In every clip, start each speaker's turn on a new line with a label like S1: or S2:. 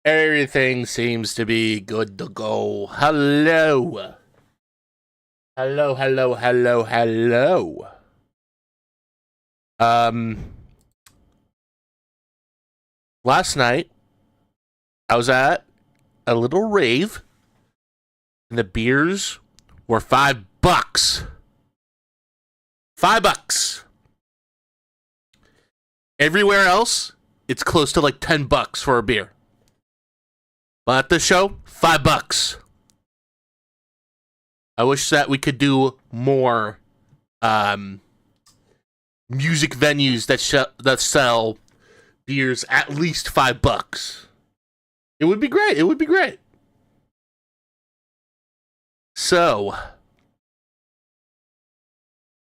S1: Everything seems to be good to go. Hello. Hello, hello, hello, hello. Um, Last night I was at a little rave and the beers were $5. $5. Everywhere else, it's close to like $10 for a beer. But at the show, $5. I wish that we could do more music venues that sell beers at least $5. It would be great. It would be great. So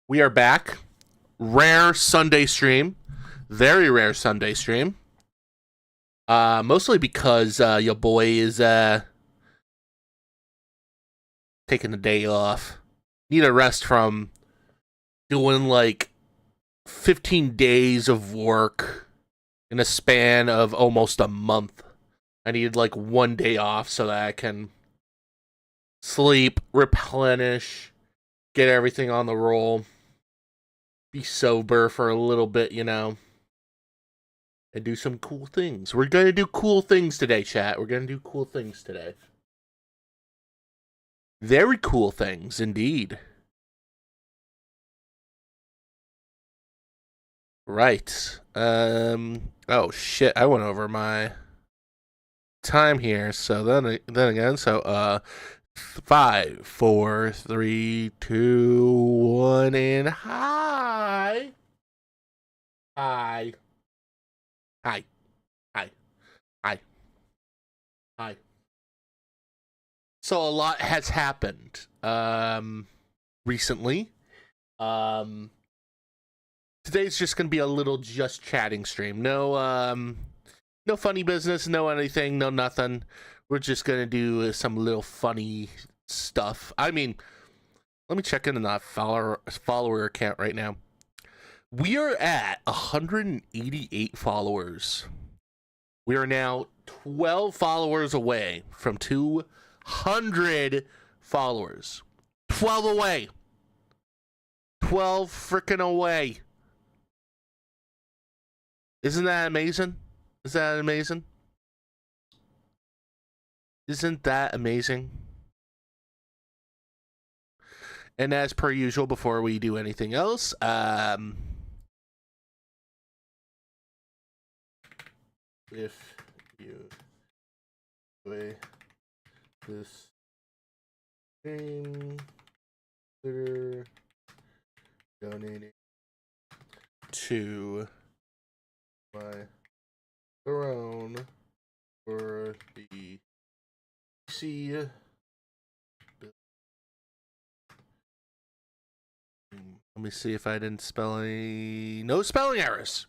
S1: we are back. Rare Sunday stream. Very rare Sunday stream. Mostly because your boy is taking a day off. Need a rest from doing like 15 days of work in a span of almost a month. I need like one day off so that I can sleep, replenish, get everything on the roll, be sober for a little bit, and do some cool things. We're going to do cool things today, chat. We're going to do cool things today. Very cool things, indeed. Right. Oh, shit. I went over my time here. So then again, 5, 4, 3, 2, 1, and hi. Hi. Hi. Hi. Hi. Hi. So a lot has happened recently. Today's just gonna be a little just chatting stream. No funny business, no anything, no nothing. We're just gonna do some little funny stuff. I mean, let me check in on that follower account right now. We are at 188 followers. We are now 12 followers away from 200 followers. 12 away. 12 freaking away. Isn't that amazing? Is that amazing? Isn't that amazing? And as per usual, before we do anything else, if you enjoy this game, consider donating to my throne for the PC. Let me see if I didn't spell any. No spelling errors.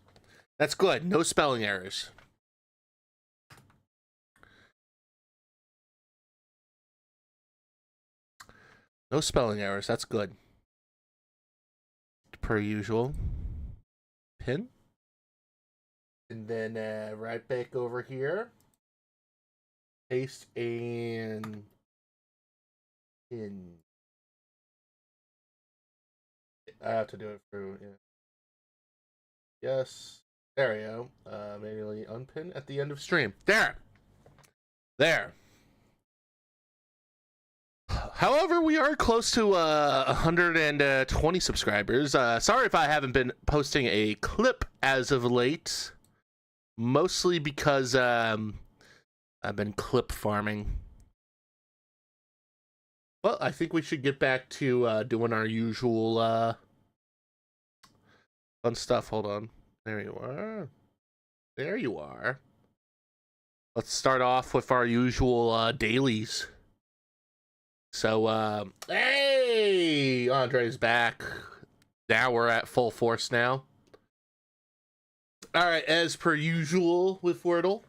S1: That's good. No spelling errors. No spelling errors. That's good. Per usual. Pin. And then right back over here. Paste and pin. I have to do it through. Yeah. Yes. There we go. Manually unpin at the end of stream. There. However, we are close to 120 subscribers. Sorry if I haven't been posting a clip as of late. Mostly because I've been clip farming. Well, I think we should get back to doing our usual fun stuff. Hold on. There you are. There you are. Let's start off with our usual dailies. So, hey! Andre's back. Now we're at full force now. Alright, as per usual with Wordle,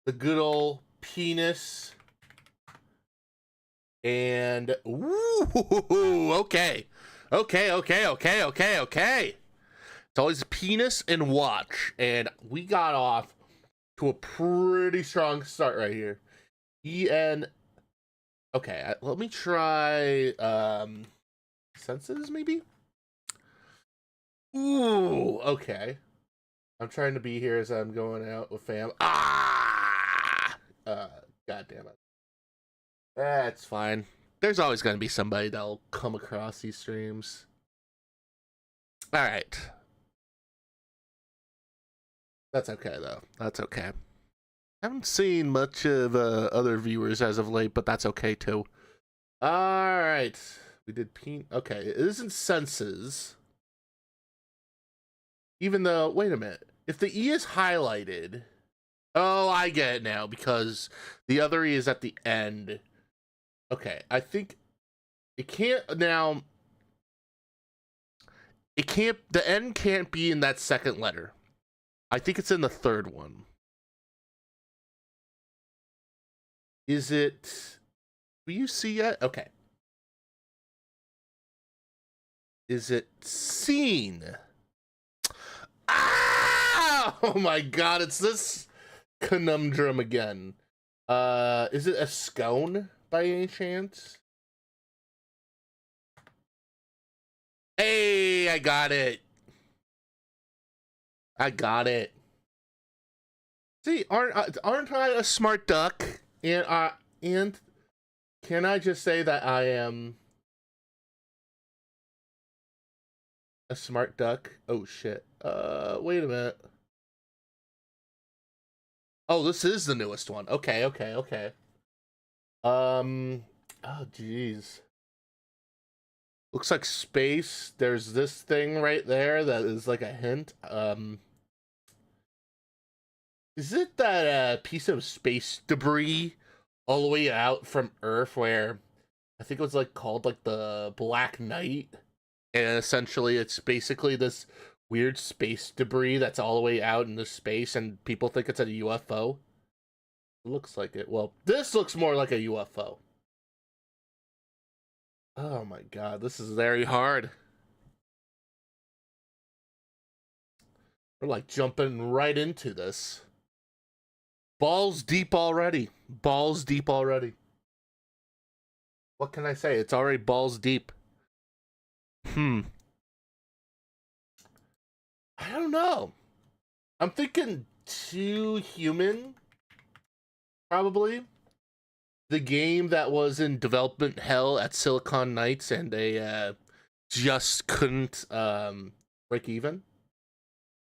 S1: the good old penis. And, ooh, okay. It's always penis and watch. And we got off to a pretty strong start right here. EN. Okay, let me try senses maybe. Ooh, okay. I'm trying to be here as I'm going out with fam. God damn it. That's fine. There's always going to be somebody that'll come across these streams. All right. That's okay, though. That's okay. I haven't seen much of other viewers as of late, but that's okay, too. All right. We did okay, it isn't senses. Even though, wait a minute. If the E is highlighted... Oh, I get it now, because the other E is at the end. Okay, I think it can't now. It can't, the N can't be in that second letter. I think it's in the third one. Is it, will you see yet? Okay. Is it seen? Ah! Oh my god, it's this conundrum again. Is it a scone by any chance? Hey, I got it. I got it. See, aren't I a smart duck? And can I just say that I am a smart duck? Oh shit. Wait a minute. Oh, this is the newest one. Okay. Oh jeez. Looks like space. There's this thing right there that is like a hint. Is it that piece of space debris all the way out from Earth where I think it was like called like the Black Knight? And essentially it's basically this weird space debris that's all the way out into space and people think it's a UFO. It looks like it. Well, this looks more like a UFO. Oh my god, this is very hard. We're like jumping right into this. Balls deep already. Balls deep already. What can I say? It's already balls deep. I don't know. I'm thinking Too Human. Probably. The game that was in development hell at Silicon Knights and they just couldn't break even.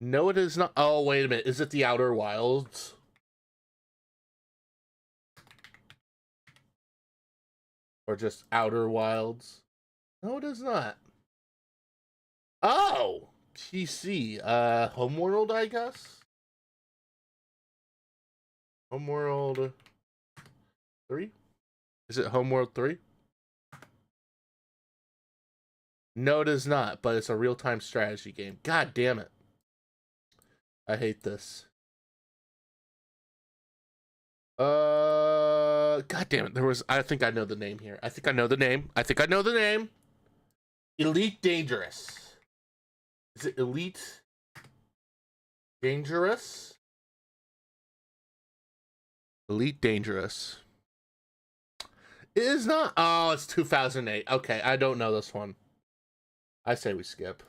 S1: No, it is not. Oh, wait a minute. Is it the Outer Wilds? Or just Outer Wilds? No, it is not. Oh! PC. Homeworld, I guess? Homeworld 3? Is it Homeworld 3? No, it is not, but it's a real-time strategy game. God damn it. I hate this. God damn it. There was, I think I know the name here. I think I know the name. Elite Dangerous. Is it Elite Dangerous? Elite Dangerous. It is not. Oh, it's 2008. Okay, I don't know this one. I say we skip.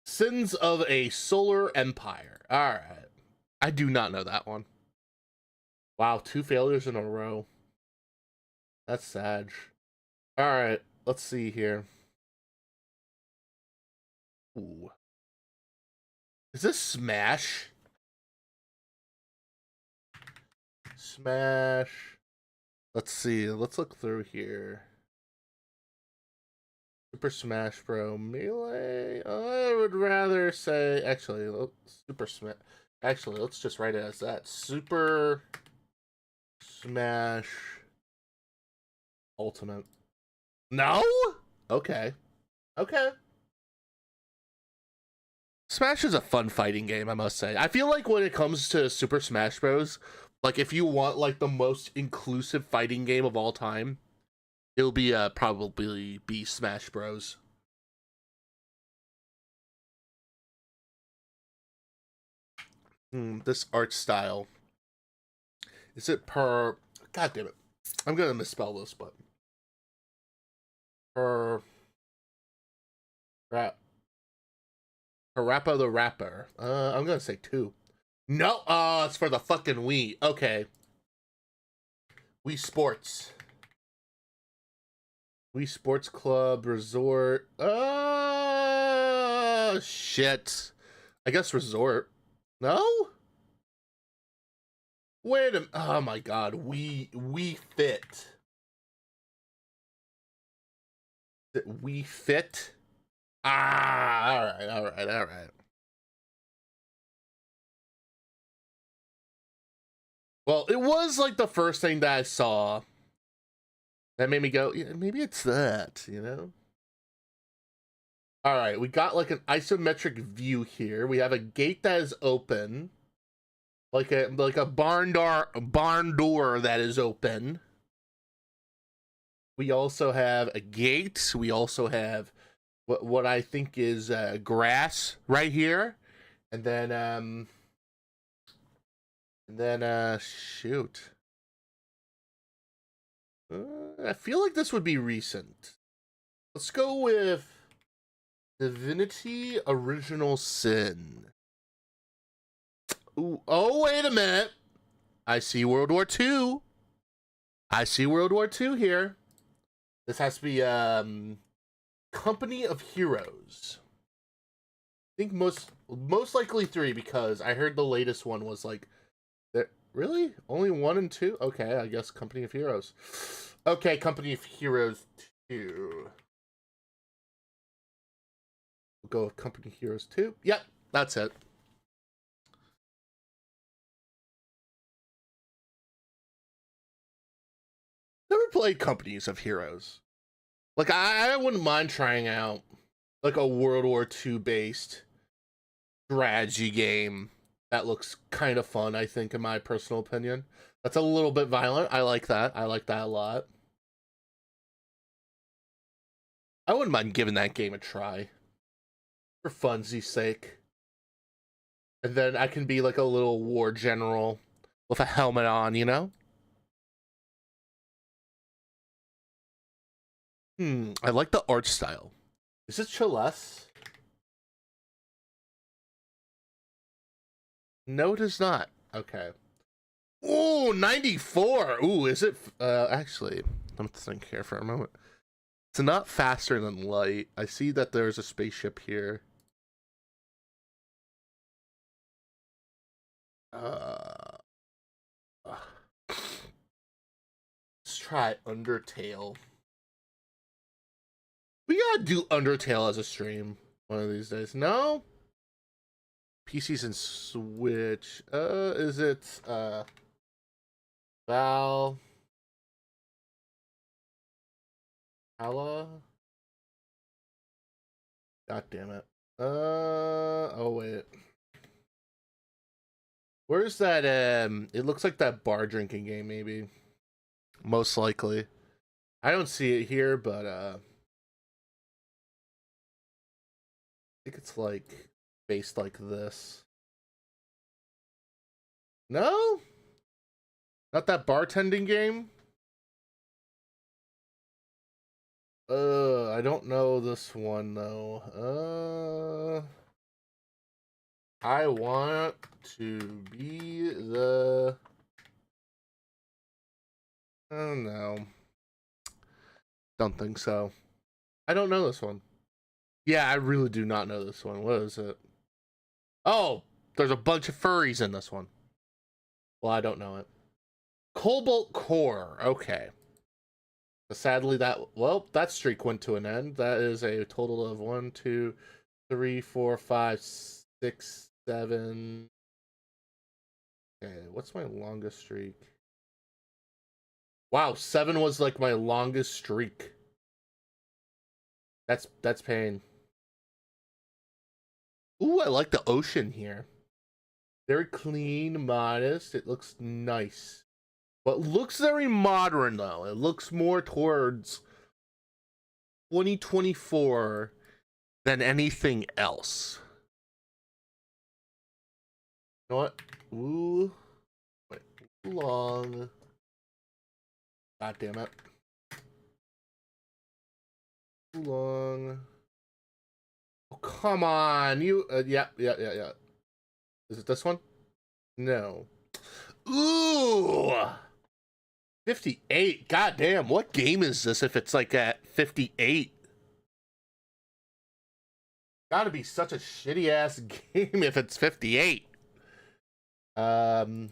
S1: Sins of a Solar Empire. Alright. I do not know that one. Wow, 2 failures in a row. That's sad. Alright, let's see here. Ooh. Is this Smash? Smash. Let's see. Let's look through here. Super Smash Bros. Melee. I would rather say, actually, Super Smash. Actually, let's just write it as that. Super Smash Ultimate. No? Okay. Smash is a fun fighting game, I must say. I feel like when it comes to Super Smash Bros., like if you want like the most inclusive fighting game of all time, it'll be probably be Smash Bros. This art style. Is it per... God damn it. I'm going to misspell this, but... Per... Parappa the Rapper. I'm going to say 2. No, it's for the fucking Wii. Okay. Wii Sports. Wii Sports Club Resort. Shit. I guess Resort. No? Wait a... Oh my god. Wii Fit. Is it Wii Fit? Alright. Well, it was like the first thing that I saw that made me go, yeah, maybe it's that, you know? Alright, we got like an isometric view here. We have a gate that is open. Like a barn door that is open. We also have a gate. We also have what I think is grass right here. And then shoot. I feel like this would be recent. Let's go with Divinity Original Sin. Ooh, oh, wait a minute. I see World War II. I see World War II here. This has to be Company of Heroes. I think most likely 3 because I heard the latest one was like really? Only 1 and 2? Okay, I guess Company of Heroes. Okay, Company of Heroes 2. We'll go with Company of Heroes 2. Yep, that's it. Never played Companies of Heroes. Like, I wouldn't mind trying out like a World War II based strategy game. That looks kind of fun, I think, in my personal opinion. That's a little bit violent. I like that. I like that a lot. I wouldn't mind giving that game a try. For funsies' sake. And then I can be like a little war general with a helmet on, you know? I like the art style. Is it Chalice? No, it is not. Okay. Ooh, 94. Ooh, is it? Actually, let me think here for a moment. It's not faster than light. I see that there's a spaceship here. Let's try Undertale. We gotta do Undertale as a stream one of these days. No? PCs and Switch. Is it Val? Hala? God damn it. Oh wait. Where's that it looks like that bar drinking game maybe. Most likely. I don't see it here, but I think it's like based like this. No? Not that bartending game? I don't know this one though. I want to be the... Oh no. Don't think so. I don't know this one. Yeah, I really do not know this one. What is it? Oh, there's a bunch of furries in this one. Well, I don't know it. Cobalt Core. Okay. Sadly, that streak went to an end. That is a total of 1, 2, 3, 4, 5, 6, 7. Okay, what's my longest streak? Wow, 7 was like my longest streak. That's pain. Ooh, I like the ocean here. Very clean, modest. It looks nice. But looks very modern, though. It looks more towards 2024 than anything else. You know what? Ooh. Wait, too long. God damn it. Too long. Oh, come on. You, yeah. Is it this one? No. Ooh. 58. God damn. What game is this if it's like at 58? Gotta be such a shitty ass game if it's 58. Oh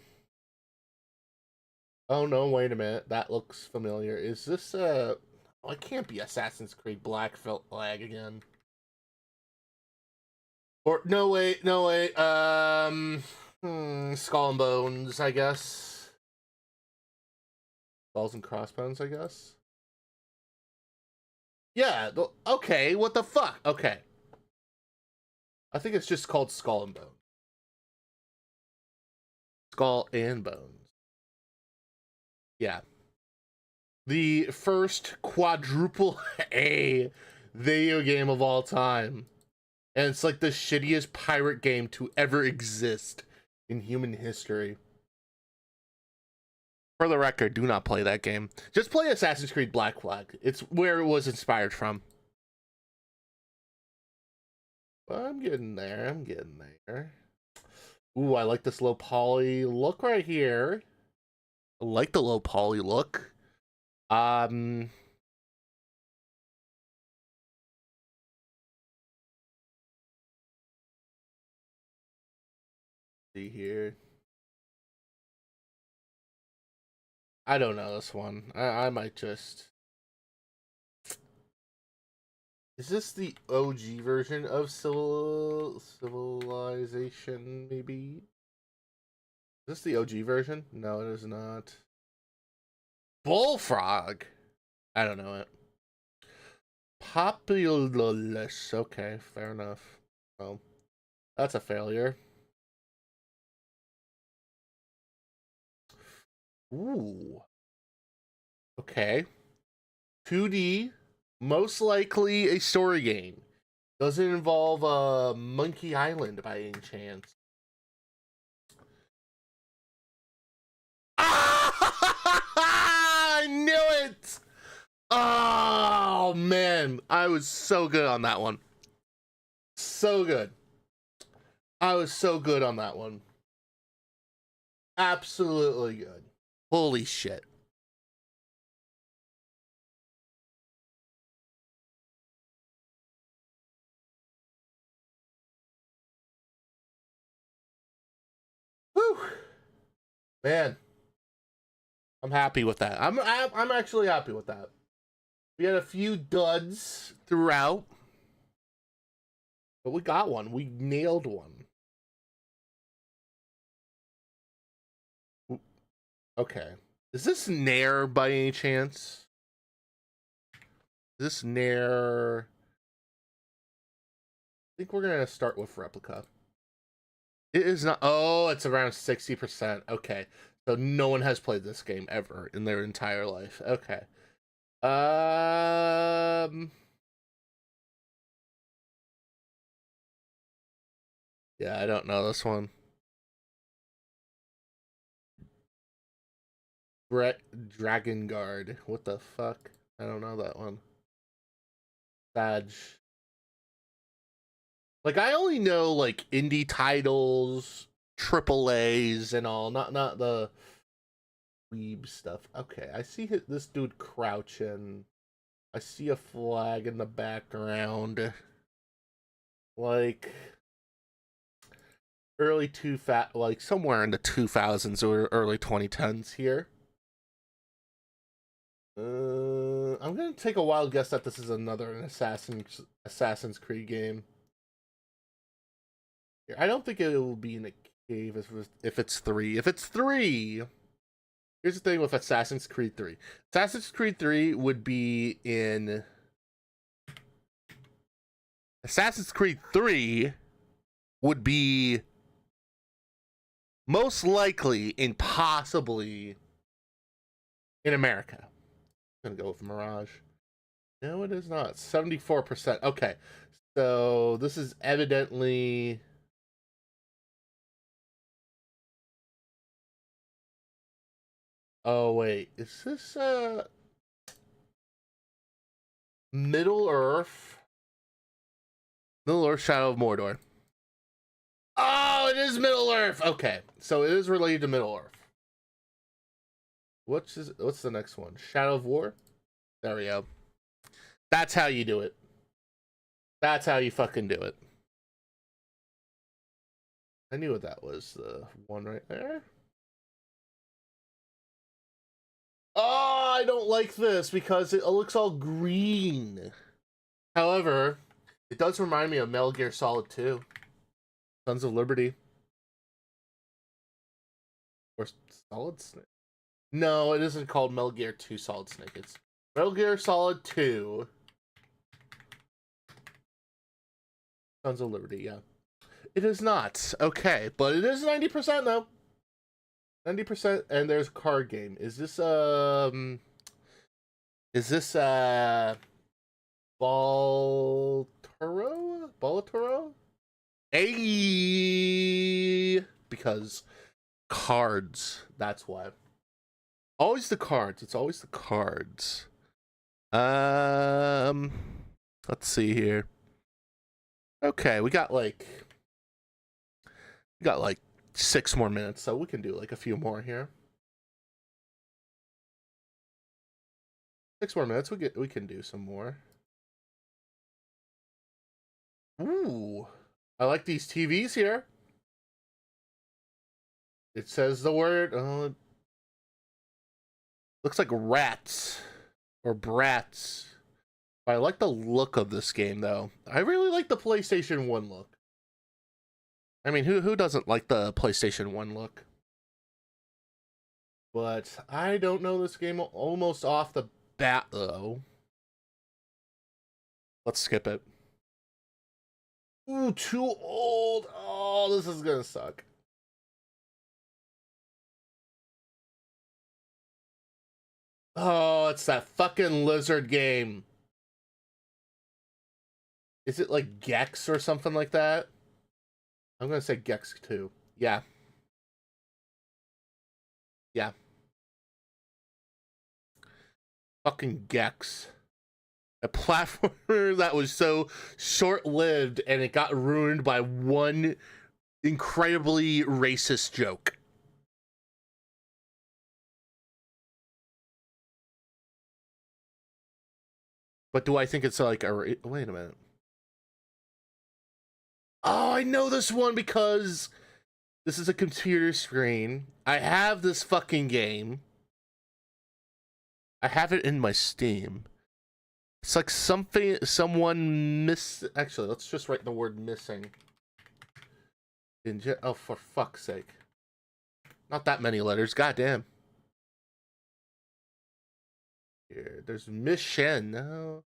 S1: no, wait a minute. That looks familiar. Is this oh, it can't be Assassin's Creed Black Flag again. Or no wait, Skull and Bones, I guess. Skulls and Crossbones, I guess. Yeah, okay, what the fuck? Okay. I think it's just called Skull and Bones. Skull and Bones. Yeah. The first quadruple A video game of all time. And it's like the shittiest pirate game to ever exist in human history. For the record, do not play that game. Just play Assassin's Creed Black Flag. It's where it was inspired from. I'm getting there. Ooh, I like this low poly look right here. I like the low poly look. See here. I don't know this one. I might just. Is this the OG version of Civilization, maybe? Is this the OG version? No, it is not. Bullfrog? I don't know it. Populous. Okay, fair enough. Well, that's a failure. Ooh. Okay. 2D, most likely a story game. Does it involve Monkey Island by any chance? I knew it! Oh, man. I was so good on that one. So good. I was so good on that one. Absolutely good. Holy shit. Whew. Man. I'm happy with that. I'm actually happy with that. We had a few duds throughout, but we got one. We nailed one. Okay. Is this Nair by any chance? Is this Nair? I think we're gonna start with Replica. It is not. Oh, it's around 60%. Okay. So no one has played this game ever in their entire life. Okay. Yeah, I don't know this one. Dragon Guard. What the fuck? I don't know that one. Sag. Like I only know like indie titles, triple A's and all, not the weeb stuff. Okay, I see this dude crouching. I see a flag in the background. Like like somewhere in the 2000s or early 2010s here. I'm gonna take a wild guess that this is another Assassin's Creed game. I don't think it will be in a cave if it's 3. If it's 3, here's the thing with Assassin's Creed 3. Assassin's Creed 3 would be in Assassin's Creed 3 would be most likely and possibly in America. I'm gonna go with Mirage. No, it is not. 74%. Okay. So this is evidently Oh wait, is this Middle Earth? Middle Earth Shadow of Mordor. Oh, it is Middle Earth. Okay, so it is related to Middle Earth. What's the next one? Shadow of War. There we go. That's how you do it. That's how you fucking do it. I knew what that was. The one right there. Oh, I don't like this because it looks all green. However, it does remind me of Metal Gear Solid 2. Sons of Liberty. Or Solid Snake. No, it isn't called Metal Gear 2 Solid Snake. It's Metal Gear Solid 2. Sons of Liberty, yeah. It is not. Okay, but it is 90% though. 90%, and there's a card game. Is this Baltoro? Hey, because cards. That's why. Always the cards. It's always the cards. Let's see here. Okay, we got like 6 more minutes, so we can do like a few more here. 6 more minutes. We can do some more. Ooh, I like these TVs here. It says the word. Looks like rats or brats. I like the look of this game, though. I really like the PlayStation 1 look. I mean, who doesn't like the PlayStation 1 look? But I don't know this game almost off the bat, though. Let's skip it. Ooh, too old. Oh, this is gonna suck. Oh, it's that fucking lizard game. Is it like Gex or something like that? I'm gonna say Gex 2. Yeah. Yeah. Fucking Gex. A platformer that was so short-lived and it got ruined by one incredibly racist joke. But do I think it's like a... Wait a minute. Oh, I know this one because this is a computer screen. I have this fucking game. I have it in my Steam. It's like someone Actually, let's just write the word missing. Oh, for fuck's sake. Not that many letters, goddamn. Here, there's mission. No.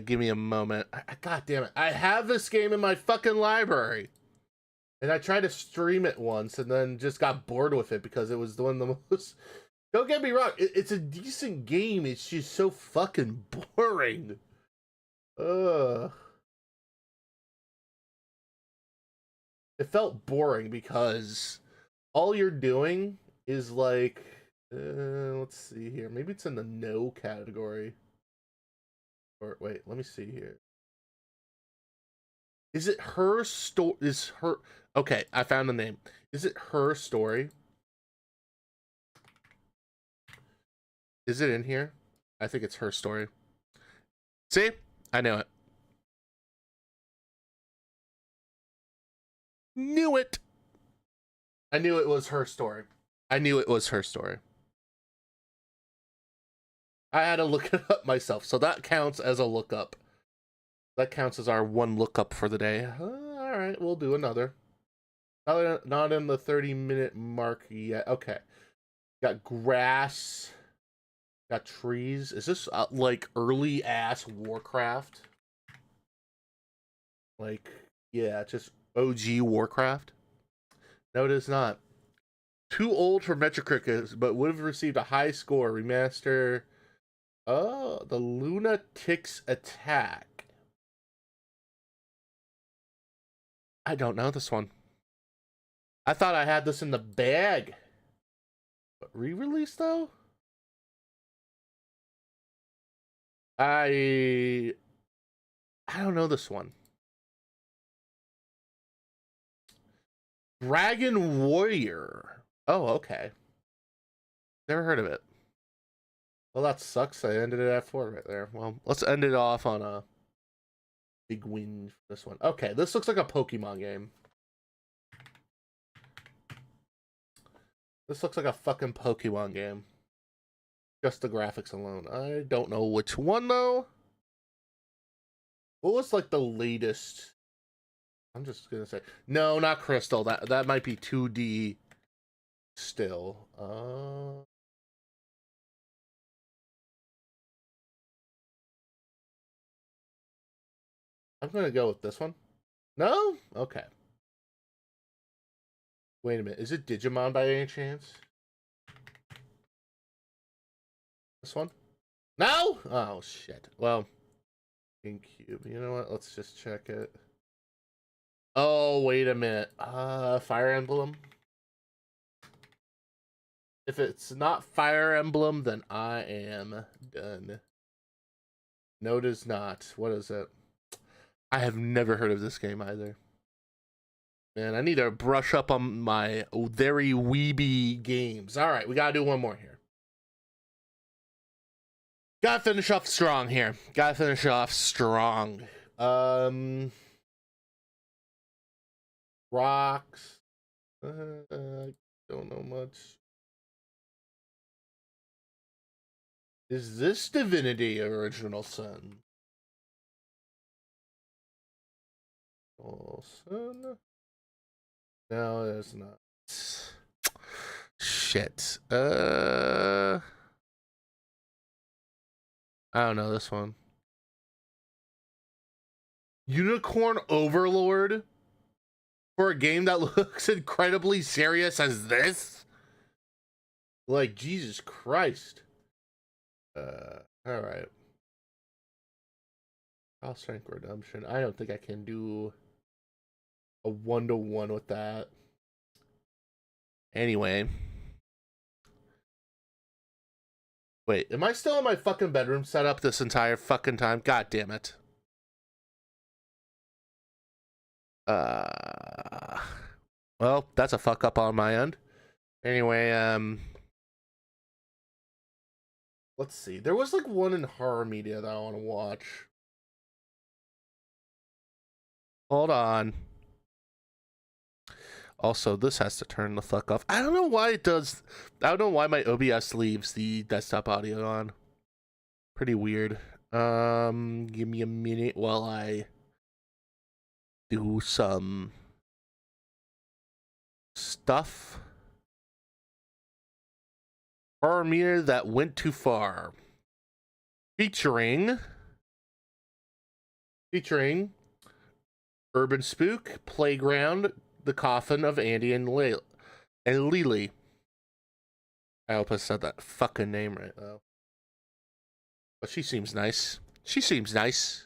S1: Give me a moment. God damn it. I have this game in my fucking library. And I tried to stream it once and then just got bored with it because it was one of the most... Don't get me wrong, it's a decent game. It's just so fucking boring. Ugh. It felt boring because all you're doing is like... let's see here. Maybe it's in the no category. Or wait, let me see here. Is it her story? Is her... Okay, I found the name. Is it her story? Is it in here? I think it's her story. See? I knew it. Knew it. I knew it was her story. I knew it was her story. I had to look it up myself, so that counts as a lookup. That counts as our one lookup for the day. All right, we'll do another. Not in the 30-minute mark yet. Okay. Got grass. Got trees. Is this like early ass Warcraft? Like, yeah, just OG Warcraft. No, it is not. Too old for Metacritic, but would have received a high score. Remaster. Oh, the Lunatics Attack. I don't know this one. I thought I had this in the bag. Re-release though? I don't know this one. Dragon Warrior. Oh, okay. Never heard of it. Well, that sucks. I ended it at 4 right there. Well, let's end it off on a big win for this one. Okay, this looks like a Pokemon game. This looks like a fucking Pokemon game. Just the graphics alone. I don't know which one, though. What was, like, the latest? I'm just gonna say... No, not Crystal. That might be 2D still. I'm gonna go with this one. No? Okay. Wait a minute. Is it Digimon by any chance? This one? No? Oh, shit. Well, GameCube. You know what? Let's just check it. Oh, wait a minute. Fire Emblem? If it's not Fire Emblem, then I am done. No, it is not. What is it? I have never heard of this game either. Man, I need to brush up on my very weeby games. All right, we gotta do one more here. Gotta finish off strong here. Gotta finish off strong. Rocks. Don't know much. Is this Divinity Original Sin? Sin? No, it's not. Shit. I don't know this one. Unicorn Overlord? For a game that looks incredibly serious as this? Like, Jesus Christ. Alright. I'll Strength Redemption. I don't think I can do a 1-to-1 with that. Anyway. Wait, am I still in my fucking bedroom setup this entire fucking time? God damn it. Well, that's a fuck up on my end. Anyway, let's see. There was like one in horror media that I want to watch. Hold on. Also, this has to turn the fuck off. I don't know why it does. I don't know why my OBS leaves the desktop audio on. Pretty weird. Give me a minute while I do some stuff. Horror media that went too far. Featuring Urban Spook, Playground, The Coffin of Andy and Lily. I hope I said that fucking name right, though. But she seems nice. She seems nice.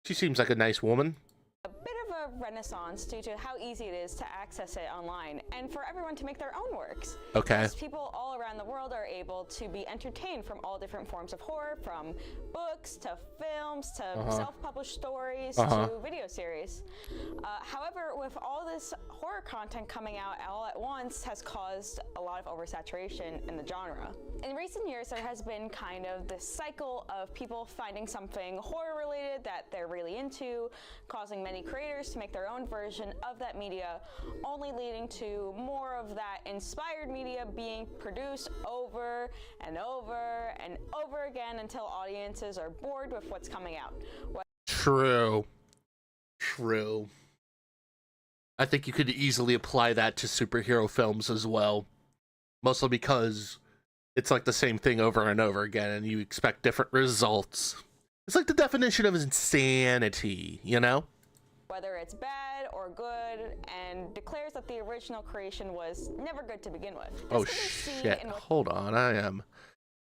S1: She seems like a nice woman.
S2: A bit of a renaissance due to how easy it is to access it online and for everyone to make their own works.
S1: Okay.
S2: As people all around the world are able to be entertained from all different forms of horror, from books to films to self-published stories to video series. However, with all this horror content coming out all at once has caused a lot of oversaturation in the genre. In recent years, there has been kind of this cycle of people finding something horror related that they're really into, causing many creators to make their own version of that media, only leading to more of that inspired media being produced over and over and over again until audiences are bored with what's coming out.
S1: True. I think you could easily apply that to superhero films as well. Mostly because it's like the same thing over and over again and you expect different results. It's like the definition of insanity, you know?
S2: Whether it's bad or good, and declares that the original creation was never good to begin with.
S1: Oh shit, hold on, I am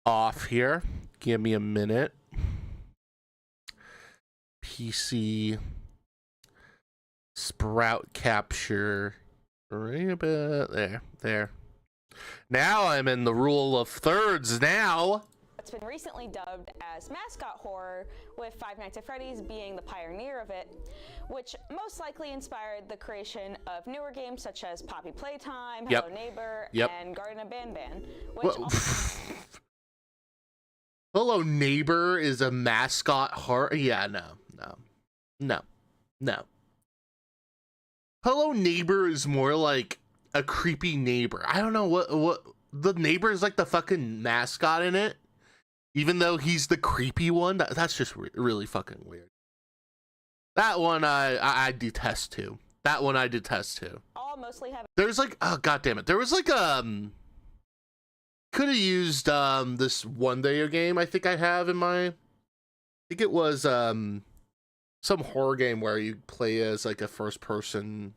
S1: off here. Give me a minute. PC Sprout capture right about there. Now I'm in the rule of thirds now.
S2: It's been recently dubbed as mascot horror, with Five Nights at Freddy's being the pioneer of it, which most likely inspired the creation of newer games such as Poppy Playtime, Hello Neighbor, and Garden of Banban, which
S1: Hello Neighbor is a mascot horror? Yeah, no. Hello Neighbor is more like a creepy neighbor. I don't know what the neighbor is, like the fucking mascot in it, even though he's the creepy one. That's just really fucking weird. That one I detest too. That one I detest too.
S2: All mostly have.
S1: There's like, oh god damn it, there was like could have used this one video game I think I have in my, I think it was some horror game where you play as like a first person.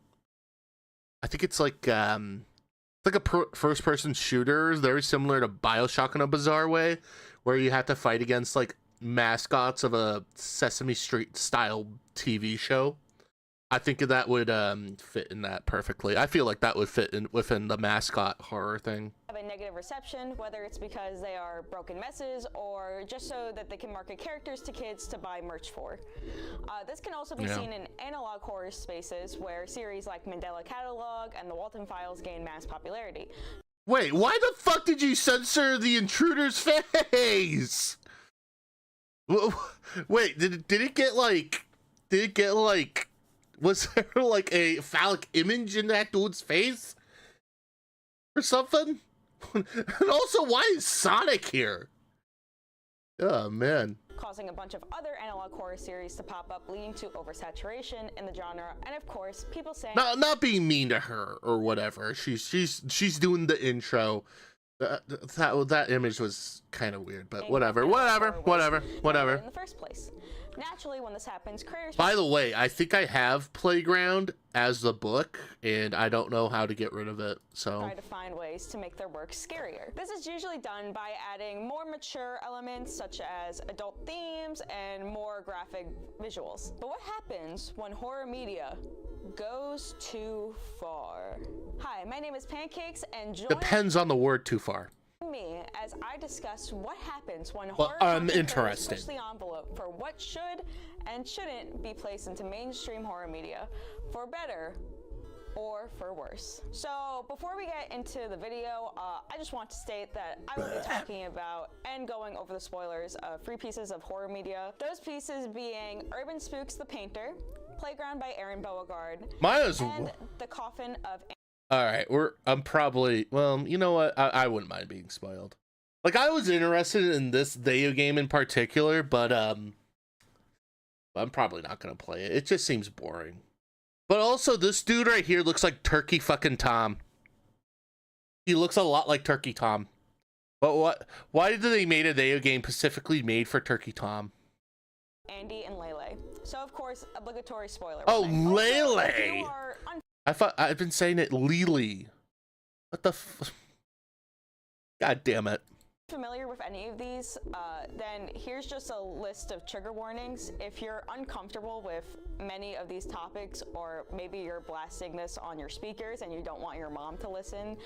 S1: I think it's like a first person shooter, very similar to BioShock in a bizarre way, where you have to fight against like mascots of a Sesame Street style TV show. I think that would fit in that perfectly. I feel like that would fit in within the mascot horror thing.
S2: Have a negative reception, whether it's because they are broken messes or just so that they can market characters to kids to buy merch for. This can also be seen in analog horror spaces, where series like Mandela Catalog and The Walton Files gain mass popularity.
S1: Wait, why the fuck did you censor the intruder's face? Wait, did it get like, was there like a phallic image in that dude's face or something? And also, why is Sonic here? Oh man.
S2: Causing a bunch of other analog horror series to pop up, leading to oversaturation in the genre, and of course, people saying
S1: not being mean to her or whatever. She's doing the intro. That image was kind of weird, but whatever.
S2: In the first place. Naturally, when this happens, creators.
S1: By the way, I think I have Playground as the book, and I don't know how to get rid of it. So
S2: try to find ways to make their work scarier. This is usually done by adding more mature elements, such as adult themes and more graphic visuals. But what happens when horror media goes too far? Hi, my name is Pancakes, and
S1: depends on the word too far.
S2: Me as I discuss what happens when
S1: horror interested.
S2: Push the envelope for what should and shouldn't be placed into mainstream horror media, for better or for worse. So before we get into the video, I just want to state that I will be talking about and going over the spoilers of 3 pieces of horror media. Those pieces being Urban Spooks the Painter, Playground by Aaron Beauregard, and The Coffin of...
S1: All right, I'm probably, well, you know what? I wouldn't mind being spoiled. Like, I was interested in this video game in particular, but I'm probably not gonna play it. It just seems boring. But also, this dude right here looks like Turkey fucking Tom. He looks a lot like Turkey Tom. But why did they made a video game specifically made for Turkey Tom?
S2: Andy and Lele. So of course, obligatory spoiler.
S1: Oh, Lele! I've been saying it Lily. What the God damn it.
S2: Familiar with any of these, then here's just a list of trigger warnings. If you're uncomfortable with many of these topics, or maybe you're blasting this on your speakers and you don't want your mom to listen,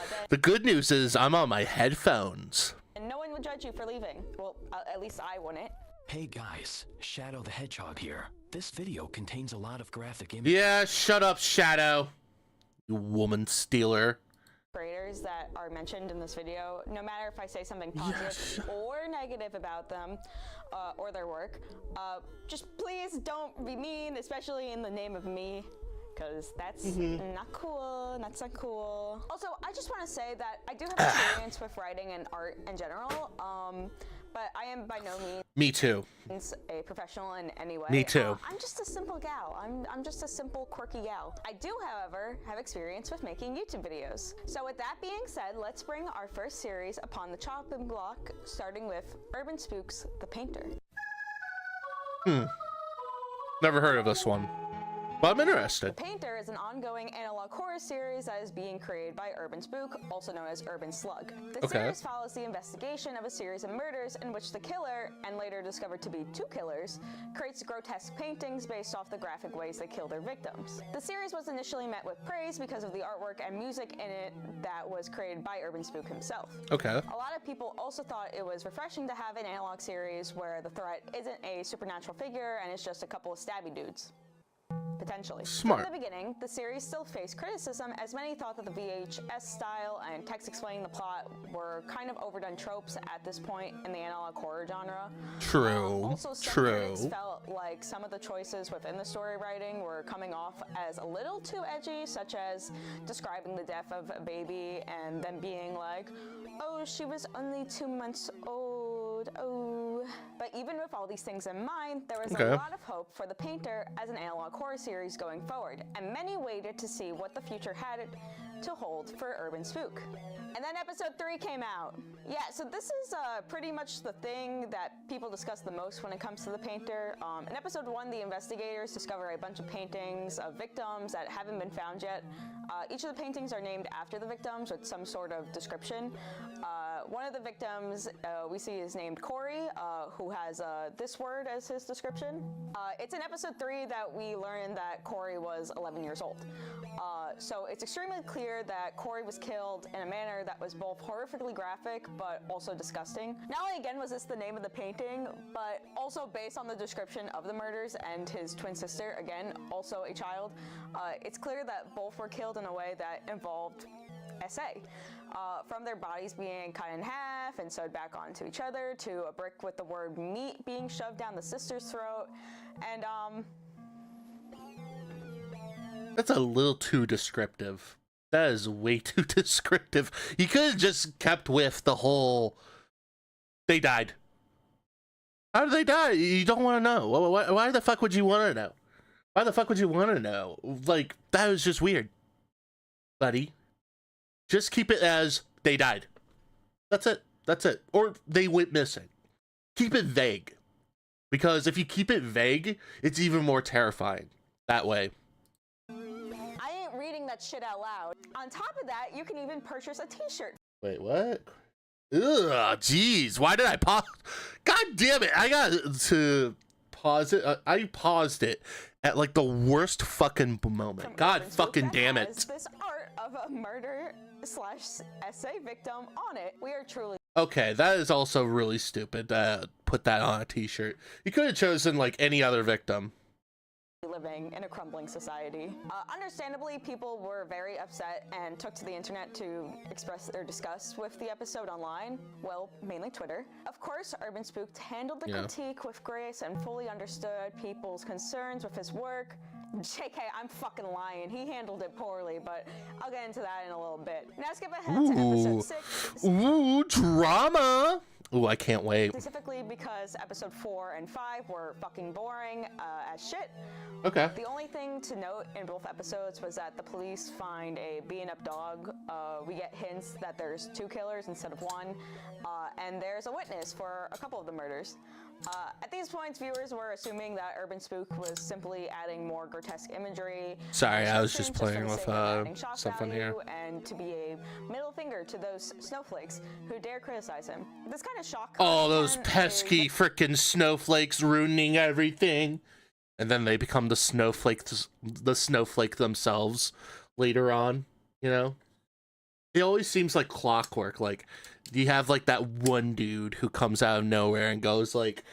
S2: then
S1: the good news is I'm on my headphones.
S2: And no one would judge you for leaving. Well, at least I wouldn't.
S3: Hey guys, Shadow the Hedgehog here. This video contains a lot of graphic images.
S1: Yeah, shut up, Shadow. You woman stealer.
S2: Creators that are mentioned in this video, no matter if I say something positive or negative about them or their work, just please don't be mean, especially in the name of me, because that's not cool. That's not cool. Also, I just want to say that I do have experience with writing and art in general, but I am by no means
S1: me too
S2: a professional in any way.
S1: Me too.
S2: I'm just a simple gal. I'm just a simple quirky gal. I do, however, have experience with making YouTube videos. So with that being said, let's bring our first series upon the chopping block, starting with Urban Spooks the Painter.
S1: Never heard of this one. Well, I'm interested.
S2: The Painter is an ongoing analog horror series that is being created by Urban Spook, also known as Urban Slug. The series follows the investigation of a series of murders in which the killer, and later discovered to be two killers, creates grotesque paintings based off the graphic ways they kill their victims. The series was initially met with praise because of the artwork and music in it that was created by Urban Spook himself.
S1: Okay.
S2: A lot of people also thought it was refreshing to have an analog series where the threat isn't a supernatural figure and it's just a couple of stabby dudes. Potentially.
S1: Smart.
S2: From the beginning, the series still faced criticism, as many thought that the VHS style and text explaining the plot were kind of overdone tropes at this point in the analog horror genre.
S1: True.
S2: Also, some critics felt like some of the choices within the story writing were coming off as a little too edgy, such as describing the death of a baby and then being like, oh, she was only 2 months old, oh. But even with all these things in mind, there was a lot of hope for The Painter as an analog horror series going forward, and many waited to see what the future had to hold for Urban Spook. And then episode 3 came out. Yeah, so this is pretty much the thing that people discuss the most when it comes to The Painter. In episode 1, the investigators discover a bunch of paintings of victims that haven't been found yet. Each of the paintings are named after the victims with some sort of description. One of the victims we see is named Corey, who has this word as his description. It's in episode 3 that we learn that Corey was 11 years old. So it's extremely clear that Corey was killed in a manner that was both horrifically graphic but also disgusting. Not only again was this the name of the painting, but also based on the description of the murders and his twin sister, again, also a child, it's clear that both were killed in a way that involved SA. From their bodies being cut in half and sewed back onto each other, to a brick with the word meat being shoved down the sister's throat, and
S1: that's a little too descriptive. That is way too descriptive. You could have just kept with the whole, they died. How did they die? You don't want to know. Why the fuck would you want to know? Why the fuck would you want to know? Like, that was just weird. Buddy. Just keep it as they died. That's it. That's it. Or they went missing. Keep it vague. Because if you keep it vague, it's even more terrifying that way.
S2: I ain't reading that shit out loud. On top of that, you can even purchase a t-shirt.
S1: Wait, what? Ugh, jeez. Why did I pause? God damn it. I got to pause it. I paused it at like the worst fucking moment. God fucking damn it.
S2: This art of a murder/SA victim on it. We are truly
S1: okay. That is also really stupid to put that on a t-shirt. You could have chosen like any other victim.
S2: Living in a crumbling society. Understandably, people were very upset and took to the internet to express their disgust with the episode online. Well, mainly Twitter. Of course, Urban Spook handled the critique with grace and fully understood people's concerns with his work. JK, I'm fucking lying. He handled it poorly, but I'll get into that in a little bit. Now skip ahead to episode 6.
S1: Ooh, drama! Ooh, I can't wait.
S2: Specifically because episode 4 and 5 were fucking boring as shit.
S1: Okay.
S2: The only thing to note in both episodes was that the police find a beaten-up dog. We get hints that there's 2 killers instead of 1, and there's a witness for a couple of the murders. At these points, viewers were assuming that Urban Spook was simply adding more grotesque imagery.
S1: Sorry, I was just playing with something here.
S2: And to be a middle finger to those snowflakes who dare criticize him. This kind of shock.
S1: Oh, those pesky frickin' snowflakes ruining everything. And then they become the snowflake themselves later on, you know? It always seems like clockwork. Like, you have like that one dude who comes out of nowhere and goes like,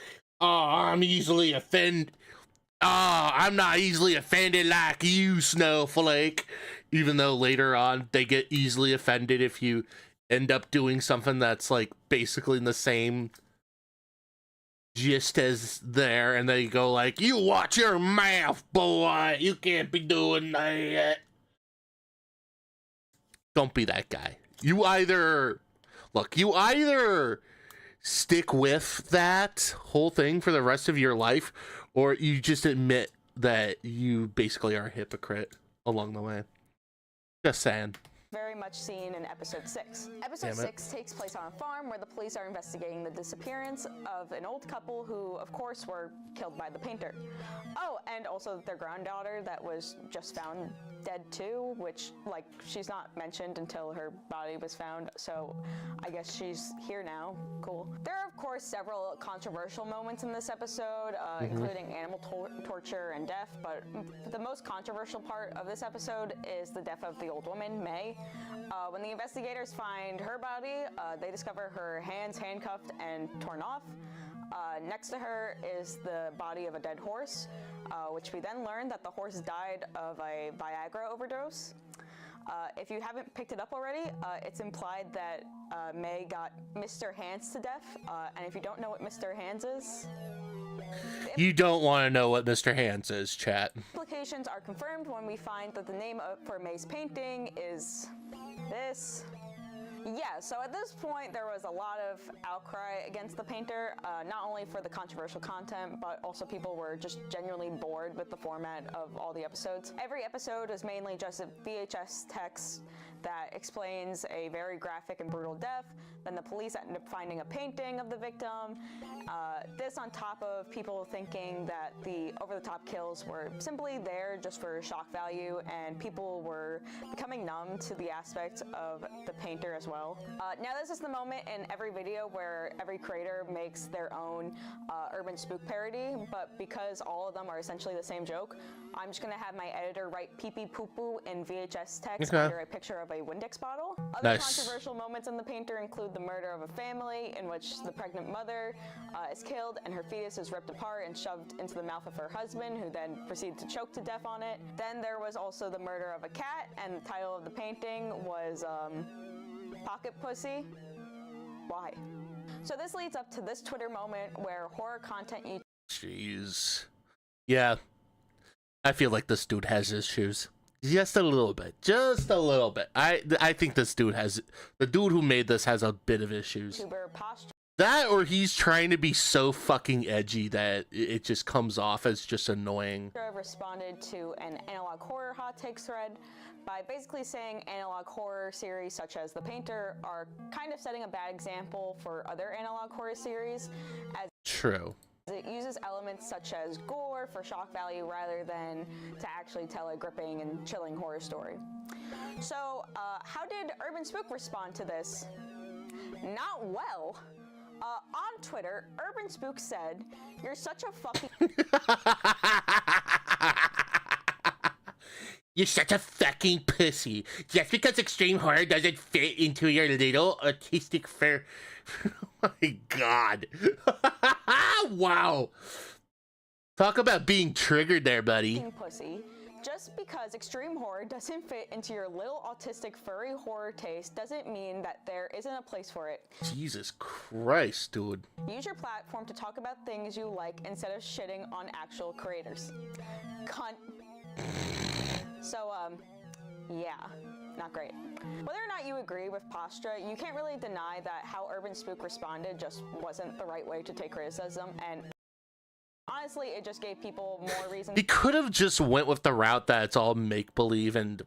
S1: oh, I'm not easily offended like you, snowflake. Even though later on they get easily offended if you end up doing something that's like basically in the same gist as there, and they go like, you watch your mouth, boy, you can't be doing that. Don't be that guy. You either stick with that whole thing for the rest of your life, or you just admit that you basically are a hypocrite along the way. Just saying.
S2: very much seen in episode 6. Episode 6 takes place on a farm where the police are investigating the disappearance of an old couple who, of course, were killed by the painter. Oh, and also their granddaughter that was just found dead too, which, like, she's not mentioned until her body was found, so I guess she's here now. Cool. There are, of course, several controversial moments in this episode, including animal torture and death, but the most controversial part of this episode is the death of the old woman, May. When the investigators find her body, they discover her hands handcuffed and torn off. Next to her is the body of a dead horse, which we then learn that the horse died of a Viagra overdose. If you haven't picked it up already, it's implied that May got Mr. Hands to death, and if you don't know what Mr. Hands is...
S1: You don't want to know what Mr. Hands is, chat.
S2: Implications are confirmed when we find that the name for May's painting is this. Yeah, so at this point there was a lot of outcry against the painter, not only for the controversial content, but also people were just genuinely bored with the format of all the episodes. Every episode is mainly just a VHS text that explains a very graphic and brutal death. Then the police end up finding a painting of the victim. This on top of people thinking that the over-the-top kills were simply there just for shock value, and people were becoming numb to the aspect of the painter as well. Now this is the moment in every video where every creator makes their own urban spook parody, but because all of them are essentially the same joke, I'm just gonna have my editor write pee-pee poo-poo in VHS text under a picture of a Windex bottle. Other controversial moments in the painter include the murder of a family in which the pregnant mother is killed and her fetus is ripped apart and shoved into the mouth of her husband, who then proceeded to choke to death on it. Then there was also the murder of a cat, and the title of the painting was Pocket Pussy. Why? So this leads up to this Twitter moment where horror content
S1: Jeez. Yeah. I feel like this dude has issues. Just a little bit. Just a little bit. I think this dude has... The dude who made this has a bit of issues. That, or he's trying to be so fucking edgy that it just comes off as just annoying.
S2: Responded to an analog horror hot takes thread by basically saying analog horror series such as The Painter are kind of setting a bad example for other analog horror series, as
S1: True.
S2: it uses elements such as gore for shock value rather than to actually tell a gripping and chilling horror story. So, how did Urban Spook respond to this? Not well. On Twitter, Urban Spook said, "You're such a fucking..."
S1: You're such a fucking pussy. Just because extreme horror doesn't fit into your little artistic fair. Oh my god. Wow. Talk about being triggered there, buddy.
S2: Pussy. Just because extreme horror doesn't fit into your little autistic furry horror taste doesn't mean that there isn't a place for it.
S1: Jesus Christ, dude.
S2: Use your platform to talk about things you like instead of shitting on actual creators. Cunt. So, yeah, not great. Whether or not you agree with Postra, you can't really deny that how Urban Spook responded just wasn't the right way to take criticism, and honestly, it just gave people more reason.
S1: He could have just went with the route that it's all make-believe and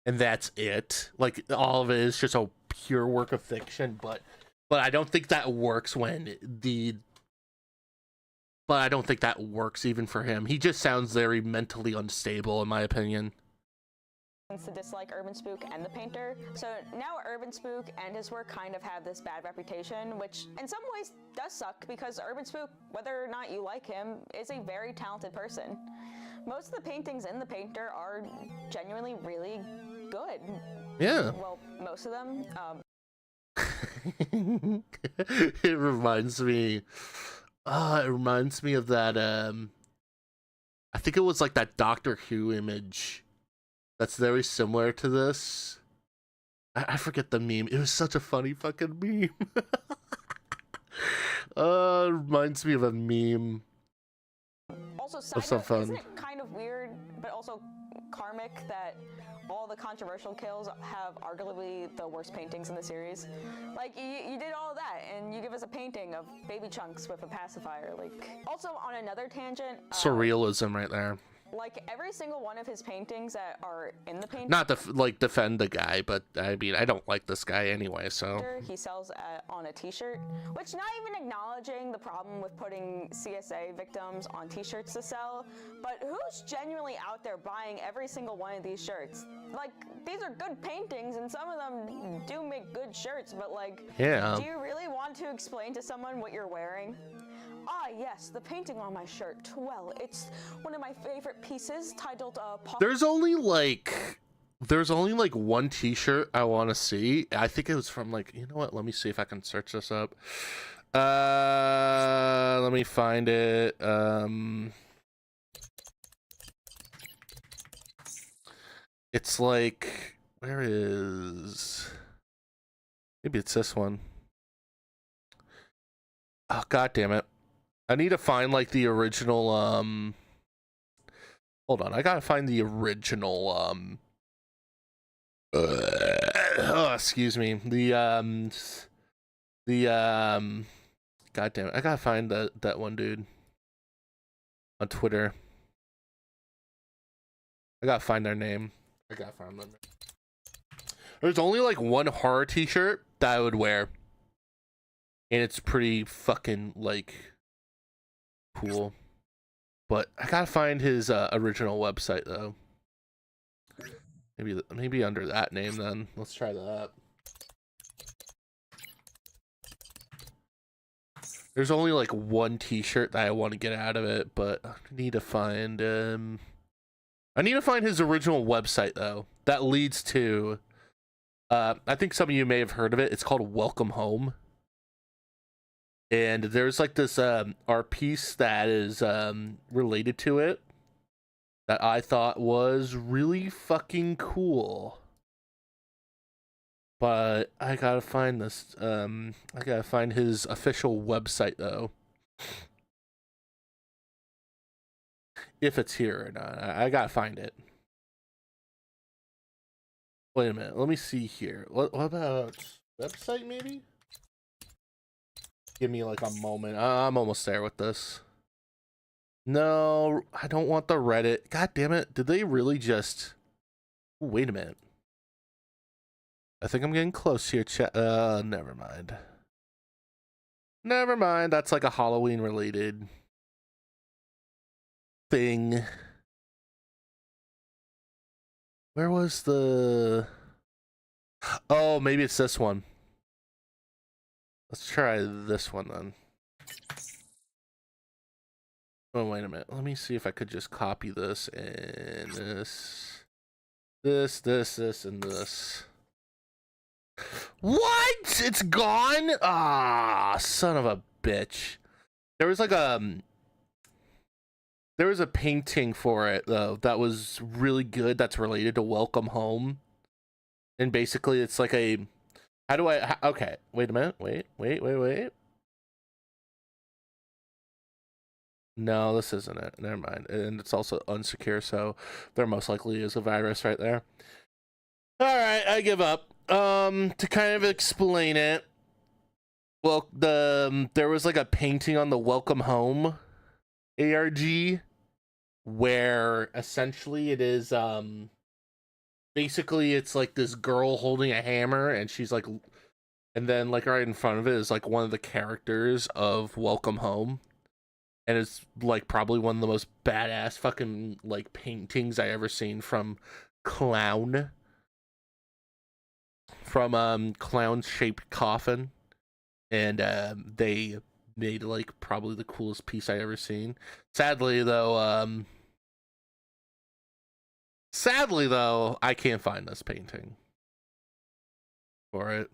S1: that's it. Like, all of it is just a pure work of fiction, but I don't think that works But I don't think that works even for him. He just sounds very mentally unstable, in my opinion.
S2: To dislike Urban Spook and The Painter. So now Urban Spook and his work kind of have this bad reputation, which in some ways does suck because Urban Spook, whether or not you like him, is a very talented person. Most of the paintings in The Painter are genuinely really good.
S1: Yeah.
S2: Well, most of them.
S1: It reminds me of that, I think it was like that Doctor Who image that's very similar to this. I forget the meme. It was such a funny fucking meme. It reminds me of a meme.
S2: Also, side note, isn't it kind of weird, but also karmic that all the controversial kills have arguably the worst paintings in the series? Like, you did all of that, and you give us a painting of baby chunks with a pacifier. Like, also on another tangent,
S1: surrealism right there.
S2: like every single one of his paintings that are in the painting.
S1: Not to like defend the guy, but I mean, I don't like this guy anyway, so.
S2: He sells on a t-shirt, which not even acknowledging the problem with putting CSA victims on t-shirts to sell, but who's genuinely out there buying every single one of these shirts? Like, these are good paintings, and some of them do make good shirts, but like,
S1: yeah.
S2: Do you really want to explain to someone what you're wearing? Ah, yes, the painting on my shirt. Well, it's one of my favorite pieces titled,
S1: There's only like one t-shirt I want to see. I think it was from like, you know what? Let me see if I can search this up. Let me find it. It's like, where is, maybe it's this one. Oh, God damn it. I need to find like the original, hold on. I gotta find the original, oh, excuse me. God damn it. I gotta find that one dude on Twitter. I gotta find their name. I gotta find them. There's only like one horror t-shirt that I would wear. And it's pretty fucking like cool. But I gotta find his original website though. Maybe under that name then. Let's try that. There's only like one t-shirt that I want to get out of it, but I need to find his original website though. That leads to I think some of you may have heard of it. It's called Welcome Home. And there's like this art piece that is related to it that I thought was really fucking cool. But I gotta find this. I gotta find his official website though. If it's here or not. I gotta find it. Wait a minute. Let me see here. What about website maybe? Give me like a moment. I'm almost there with this. No, I don't want the Reddit. God damn it. Did they really just... Ooh, wait a minute. I think I'm getting close here, chat. Never mind. Never mind. That's like a Halloween related thing. Where was the... Oh, maybe it's this one. Let's try this one then. Oh, wait a minute. Let me see if I could just copy this and this, and this. What? It's gone? Ah, son of a bitch. There was like there was a painting for it though that was really good. That's related to Welcome Home, and basically it's like a. How do I? Okay, wait a minute. Wait. No, this isn't it. Never mind. And it's also unsecure, so there most likely is a virus right there. All right, I give up. To kind of explain it, well, there was like a painting on the Welcome Home ARG where essentially it is basically it's like this girl holding a hammer and she's like, and then like right in front of it is like one of the characters of Welcome Home, and it's like probably one of the most badass fucking like paintings I ever seen from Clown shaped coffin, and they made like probably the coolest piece I ever seen. Sadly though, I can't find this painting for it.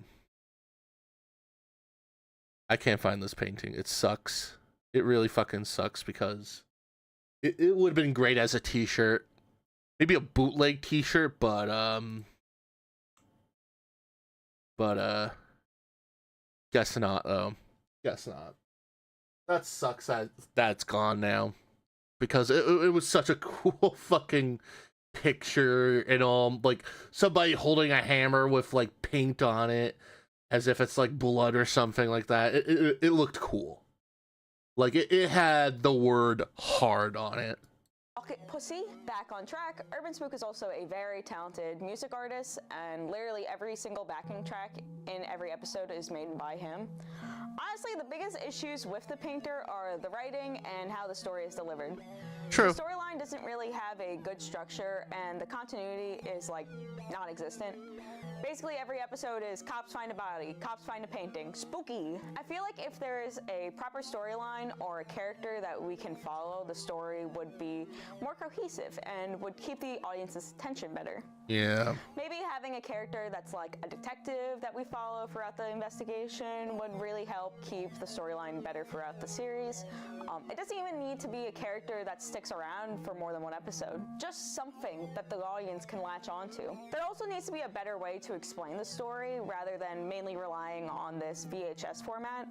S1: I can't find this painting. It sucks. It really fucking sucks because it would have been great as a t-shirt. Maybe a bootleg t-shirt, but guess not though. Guess not. That sucks that that's gone now. Because it was such a cool fucking picture and all, like somebody holding a hammer with like paint on it as if it's like blood or something like that. It looked cool. Like it had the word hard on it.
S2: Pocket Pussy, back on track. Urban Spook is also a very talented music artist, and literally every single backing track in every episode is made by him. Honestly, the biggest issues with The Painter are the writing and how the story is delivered.
S1: True.
S2: The storyline doesn't really have a good structure, and the continuity is like non-existent. Basically, every episode is cops find a body, cops find a painting, spooky. I feel like if there is a proper storyline or a character that we can follow, the story would be more cohesive and would keep the audience's attention better.
S1: Yeah.
S2: Maybe having a character that's like a detective that we follow throughout the investigation would really help keep the storyline better throughout the series. It doesn't even need to be a character that sticks around for more than one episode. Just something that the audience can latch onto. There also needs to be a better way to explain the story rather than mainly relying on this VHS format.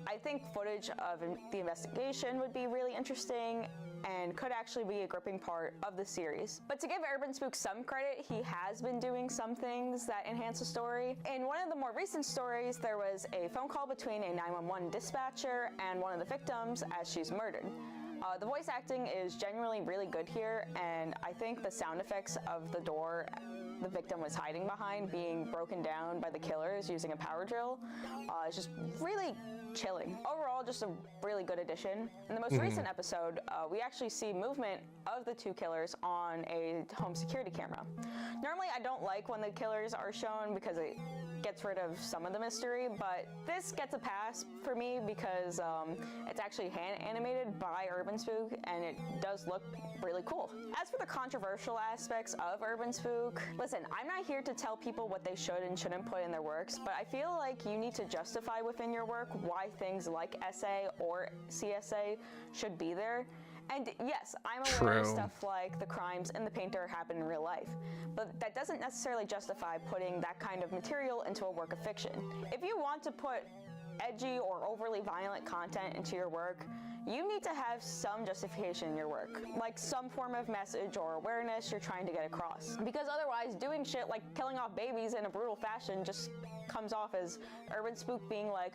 S2: I think footage of the investigation would be really interesting and could actually be a gripping part of the series. But to give Urban Spook some credit, he has been doing some things that enhance the story. In one of the more recent stories, there was a phone call between a 911 dispatcher and one of the victims as she's murdered. The voice acting is genuinely really good here, and I think the sound effects of the door the victim was hiding behind being broken down by the killers using a power drill is just really chilling. Overall, just a really good addition. In the most recent episode, we actually see movement of the two killers on a home security camera. Normally, I don't like when the killers are shown because it gets rid of some of the mystery, but this gets a pass for me because it's actually hand animated by Urban Spook, and it does look really cool. As for the controversial aspects of Urban Spook, listen, I'm not here to tell people what they should and shouldn't put in their works, but I feel like you need to justify within your work why things like SA or CSA should be there. And yes, I'm aware of stuff like the crimes in The Painter happen in real life, but that doesn't necessarily justify putting that kind of material into a work of fiction. If you want to put edgy or overly violent content into your work, you need to have some justification in your work, like some form of message or awareness you're trying to get across. Because otherwise, doing shit like killing off babies in a brutal fashion just comes off as Urban Spook being like,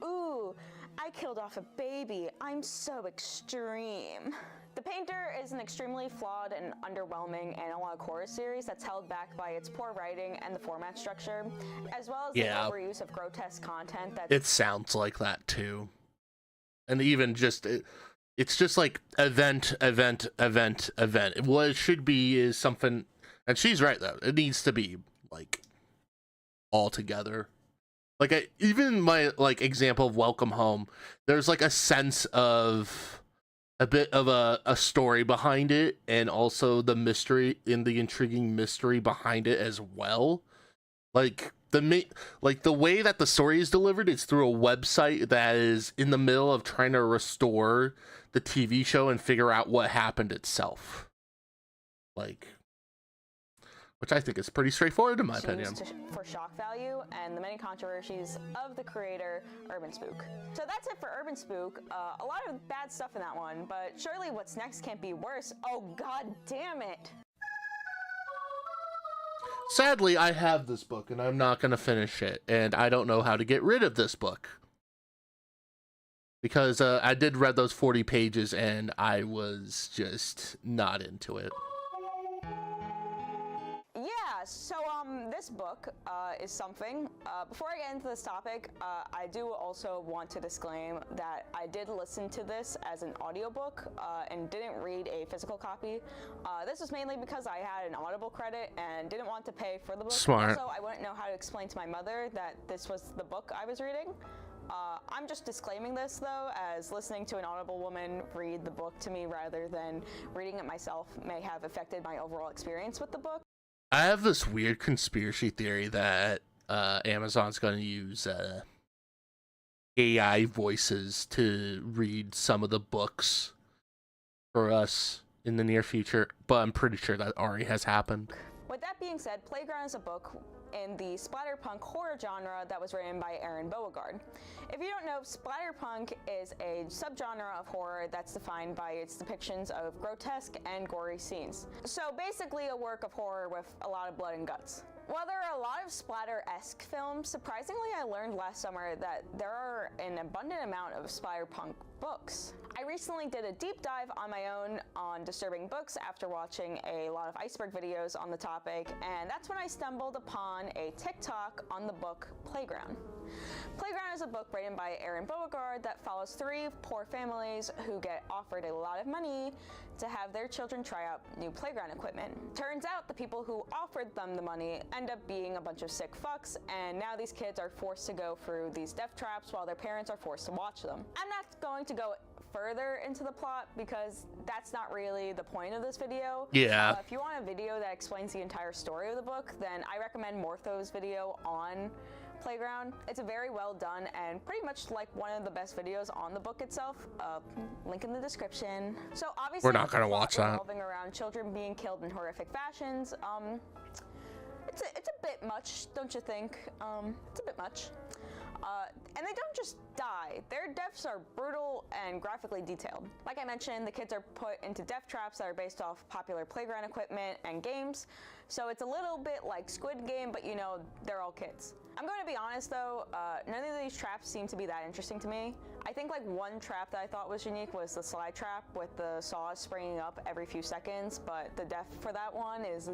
S2: ooh, I killed off a baby, I'm so extreme. The Painter is an extremely flawed and underwhelming analog horror series that's held back by its poor writing and the format structure, as well as the overuse of grotesque content that—
S1: It sounds like that too. And even just, it's just like event. What it should be is something, and she's right though, it needs to be like all together. Like even my like example of Welcome Home, there's like a sense of a bit of a story behind it, and also the mystery and the intriguing mystery behind it as well. Like the way that the story is delivered is through a website that is in the middle of trying to restore the TV show and figure out what happened itself. Like, which I think is pretty straightforward in my opinion.
S2: For shock value and the many controversies of the creator, Urban Spook. So that's it for Urban Spook. A lot of bad stuff in that one, but surely what's next can't be worse. Oh, god damn it.
S1: Sadly, I have this book and I'm not going to finish it, and I don't know how to get rid of this book. Because I did read those 40 pages and I was just not into it.
S2: So this book is something. Before I get into this topic, I do also want to disclaim that I did listen to this as an audiobook and didn't read a physical copy. This was mainly because I had an Audible credit and didn't want to pay for the book.
S1: Smart.
S2: Also, I wouldn't know how to explain to my mother that this was the book I was reading. I'm just disclaiming this though, as listening to an Audible woman read the book to me rather than reading it myself may have affected my overall experience with the book.
S1: I have this weird conspiracy theory that Amazon's going to use AI voices to read some of the books for us in the near future, but I'm pretty sure that already has happened.
S2: With that being said, Playground is a book in the splatterpunk horror genre that was written by Aaron Beauregard. If you don't know, splatterpunk is a subgenre of horror that's defined by its depictions of grotesque and gory scenes. So basically a work of horror with a lot of blood and guts. While there are a lot of splatter-esque films, surprisingly I learned last summer that there are an abundant amount of splatterpunk books. I recently did a deep dive on my own on disturbing books after watching a lot of iceberg videos on the topic, and that's when I stumbled upon a TikTok on the book Playground. Playground is a book written by Erin Beauregard that follows 3 poor families who get offered a lot of money to have their children try out new playground equipment. Turns out the people who offered them the money end up being a bunch of sick fucks, and now these kids are forced to go through these death traps while their parents are forced to watch them. I'm not going to go further into the plot because that's not really the point of this video.
S1: Yeah.
S2: If you want a video that explains the entire story of the book, then I recommend Mortho's video on Playground. It's a very well done and pretty much like one of the best videos on the book itself. Link in the description. So obviously
S1: We're not gonna watch that.
S2: Revolving around children being killed in horrific fashions. It's a bit much, don't you think? It's a bit much. And they don't just die. Their deaths are brutal and graphically detailed. Like I mentioned, the kids are put into death traps that are based off popular playground equipment and games. So it's a little bit like Squid Game, but you know, they're all kids. I'm going to be honest though, none of these traps seem to be that interesting to me. I think like one trap that I thought was unique was the slide trap with the saws springing up every few seconds, but the death for that one is,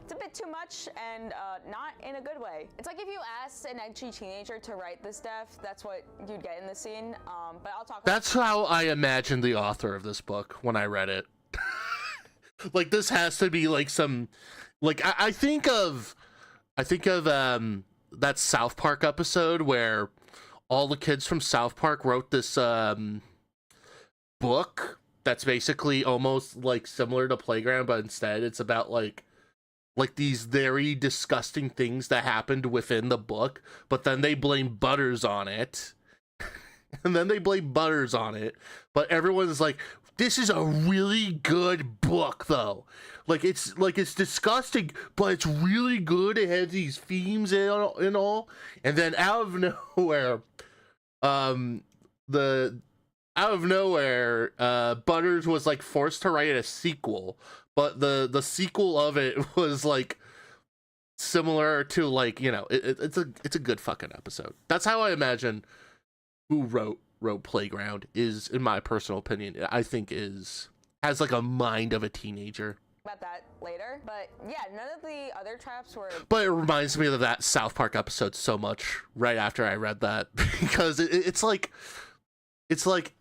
S2: it's a bit too much and not in a good way. It's like if you asked an edgy teenager to write this death, that's what you'd get in the scene, but I'll talk about.
S1: That's how I imagined the author of this book when I read it. Like this has to be like some, like I think of that South Park episode where all the kids from South Park wrote this book that's basically almost like similar to Playground, but instead it's about like these very disgusting things that happened within the book, but then they blame Butters on it. And then they blame Butters on it, but everyone's like, this is a really good book though. Like it's disgusting, but it's really good. It has these themes and all. And then out of nowhere, Butters was like forced to write a sequel, but the sequel of it was like similar to like, you know, it's a good fucking episode. That's how I imagine who wrote Playground is, in my personal opinion, I think has like a mind of a teenager.
S2: About that later, but yeah, none of the other traps were.
S1: But it reminds me of that South Park episode so much right after I read that, because it's like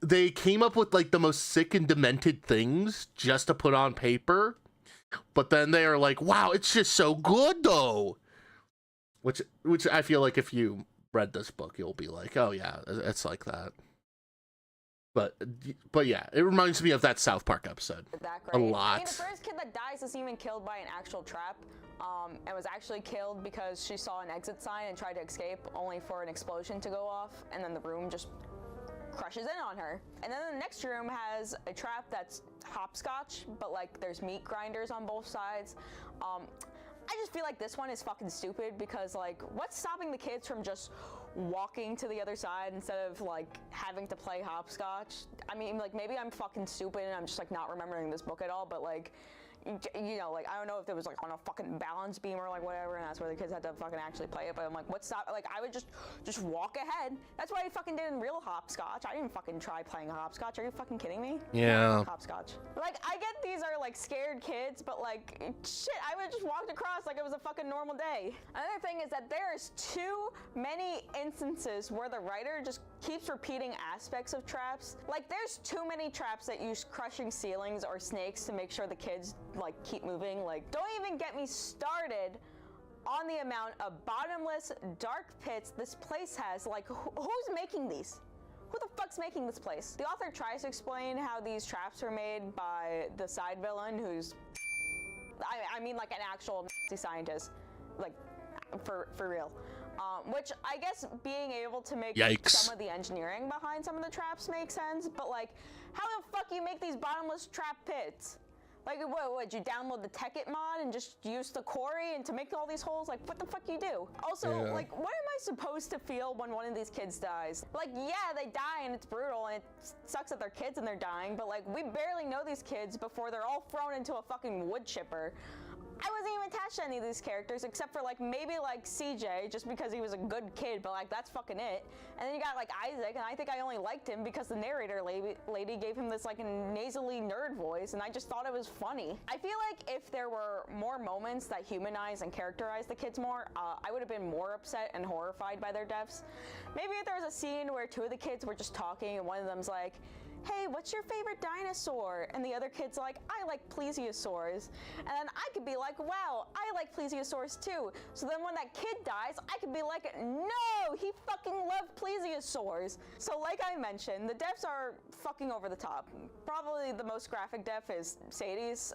S1: they came up with like the most sick and demented things just to put on paper, but then they are like, wow, it's just so good though, which I feel like if you read this book you'll be like, oh yeah, it's like that. But yeah, it reminds me of that South Park episode a lot.
S2: I mean, the first kid that dies isn't even killed by an actual trap, and was actually killed because she saw an exit sign and tried to escape, only for an explosion to go off, and then the room just crushes in on her. And then the next room has a trap that's hopscotch, but like there's meat grinders on both sides. I just feel like this one is fucking stupid because like, what's stopping the kids from just walking to the other side instead of like having to play hopscotch? I mean, like maybe I'm fucking stupid and I'm just like not remembering this book at all, but like, you know, like I don't know if it was like on a fucking balance beam or like whatever, and that's where the kids had to fucking actually play it. But I'm like, what's that? Like I would just walk ahead. That's what I fucking did in real hopscotch. I didn't fucking try playing hopscotch. Are you fucking kidding me?
S1: Yeah.
S2: Hopscotch. Like I get these are like scared kids, but like shit, I would just walked across like it was a fucking normal day. Another thing is that there's too many instances where the writer just keeps repeating aspects of traps. Like there's too many traps that use crushing ceilings or snakes to make sure the kids like keep moving. Like don't even get me started on the amount of bottomless dark pits this place has. Like who's making these? Who the fuck's making this place? The author tries to explain how these traps are made by the side villain who's I mean like an actual Nazi scientist, like for real. Which I guess being able to make some of the engineering behind some of the traps makes sense, but like, how the fuck you make these bottomless trap pits? Like, what, you download the Tekkit mod and just use the quarry and to make all these holes? Like, what the fuck you do? Also, like, what am I supposed to feel when one of these kids dies? Like, yeah, they die and it's brutal and it sucks that they're kids and they're dying, but like, we barely know these kids before they're all thrown into a fucking wood chipper. I wasn't even attached to any of these characters except for like maybe like CJ, just because he was a good kid, but like that's fucking it. And then you got like Isaac, and I think I only liked him because the narrator lady gave him this like nasally nerd voice, and I just thought it was funny. I feel like if there were more moments that humanize and characterize the kids more, I would have been more upset and horrified by their deaths. Maybe if there was a scene where two of the kids were just talking and one of them's like, hey, what's your favorite dinosaur? And the other kid's like, I like plesiosaurs. And then I could be like, wow, I like plesiosaurs too. So then when that kid dies, I could be like, no, he fucking loved plesiosaurs. So like I mentioned, the deaths are fucking over the top. Probably the most graphic death is Sadie's.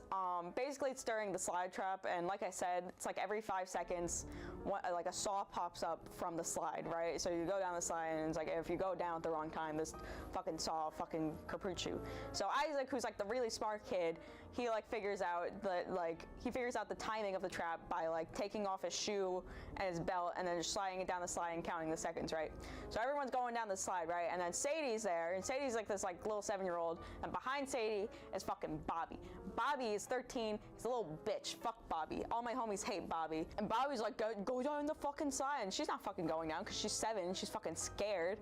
S2: Basically it's during the slide trap, and like I said, it's like every 5 seconds, like a saw pops up from the slide, right? So you go down the slide, and it's like, if you go down at the wrong time, this fucking saw fucking kaputs you. So Isaac, who's like the really smart kid, he like figures out the timing of the trap by like taking off his shoe and his belt and then just sliding it down the slide and counting the seconds, right? So everyone's going down the slide, right? And then Sadie's there, and Sadie's like this like little 7-year-old, and behind Sadie is fucking Bobby. Bobby is 13, he's a little bitch. Fuck Bobby. All my homies hate Bobby. And Bobby's like, go down the fucking slide, and she's not fucking going down because she's 7, she's fucking scared.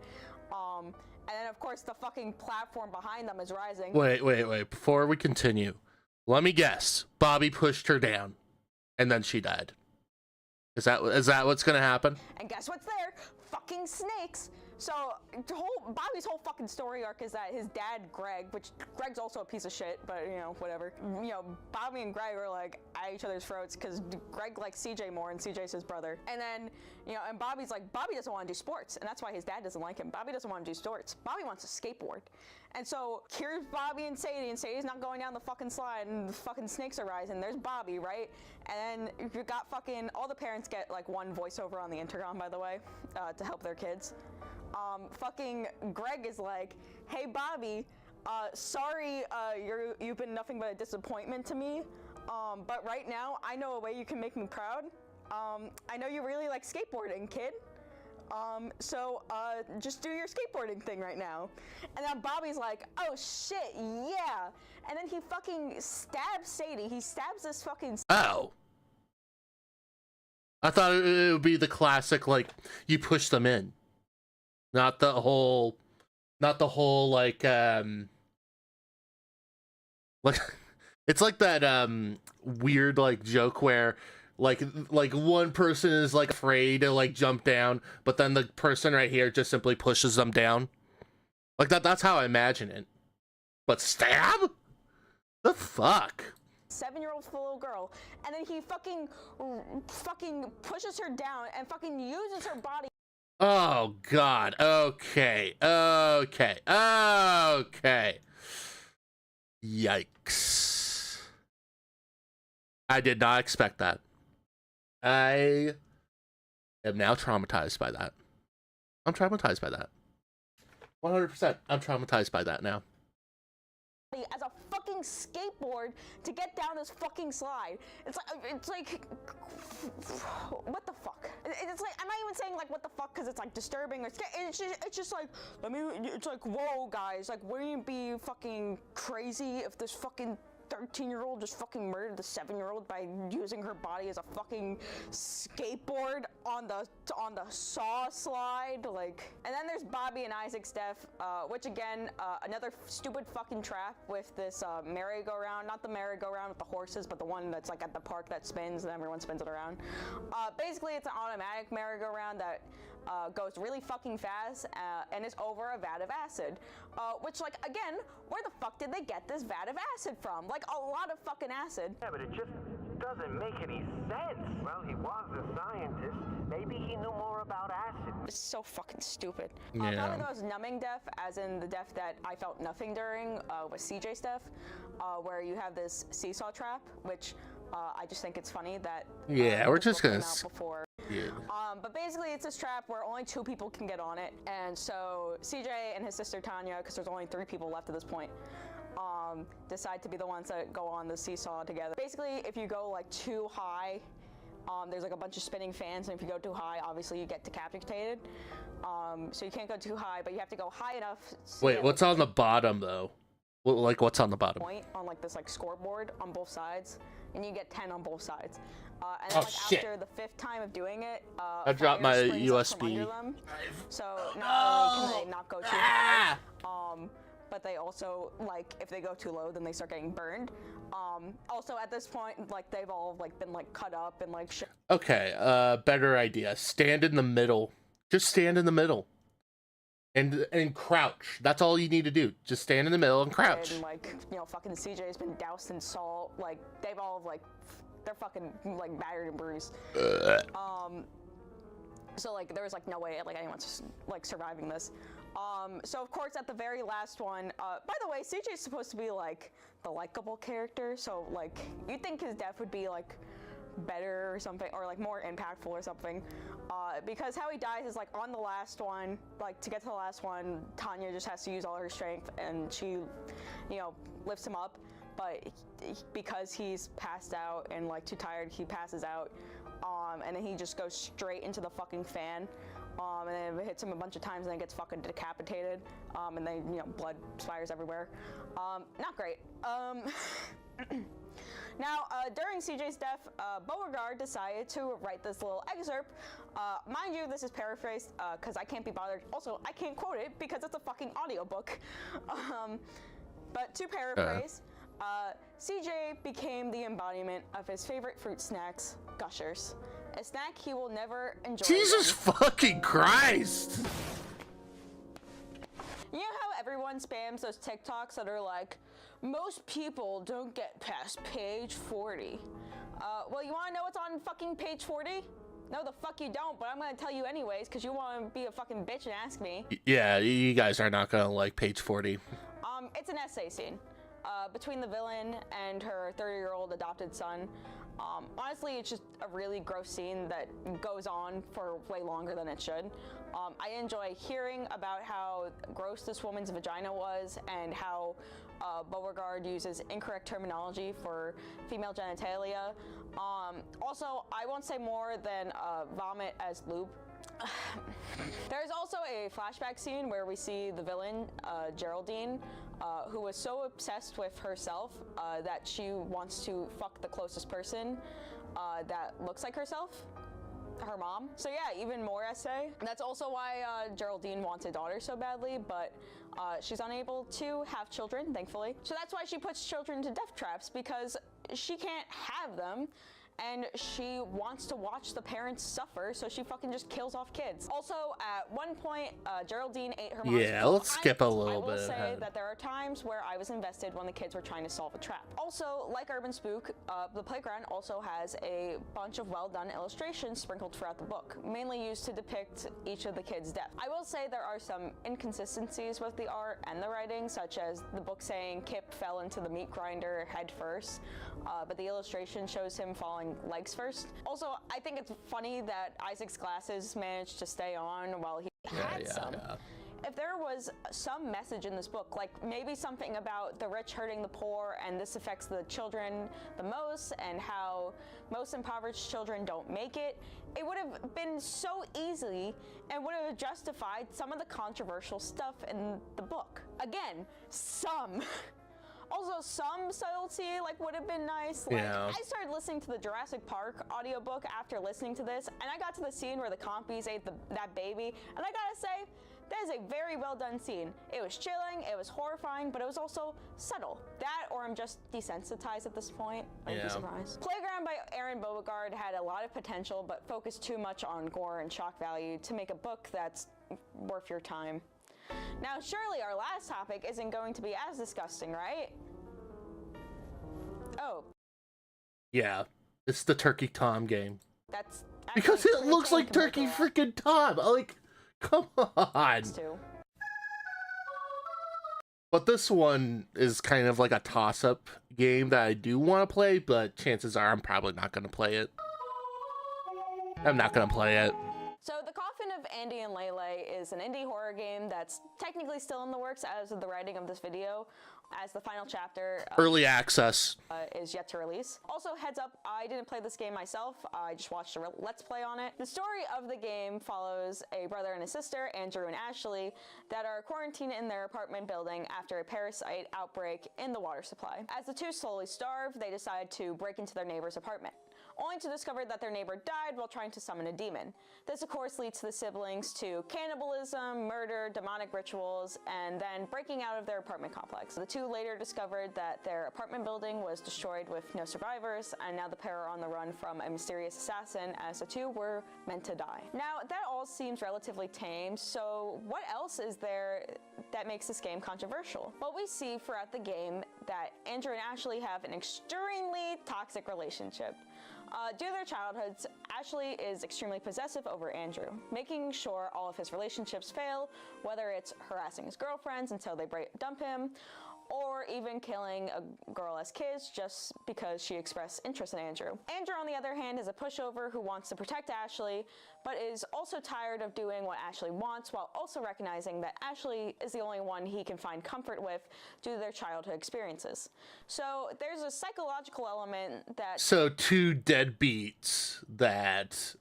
S2: And then of course the fucking platform behind them is rising.
S1: Wait. Before we continue, let me guess. Bobby pushed her down, and then she died. Is that what's gonna happen?
S2: And guess what's there? Fucking snakes. So Bobby's whole fucking story arc is that his dad, Greg, which Greg's also a piece of shit, but you know, whatever. You know, Bobby and Greg are like at each other's throats because Greg likes CJ more, and CJ's his brother. And then, you know, and Bobby's like, Bobby doesn't want to do sports, and that's why his dad doesn't like him. Bobby doesn't want to do sports. Bobby wants to skateboard. And so here's Bobby and Sadie's not going down the fucking slide, and the fucking snakes are rising. There's Bobby, right? And then you got fucking, all the parents get like one voiceover on the intercom, by the way, to help their kids. Fucking Greg is like, hey Bobby, sorry, you've been nothing but a disappointment to me, but right now I know a way you can make me proud. I know you really like skateboarding, kid. So just do your skateboarding thing right now. And then Bobby's like, oh shit, yeah. And then he fucking stabs Sadie. He stabs this fucking...
S1: Oh. I thought it would be the classic, like, you push them in. Not the whole like it's like that weird like joke where like one person is like afraid to like jump down, but then the person right here just simply pushes them down. Like that's how I imagine it. But stab? The fuck?
S2: 7-year-old little girl, and then he fucking pushes her down and fucking uses her body.
S1: Oh God. Okay. Yikes. I did not expect that. I am now traumatized by that. I'm traumatized by that. 100%. I'm traumatized by that now.
S2: As a fucking skateboard to get down this fucking slide. It's like what the fuck? It's like, I'm not even saying like what the fuck because it's like disturbing or scary. It's just like, it's like, whoa guys, like wouldn't it be fucking crazy if this fucking 13-year-old just fucking murdered the 7-year-old by using her body as a fucking skateboard on the saw slide, like. And then there's Bobby and Isaac's death, which again, another stupid fucking trap with this merry-go-round, not the merry-go-round with the horses, but the one that's like at the park that spins and everyone spins it around. Basically, it's an automatic merry-go-round that goes really fucking fast and is over a vat of acid, which, like, again, where the fuck did they get this vat of acid from? Like, a lot of fucking acid.
S4: Yeah, but it just doesn't make any sense. Well, he was a scientist. Maybe he knew more about acid.
S2: It's so fucking stupid.
S1: Yeah.
S2: Probably the most numbing death, as in the death that I felt nothing during, was CJ's death, where you have this seesaw trap, which I just think it's funny that
S1: yeah, we're just gonna
S2: before.
S1: Yeah.
S2: But basically it's this trap where only 2 people can get on it, and so CJ and his sister Tanya, because there's only 3 people left at this point, decide to be the ones that go on the seesaw together. Basically, if you go like too high, there's like a bunch of spinning fans, and if you go too high, obviously you get decapitated. So you can't go too high, but you have to go high enough.
S1: Wait, what's on the bottom though? Well, like what's on the bottom?
S2: Point on like this like scoreboard on both sides, and you get 10 on both sides. And then,
S1: Oh,
S2: like,
S1: shit.
S2: after the 5th time of doing it,
S1: I dropped my
S2: fire springs up from
S1: USB.
S2: under them. So not only can they not go too high, but they also, like, if they go too low, then they start getting burned. Also at this point, like, they've all like been like cut up and like shit.
S1: Okay, better idea. Stand in the middle. Just stand in the middle. And crouch. That's all you need to do. Just stand in the middle and crouch.
S2: And, like, you know, fucking CJ's been doused in salt. Like, they've all like, they're fucking like battered and bruised. So like there was like no way like anyone's like surviving this. So of course at the very last one, by the way, CJ's supposed to be like the likable character, so like you'd think his death would be like better or something, or like more impactful or something, because how he dies is like on the last one. Like to get to the last one, Tanya just has to use all her strength and she, you know, lifts him up, but because he's passed out and like too tired, he passes out, and then he just goes straight into the fucking fan, and then it hits him a bunch of times and then gets fucking decapitated, and then, you know, blood splatters everywhere. Not great. Now, during CJ's death, Beauregard decided to write this little excerpt. Mind you, this is paraphrased because I can't be bothered. Also, I can't quote it because it's a fucking audiobook. But to paraphrase, CJ became the embodiment of his favorite fruit snacks, Gushers. A snack he will never enjoy.
S1: Jesus fucking Christ!
S2: You know how everyone spams those TikToks that are like, most people don't get past page 40. Well, you wanna know what's on fucking page 40? No, the fuck you don't, but I'm gonna tell you anyways, because you wanna be a fucking bitch and ask me.
S1: Yeah, you guys are not gonna like page 40.
S2: It's an essay scene between the villain and her 30-year-old adopted son. Honestly, it's just a really gross scene that goes on for way longer than it should. I enjoy hearing about how gross this woman's vagina was and how Beauregard uses incorrect terminology for female genitalia. Also, I won't say more than vomit as lube. There's also a flashback scene where we see the villain, Geraldine, who was so obsessed with herself that she wants to fuck the closest person that looks like herself, her mom. So yeah, even more essay. That's also why Geraldine wants a daughter so badly, but she's unable to have children, thankfully. So that's why she puts children into death traps, because she can't have them. And she wants to watch the parents suffer, so she fucking just kills off kids. Also, at one point, Geraldine ate her mom's
S1: Yeah,
S2: food.
S1: let's skip a little bit
S2: I will say
S1: ahead.
S2: that there are times where I was invested when the kids were trying to solve a trap. Also, like Urban Spook, the playground also has a bunch of well-done illustrations sprinkled throughout the book, mainly used to depict each of the kids' death. I will say there are some inconsistencies with the art and the writing, such as the book saying Kip fell into the meat grinder head first, but the illustration shows him falling legs first. Also, I think it's funny that Isaac's glasses managed to stay on while he had some. If there was some message in this book, like maybe something about the rich hurting the poor and this affects the children the most and how most impoverished children don't make it, it would have been so easy and would have justified some of the controversial stuff in the book. Again, some. Also, some subtlety like would have been nice. Like,
S1: Yeah.
S2: I started listening to the Jurassic Park audiobook after listening to this, and I got to the scene where the compies ate that baby, and I gotta say, that is a very well done scene. It was chilling, it was horrifying, but it was also subtle. That, or I'm just desensitized at this point. I'd be surprised. Playground by Aaron Beauregard had a lot of potential, but focused too much on gore and shock value to make a book that's worth your time. Now, surely our last topic isn't going to be as disgusting, right? Oh.
S1: Yeah, it's the Turkey Tom game.
S2: That's
S1: Because it looks like Turkey freaking Tom. Like, come on.
S2: Too.
S1: But this one is kind of like a toss-up game that I do want to play, but chances are I'm probably not going to play it. I'm not going to play it.
S2: So The Coffin of Andy and Lele is an indie horror game that's technically still in the works as of the writing of this video. as the final chapter
S1: Early access.
S2: is yet to release. Also, heads up, I didn't play this game myself. I just watched a Let's Play on it. The story of the game follows a brother and a sister, Andrew and Ashley, that are quarantined in their apartment building after a parasite outbreak in the water supply. As the two slowly starve, they decide to break into their neighbor's apartment, only to discover that their neighbor died while trying to summon a demon. This, of course, leads the siblings to cannibalism, murder, demonic rituals, and then breaking out of their apartment complex. The two later discovered that their apartment building was destroyed with no survivors, and now the pair are on the run from a mysterious assassin, as the two were meant to die. Now, that all seems relatively tame, so what else is there that makes this game controversial? Well, we see throughout the game that Andrew and Ashley have an extremely toxic relationship. Due to their childhoods, Ashley is extremely possessive over Andrew, making sure all of his relationships fail, whether it's harassing his girlfriends until they dump him, or even killing a girl as kids just because she expressed interest in Andrew. Andrew, on the other hand, is a pushover who wants to protect Ashley, but is also tired of doing what Ashley wants, while also recognizing that Ashley is the only one he can find comfort with due to their childhood experiences. So there's a psychological element that...
S1: So two deadbeats that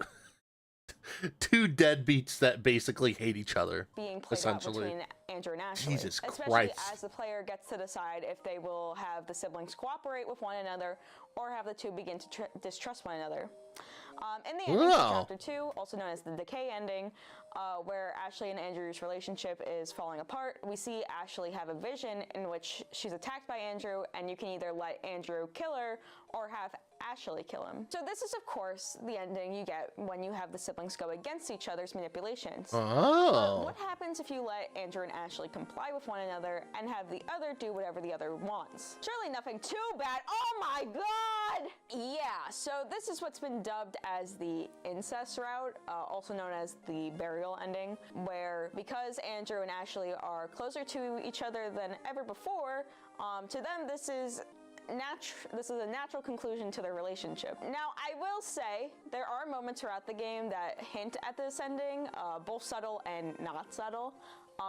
S1: basically hate each other.
S2: Being played out between Andrew and Ashley.
S1: Jesus
S2: especially
S1: Christ.
S2: as the player gets to decide if they will have the siblings cooperate with one another or have the two begin to distrust one another. In the ending of Chapter 2, also known as the Decay ending, where Ashley and Andrew's relationship is falling apart, we see Ashley have a vision in which she's attacked by Andrew, and you can either let Andrew kill her or have Ashley kill him. So this is, of course, the ending you get when you have the siblings go against each other's manipulations.
S1: Oh.
S2: What happens if you let Andrew and Ashley comply with one another and have the other do whatever the other wants? Surely nothing too bad. Oh my god! Yeah, so this is what's been dubbed as the incest route, also known as the burial ending, where because Andrew and Ashley are closer to each other than ever before, to them this is a natural conclusion to their relationship. Now, I will say there are moments throughout the game that hint at this ending, both subtle and not subtle.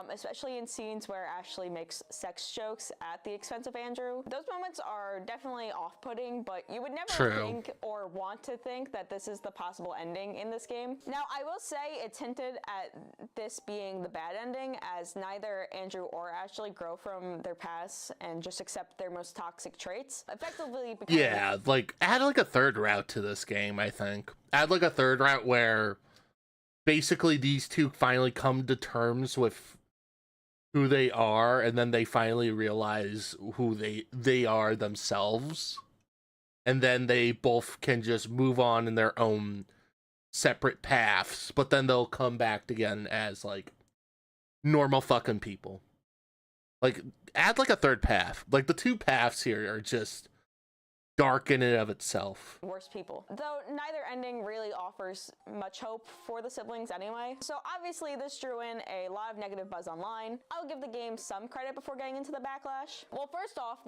S2: Especially in scenes where Ashley makes sex jokes at the expense of Andrew. Those moments are definitely off-putting, but you would never think or want to think that this is the possible ending in this game. Now, I will say it's hinted at this being the bad ending, as neither Andrew or Ashley grow from their past and just accept their most toxic traits. Effectively becoming...
S1: Yeah, like, add like a third route to this game, I think. Add like a third route where basically these two finally come to terms with who they are, and then they finally realize who they are themselves, and then they both can just move on in their own separate paths, but then they'll come back again as like normal fucking people. Like, add like a third path. Like, the two paths here are just dark in and of itself.
S2: Worst people. Though neither ending really offers much hope for the siblings anyway. So obviously this drew in a lot of negative buzz online. I'll give the game some credit before getting into the backlash. Well, first off,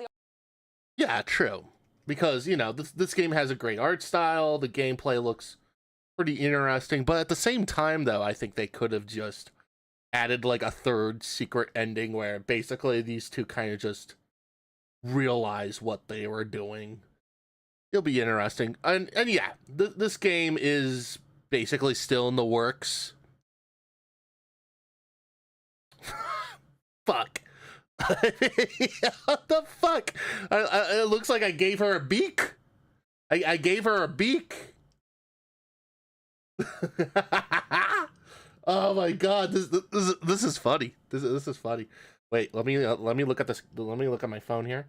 S1: Yeah, true. Because, you know, this game has a great art style, the gameplay looks pretty interesting, but at the same time, though, I think they could have just added like a third secret ending where basically these two kind of just realize what they were doing. It'll be interesting. And yeah, this game is basically still in the works. Fuck. What the fuck? It looks like I gave her a beak. I gave her a beak. Oh my god, this is funny. This is funny. Wait, let me look at this. Let me look at my phone here.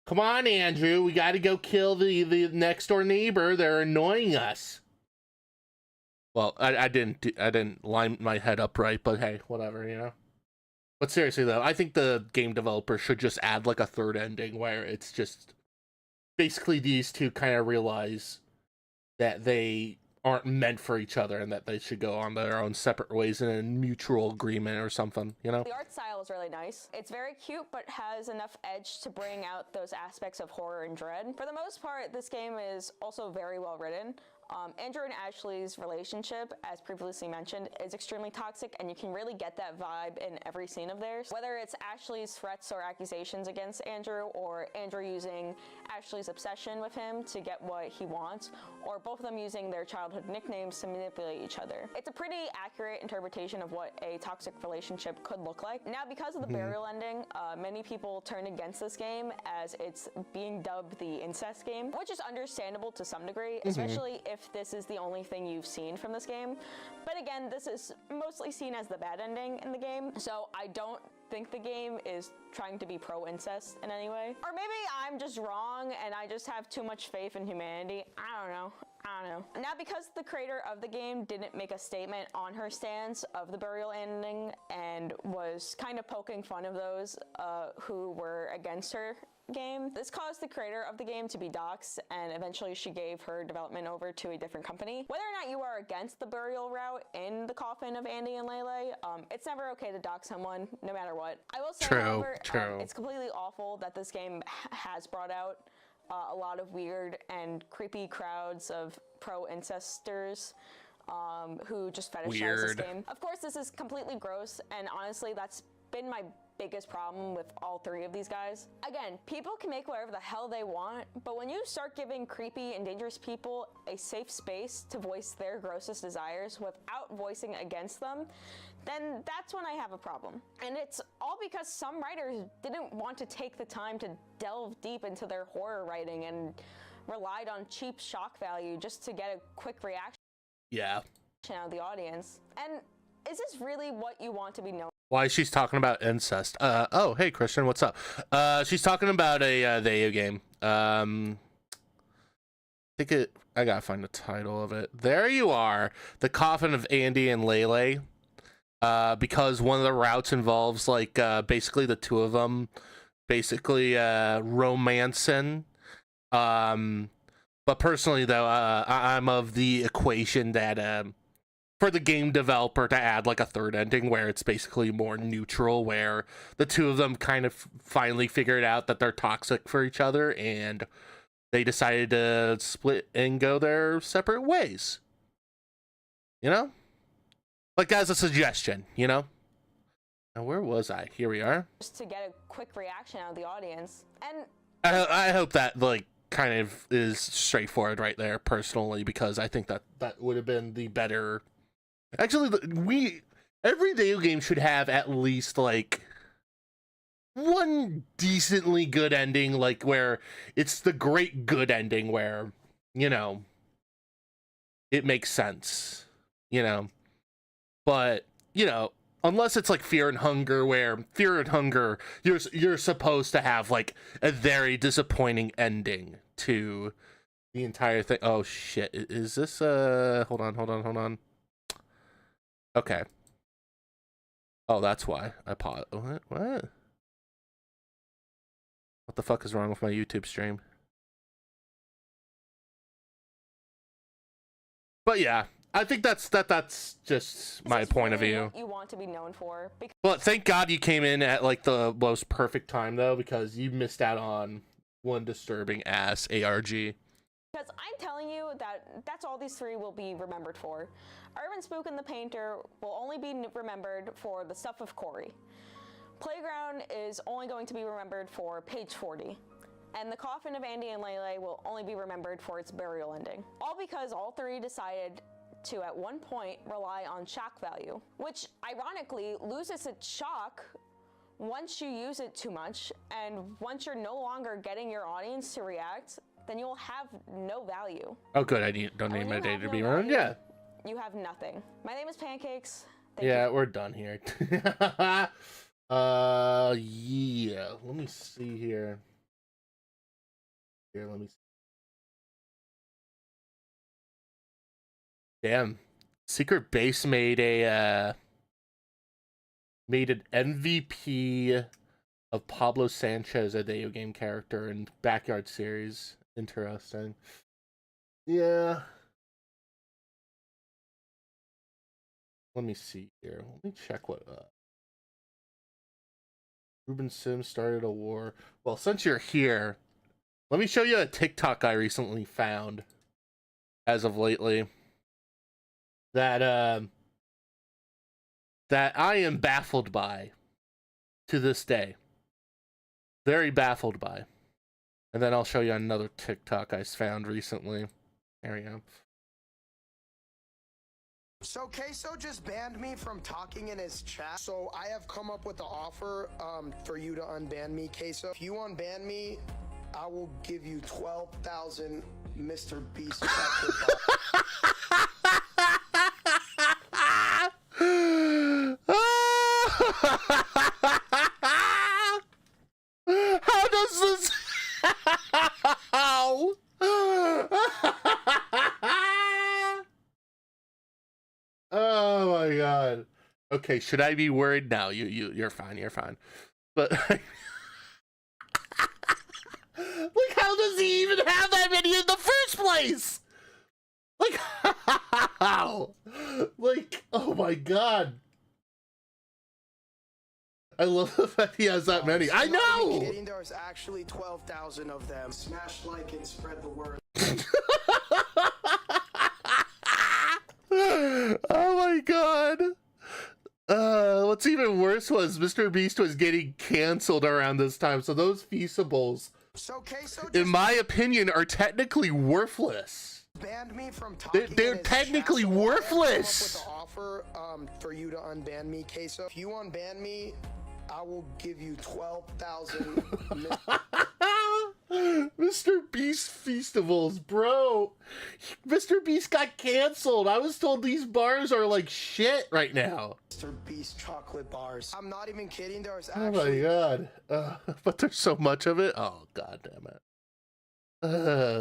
S1: Come on, Andrew. We got to go kill the next door neighbor. They're annoying us. Well, I didn't line my head up right, but hey, whatever, you know. But seriously though, I think the game developer should just add like a third ending where it's just basically these two kind of realize that they aren't meant for each other and that they should go on their own separate ways in a mutual agreement or something, you know?
S2: The art style is really nice. It's very cute, but has enough edge to bring out those aspects of horror and dread. For the most part, this game is also very well written. Andrew and Ashley's relationship, as previously mentioned, is extremely toxic, and you can really get that vibe in every scene of theirs. Whether it's Ashley's threats or accusations against Andrew, or Andrew using Ashley's obsession with him to get what he wants, or both of them using their childhood nicknames to manipulate each other. It's a pretty accurate interpretation of what a toxic relationship could look like. Now, because of the burial ending, many people turn against this game as it's being dubbed the incest game, which is understandable to some degree, especially if this is the only thing you've seen from this game. But again, this is mostly seen as the bad ending in the game, so I don't think the game is trying to be pro-incest in any way. Or maybe I'm just wrong and I just have too much faith in humanity. I don't know. Now, because the creator of the game didn't make a statement on her stance of the burial ending and was kind of poking fun of those who were against her game, this caused the creator of the game to be doxxed, and eventually she gave her development over to a different company. Whether or not you are against the burial route in the coffin of Andy and Lele, it's never okay to dox someone, no matter what. I will say, however, it's completely awful that this game has brought out a lot of weird and creepy crowds of pro-incesters who just fetishize this game. Of course, this is completely gross, and honestly, that's been my biggest problem with all three of these guys. Again, people can make whatever the hell they want, but when you start giving creepy and dangerous people a safe space to voice their grossest desires without voicing against them, then that's when I have a problem. And it's all because some writers didn't want to take the time to delve deep into their horror writing and relied on cheap shock value just to get a quick reaction out of the audience. And is this really what you want to be known?
S1: Why she's talking about incest? Oh, hey Christian, what's up? She's talking about a video game. I gotta find the title of it. There you are, The Coffin of Andy and Lele. Because one of the routes involves like basically the two of them, basically romancing. But personally though, I'm of the equation that for the game developer to add like a third ending where it's basically more neutral, where the two of them kind of finally figured out that they're toxic for each other and they decided to split and go their separate ways. You know? Like, as a suggestion, you know? Now, where was I? Here we are.
S2: Just to get a quick reaction out of the audience. And
S1: I hope that, like, kind of is straightforward right there, personally, because I think that would have been the better... Actually, every video game should have at least, like, one decently good ending, like, where it's the great good ending where, you know, it makes sense, you know? But, you know, unless it's like Fear and Hunger, where Fear and Hunger, you're supposed to have, like, a very disappointing ending to the entire thing. Oh, shit. Is this, hold on. Okay. Oh, that's why I paused. What the fuck is wrong with my YouTube stream? But yeah, I think that's just my point of view.
S2: You want to be known for.
S1: But thank God you came in at like the most perfect time though, because you missed out on one disturbing ass ARG.
S2: Because I'm telling you that's all these three will be remembered for. Urban Spook and the Painter will only be remembered for the stuff of Corey. Playground is only going to be remembered for page 40. And the Coffin of Andy and Lele will only be remembered for its burial ending. All because all three decided to, at one point, rely on shock value, which ironically loses its shock once you use it too much, and once you're no longer getting your audience to react, then you'll have no value.
S1: Oh good, don't need my data to be run. Yeah.
S2: You have nothing. My name is Pancakes.
S1: Yeah, we're done here. Yeah, let me see here. Let me see. Damn. Secret Base made an MVP of Pablo Sanchez, a video game character in Backyard series. Interesting. Yeah. Let me see here. Let me check what Ruben Sims started a war. Well, since you're here, let me show you a TikTok I recently found. as of lately that that I am baffled by to this day. Very baffled by. And then I'll show you another TikTok I found recently. There we go.
S5: So Queso just banned me from talking in his chat. So I have come up with the offer for you to unban me, Queso. If you unban me, I will give you 12,000 Mr. Beast chocolate
S1: How does this... How? Oh my god. Okay, should I be worried? No, you're fine, you're fine. But like, how does he even have that many in the first place? Like, how? Like, oh my god. I love the fact he has that many. I know!
S5: kidding, there's actually 12,000 of them. Smash like and spread the word.
S1: Oh my god. What's even worse was Mr. Beast was getting canceled around this time, so those Feastables,
S5: So Queso
S1: in my opinion, are technically worthless.
S5: banned me from talking.
S1: They're
S5: in his
S1: technically
S5: chat, so I have
S1: worthless.
S5: come up with the offer for you to unban me, Queso. If you unban me, I will give you 12,000.
S1: Mr. Beast Feastables, bro. Mr. Beast got canceled. I was told these bars are like shit right now.
S5: Mr. Beast chocolate bars. I'm not even kidding. There's
S1: Oh
S5: actually.
S1: my god. But there's so much of it. Oh god damn it.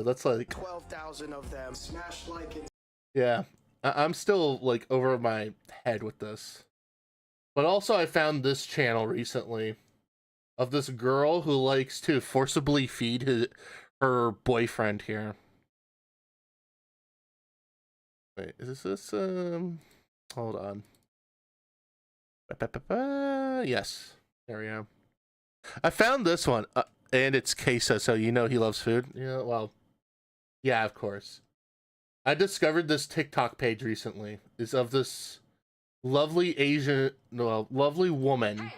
S1: That's like
S5: 12,000 of them. Smash like and
S1: yeah. I'm still like over my head with this. But also I found this channel recently of this girl who likes to forcibly feed her boyfriend here. Wait, is this hold on. Yes. There we go. I found this one and it's Queso, so you know he loves food. Yeah, well. Yeah, of course. I discovered this TikTok page recently. It's of this lovely lovely woman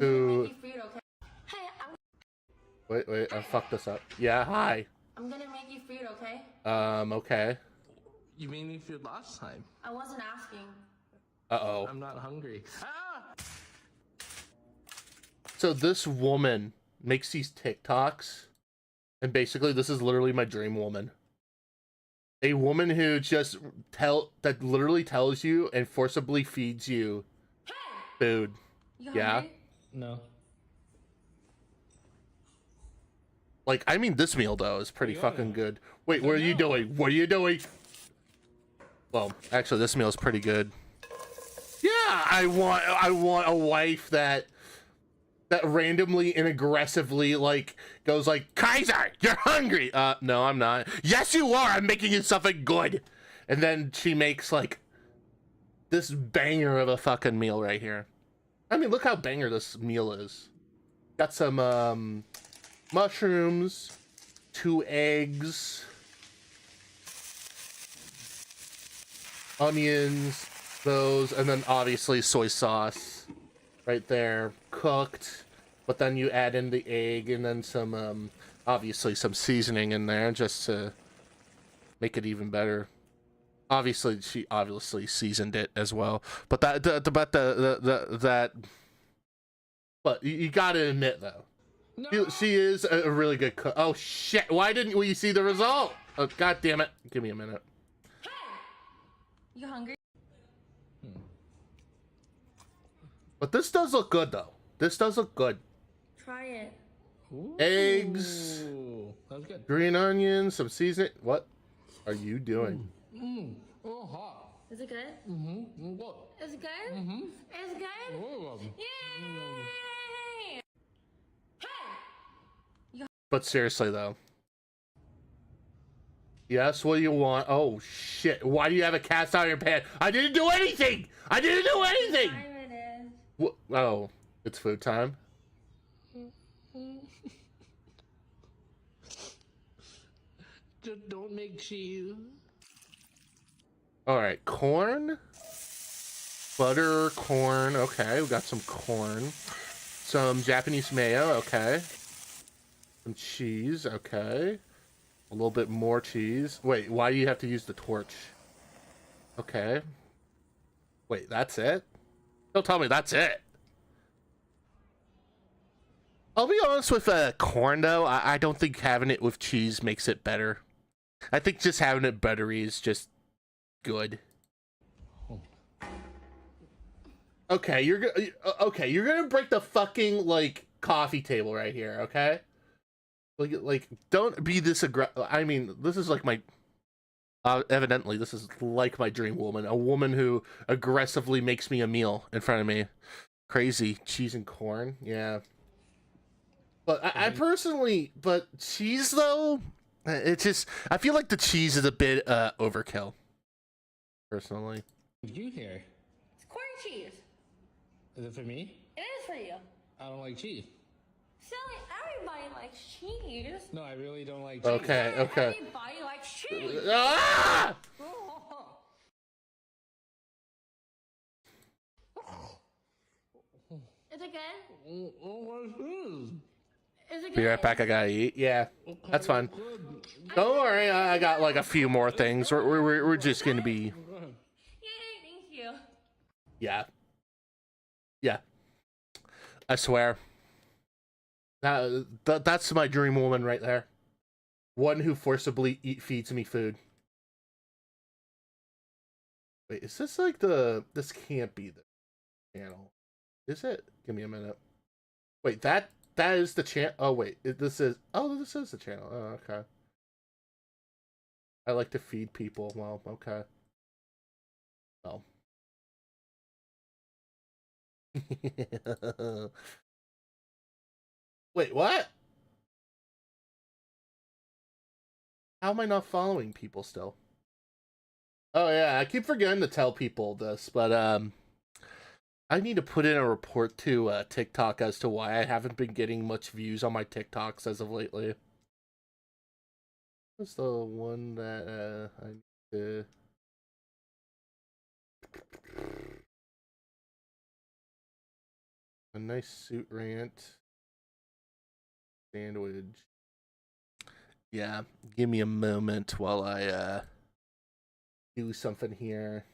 S1: who...
S6: Food, okay? Hey,
S1: Wait, I fucked this up. Yeah, hi.
S6: I'm gonna make you food, okay?
S1: Okay.
S7: You made me food last time.
S6: I wasn't asking.
S1: Uh-oh.
S7: I'm not hungry. Ah!
S1: So this woman makes these TikToks, and basically this is literally my dream woman. A woman who just literally tells you and forcibly feeds you food.
S6: You
S1: Yeah.
S6: hungry?
S7: No.
S1: Like, I mean, this meal though is pretty fucking good. Wait, what are you doing? What are you doing? Well, actually, this meal is pretty good. Yeah, I want a wife that randomly and aggressively like goes like, Kaiser, you're hungry. No, I'm not. Yes, you are. I'm making you something good. And then she makes like this banger of a fucking meal right here. I mean, look how banger this meal is. Got some mushrooms, 2 eggs, onions, those, and then obviously soy sauce right there, cooked. But then you add in the egg and then some, obviously some seasoning in there just to make it even better. Obviously, she obviously seasoned it as well. But but you gotta admit though,
S7: No.
S1: she is a really good cook. Oh shit! Why didn't we see the result? Oh god damn it! Give me a minute.
S6: You hungry?
S1: But this does look good though. This does look good.
S6: Try it.
S7: Ooh.
S1: Eggs,
S7: That was good.
S1: green onions, some seasoning. What are you doing?
S7: Oh, hot.
S6: Is it good?
S7: Mm-hmm. Good.
S6: Is it good? Mm-hmm. Is it good?
S7: Oh,
S6: Yay!
S1: But seriously though. Yes, what do you want? Oh shit! Why do you have a cast iron pan? I didn't do anything. I didn't do anything.
S6: Time it is.
S1: What? Oh, it's food time.
S7: Just don't make cheese.
S1: All right, corn, butter, corn. Okay, we got some corn, some Japanese mayo. Okay, some cheese. Okay, a little bit more cheese. Wait, why do you have to use the torch? Okay. Wait, that's it? Don't tell me that's it. I'll be honest with corn though. I don't think having it with cheese makes it better. I think just having it buttery is just good. Okay, you're gonna break the fucking like coffee table right here, okay? Like don't be this aggressive. I mean, this is like my evidently this is like my dream woman, a woman who aggressively makes me a meal in front of me. Crazy. Cheese and corn, yeah. But I personally, but cheese though, it just, I feel like the cheese is a bit overkill. Personally.
S7: You here?
S6: It's corn cheese.
S7: Is it for me?
S6: It is for you.
S7: I don't like cheese.
S6: Silly, everybody likes cheese.
S7: No, I really don't like cheese.
S1: Okay, okay.
S6: Everybody likes cheese.
S1: Ah!
S6: Is it good?
S7: What's this?
S6: Is it good?
S1: Be right back. I gotta eat. Yeah, that's fine. Don't worry. I got like a few more things. We're just gonna be.
S6: Yay, thank you.
S1: Yeah. Yeah. I swear. That's my dream woman right there. One who forcibly feeds me food. Wait, is this like this can't be the channel. Is it? Give me a minute. Wait, that is the channel. Oh wait, this is the channel. Oh, okay. I like to feed people. Well, okay. Well. Wait, what? How am I not following people still? Oh yeah, I keep forgetting to tell people this, but I need to put in a report to TikTok as to why I haven't been getting much views on my TikToks as of lately. What's the one that I need to... A nice suit rant. Sandwich. Yeah, give me a moment while I do something here.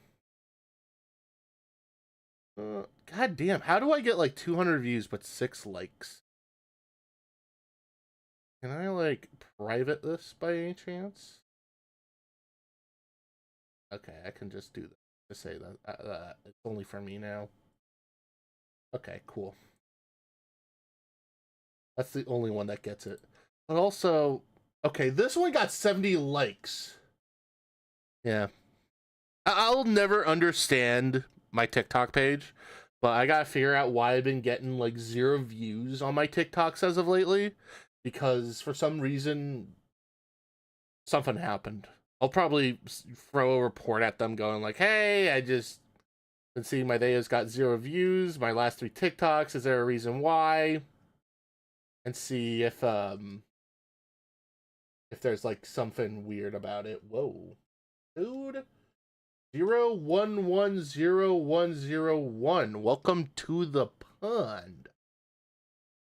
S1: God damn, how do I get like 200 views but 6 likes? Can I like private this by any chance? Okay, I can just do that. Just say that it's only for me now. Okay, cool. That's the only one that gets it. But also, okay, this one got 70 likes. Yeah. I'll never understand my TikTok page, but I gotta figure out why I've been getting like 0 views on my TikToks as of lately, because for some reason something happened. I'll probably throw a report at them going like, hey, I just been seeing my videos got 0 views, my last 3 TikToks, is there a reason why? And see if there's like something weird about it. Whoa. Dude. 01100101. Welcome to the pond,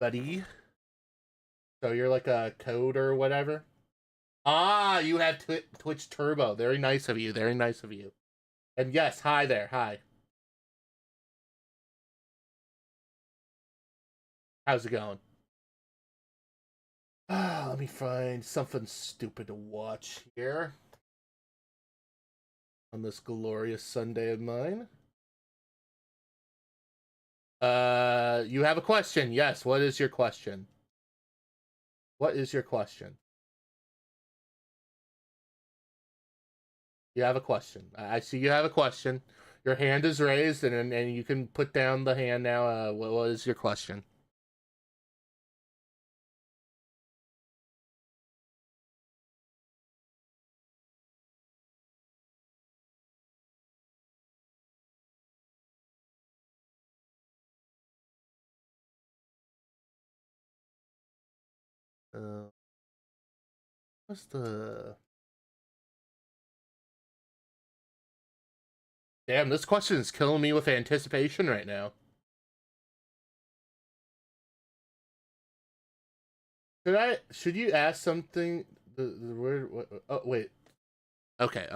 S1: buddy. So you're like a code or whatever? Ah, you have Twitch Turbo. Very nice of you. Very nice of you. And yes, hi there. Hi. How's it going? Let me find something stupid to watch here on this glorious Sunday of mine. You have a question. Yes, what is your question? What is your question? You have a question. I see you have a question. Your hand is raised, and you can put down the hand now. What is your question? What's the... Damn, this question is killing me with anticipation right now. Should you ask something? The word. Oh wait. Okay.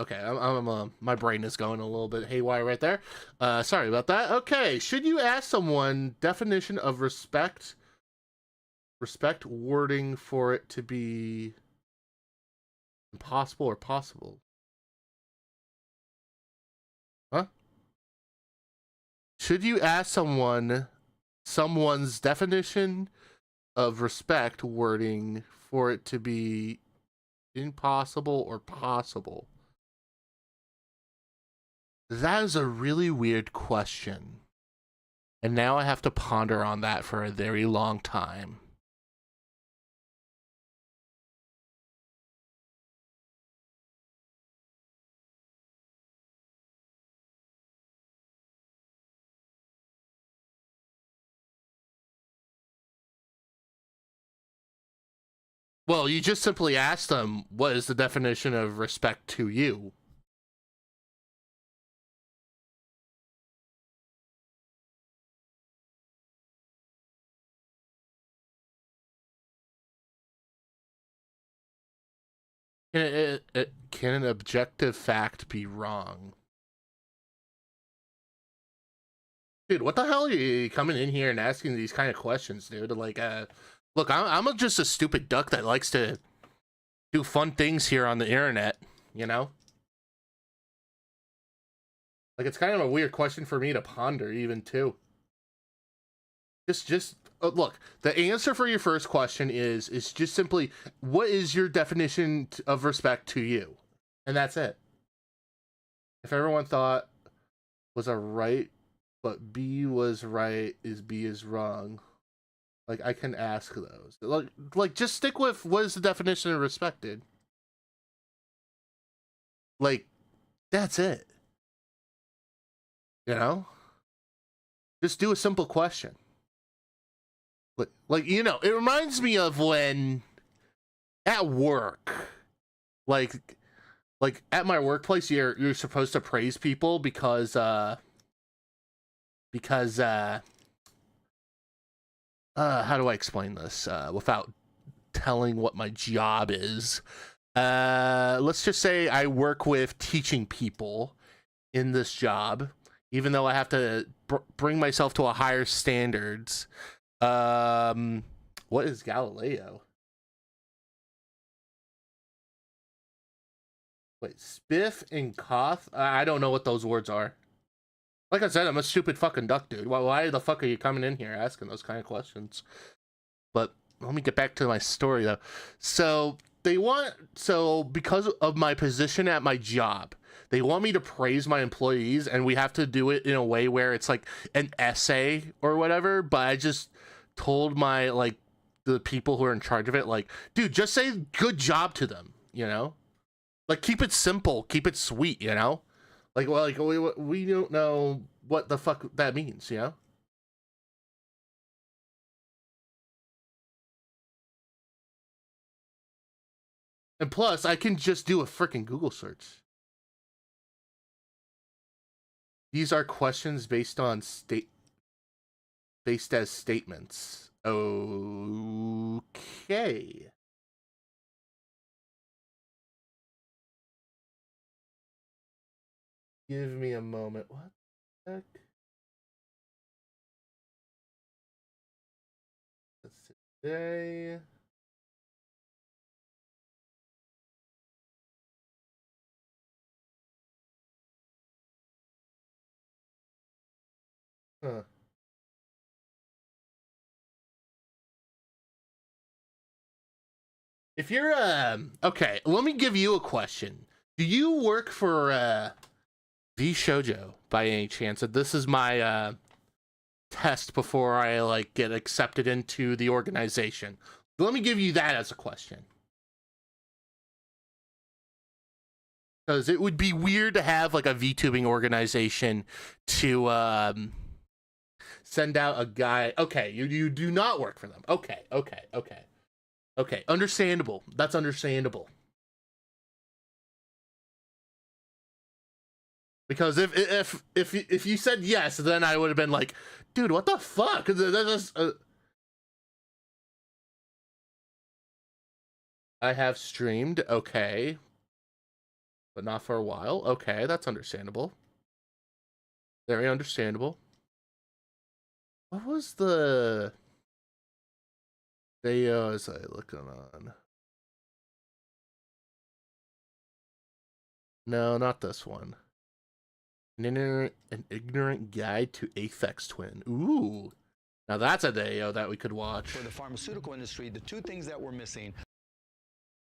S1: My brain is going a little bit haywire right there. Sorry about that. Okay. Should you ask someone definition of respect? Respect wording for it to be impossible or possible? Huh? Should you ask someone's definition of respect wording for it to be impossible or possible? That is a really weird question. And now I have to ponder on that for a very long time. Well, you just simply ask them, what is the definition of respect to you? Can an objective fact be wrong? Dude, what the hell are you coming in here and asking these kind of questions, dude? Like, look, I'm just a stupid duck that likes to do fun things here on the internet, you know? Like, it's kind of a weird question for me to ponder, even, too. Look, the answer for your first question is just simply, what is your definition of respect to you? And that's it. If everyone thought was a right, but B was right, B is wrong. Like, I can ask those. Like, just stick with what is the definition of respected. Like, that's it. You know? Just do a simple question. Like, you know, it reminds me of when at work, like at my workplace, you're supposed to praise people because how do I explain this without telling what my job is? Let's just say I work with teaching people in this job, even though I have to bring myself to a higher standards. What is Galileo? Wait, spiff and cough? I don't know what those words are. Like I said, I'm a stupid fucking duck, dude. Why the fuck are you coming in here asking those kind of questions? But let me get back to my story, though. So because of my position at my job, they want me to praise my employees, and we have to do it in a way where it's like an essay or whatever. But I just told the people who are in charge of it, like, dude, just say good job to them, you know? Like, keep it simple, keep it sweet, you know? Like, well, like, we don't know what the fuck that means, you know? And plus, I can just do a freaking Google search. These are questions based as statements. Okay. Give me a moment. What the heck? Let's see. Today. Huh. If you're okay, let me give you a question. Do you work for V Shoujo by any chance? This is my test before I like get accepted into the organization. Let me give you that as a question. Because it would be weird to have like a VTubing organization to send out a guy. Okay, you do not work for them. Okay. Understandable. That's understandable. Because if you said yes, then I would have been like, dude, what the fuck? I have streamed, okay, but not for a while. Okay, that's understandable. Very understandable. What was the video as I look on? No, not this one. An ignorant guide to Aphex Twin. Ooh, now that's a video that we could watch.
S8: For the pharmaceutical industry, the two things that were missing.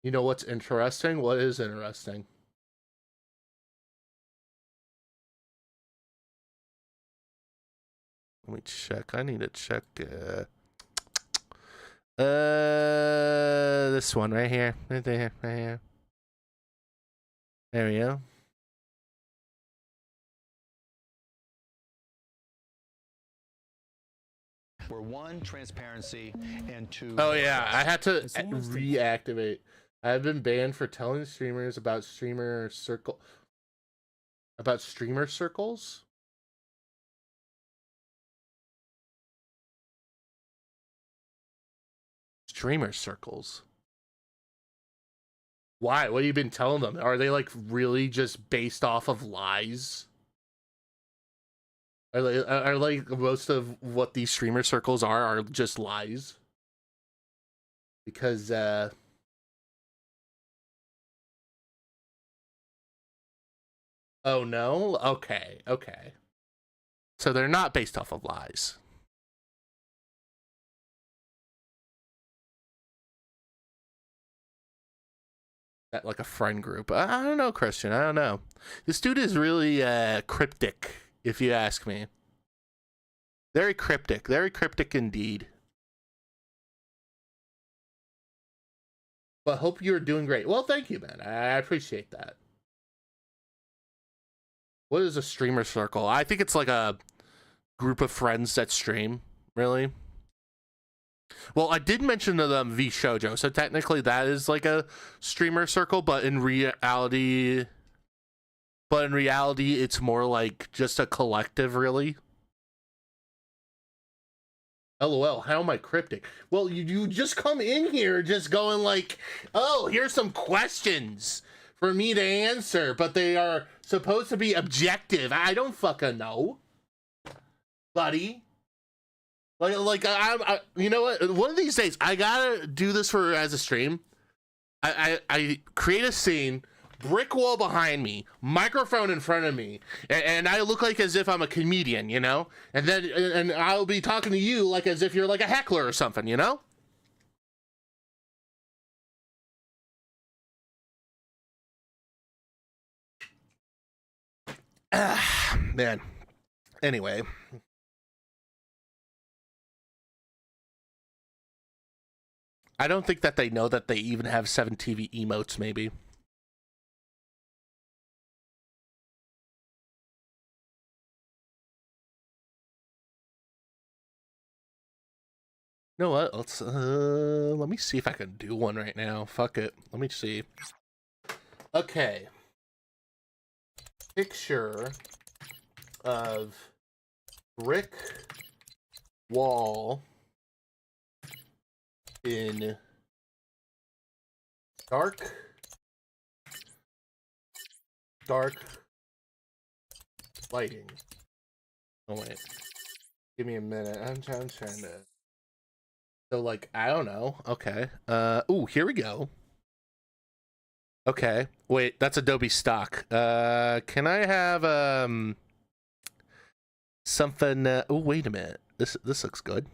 S1: You know what's interesting? What is interesting? Let me check. I need to check. This one right here. Right there. Right here. There we go.
S8: Were one, transparency, and two.
S1: Oh yeah, I had to reactivate. I've been banned for telling streamers about streamer circles. Streamer circles. Why? What have you been telling them? Are they like really just based off of lies? Are like most of what these streamer circles are just lies? Because oh no? Okay, okay. So they're not based off of lies. That like a friend group. I don't know, Christian. I don't know. This dude is really cryptic, if you ask me. Very cryptic. Very cryptic indeed. But hope you're doing great. Well, thank you, man. I appreciate that. What is a streamer circle? I think it's like a group of friends that stream, really. Well, I did mention to them V Shoujo, so technically that is like a streamer circle, but in reality it's more like just a collective, really. LOL, how am I cryptic? Well, you just come in here just going like, oh, here's some questions for me to answer, but they are supposed to be objective. I don't fucking know, buddy. I you know what? One of these days, I gotta do this for as a stream. I create a scene, brick wall behind me, microphone in front of me, and I look like as if I'm a comedian, you know? And then and I'll be talking to you like as if you're like a heckler or something, you know? Man. Anyway. I don't think that they know that they even have 7TV emotes, maybe. You know what? Let me see if I can do one right now. Fuck it. Let me see. Okay. Picture of brick wall in dark lighting. Oh wait, give me a minute. I'm trying to. So like I don't know. Okay. Ooh, here we go. Okay. Wait, that's Adobe stock. Can I have something? Oh wait a minute. This looks good.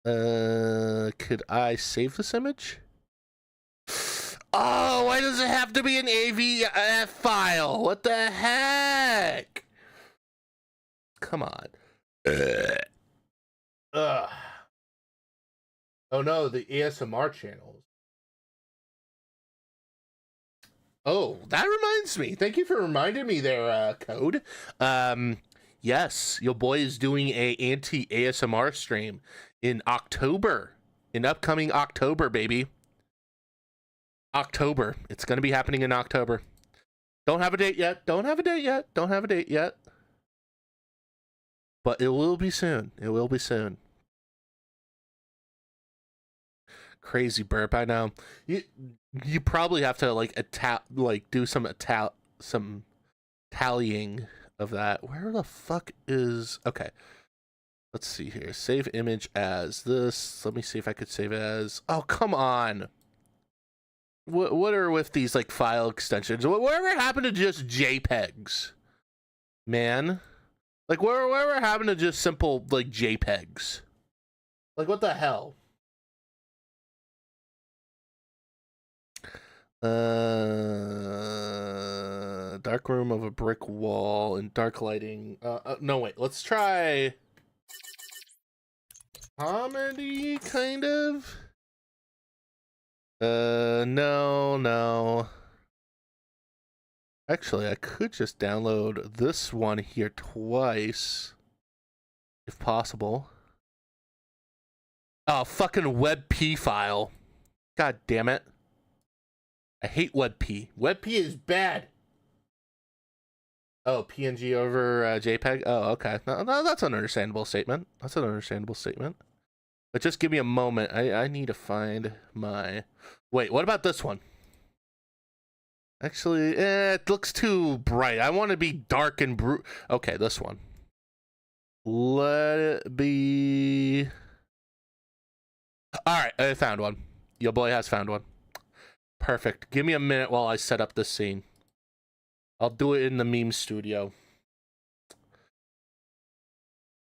S1: Could I save this image? Oh, why does it have to be an AVF file? What the heck? Come on. Ugh. Oh no, the ASMR channels. Oh, that reminds me. Thank you for reminding me there, Code. Yes, your boy is doing a anti-ASMR stream in October. In upcoming October, baby. October. It's going to be happening in October. Don't have a date yet. Don't have a date yet. Don't have a date yet. But it will be soon. It will be soon. Crazy burp, I know. You probably have to like do some tallying of that. Where the fuck is... Okay. Let's see here. Save image as this. Let me see if I could save it as... Oh, come on. What are with these like file extensions? Whatever happened to just JPEGs? Man. Like whatever happened to just simple like JPEGs? Like what the hell? Dark room of a brick wall and dark lighting. No, wait. Let's try comedy, kind of. No. Actually, I could just download this one here twice, if possible. Oh, fucking WebP file. God damn it. I hate WebP. WebP is bad. Oh, PNG over JPEG? Oh, okay. No, that's an understandable statement. That's an understandable statement. But just give me a moment. I need to find my... Wait, what about this one? Actually, it looks too bright. I want to be dark and Okay, this one. Let it be... Alright, I found one. Your boy has found one. Perfect. Give me a minute while I set up this scene. I'll do it in the meme studio.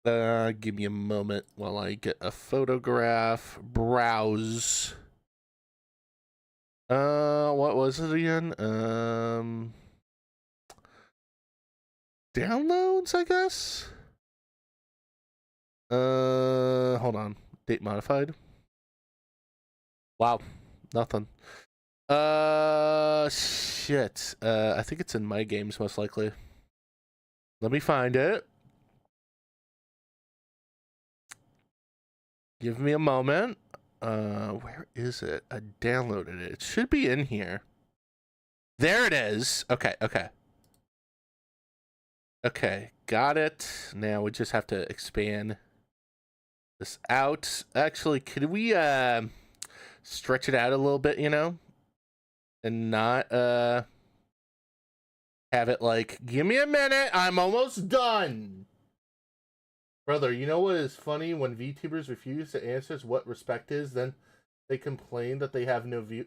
S1: Give me a moment while I get a photograph. Browse. What was it again? Downloads, I guess? Hold on. Date modified. Wow. Nothing. Shit. I think it's in my games, most likely. Let me find it. Give me a moment. Where is it? I downloaded it. It should be in here. There it is. Okay. Okay, got it. Now we just have to expand this out. Actually, could we stretch it out a little bit, you know? And not have it like, give me a minute, I'm almost done. Brother, you know what is funny? When VTubers refuse to answer what respect is, then they complain that they have no view.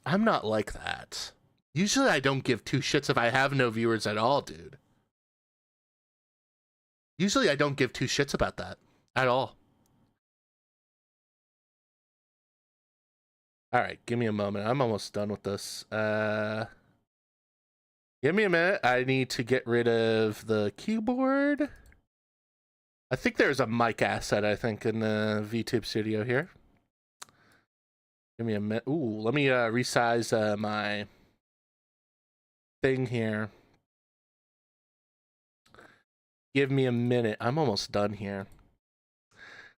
S1: I'm not like that. Usually I don't give two shits if I have no viewers at all, dude. Usually I don't give two shits about that at all. All right, give me a moment. I'm almost done with this. Give me a minute. I need to get rid of the keyboard. I think there's a mic asset, I think, in the VTube studio here. Give me a minute. Ooh, let me resize my thing here. Give me a minute. I'm almost done here.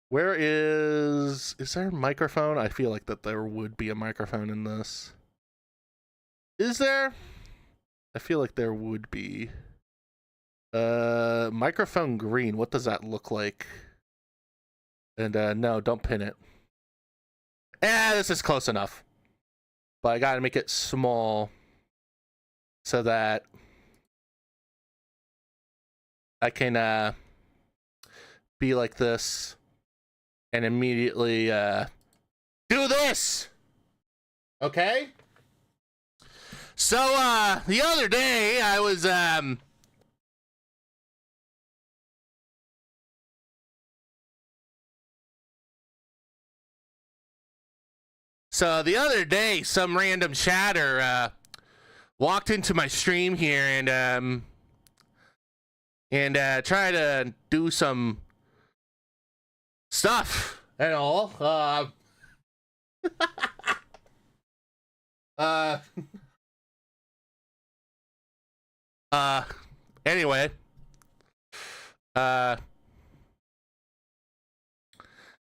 S1: Where is there a microphone? I feel like that there would be a microphone in this. Is there? I feel like there would be. Microphone green. What does that look like? And no, don't pin it. This is close enough. But I gotta make it small so that I can be like this and immediately do this. Okay? So the other day I was some random chatter walked into my stream here and try to do some stuff and all. Anyway.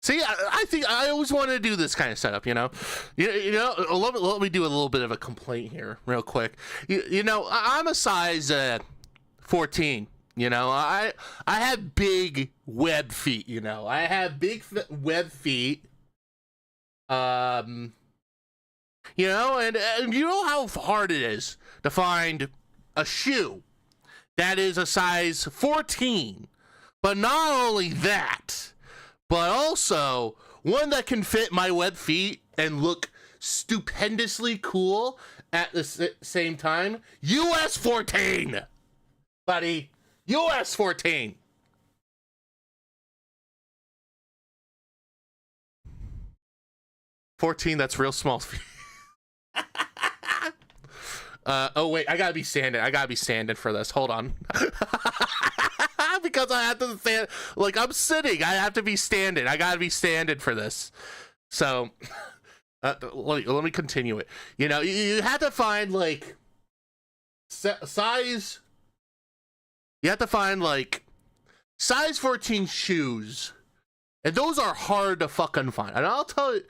S1: See, I think I always wanted to do this kind of setup, you know? You know, let me do a little bit of a complaint here real quick. You know, I'm a size 14, you know? I have big web feet, you know? I have big web feet. You know, and you know how hard it is to find a shoe that is a size 14. But not only that, but also one that can fit my web feet and look stupendously cool at the same time. US 14, buddy. US 14. That's real small. Oh wait, I gotta be standing for this. Hold on. Because I have to stand, like I'm sitting, I have to be standing. I gotta be standing for this. So let me continue it. You know, you have to find like size. You have to find like size 14 shoes, and those are hard to fucking find. And I'll tell you,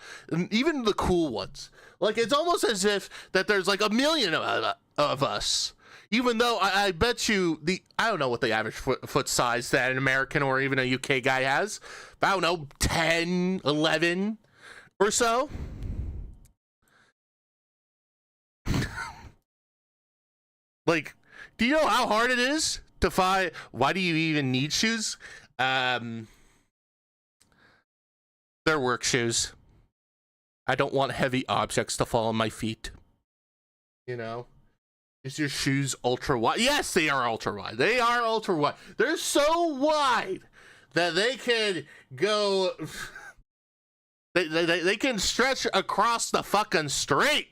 S1: even the cool ones. Like, it's almost as if that there's like a million of us. Even though I bet you I don't know what the average foot size that an American or even a UK guy has. But I don't know, 10, 11 or so. Like, do you know how hard it is to find? Why do you even need shoes? They're work shoes. I don't want heavy objects to fall on my feet. You know? Is your shoes ultra wide? Yes, they are ultra wide. They are ultra wide. They're so wide that they can go... They can stretch across the fucking street.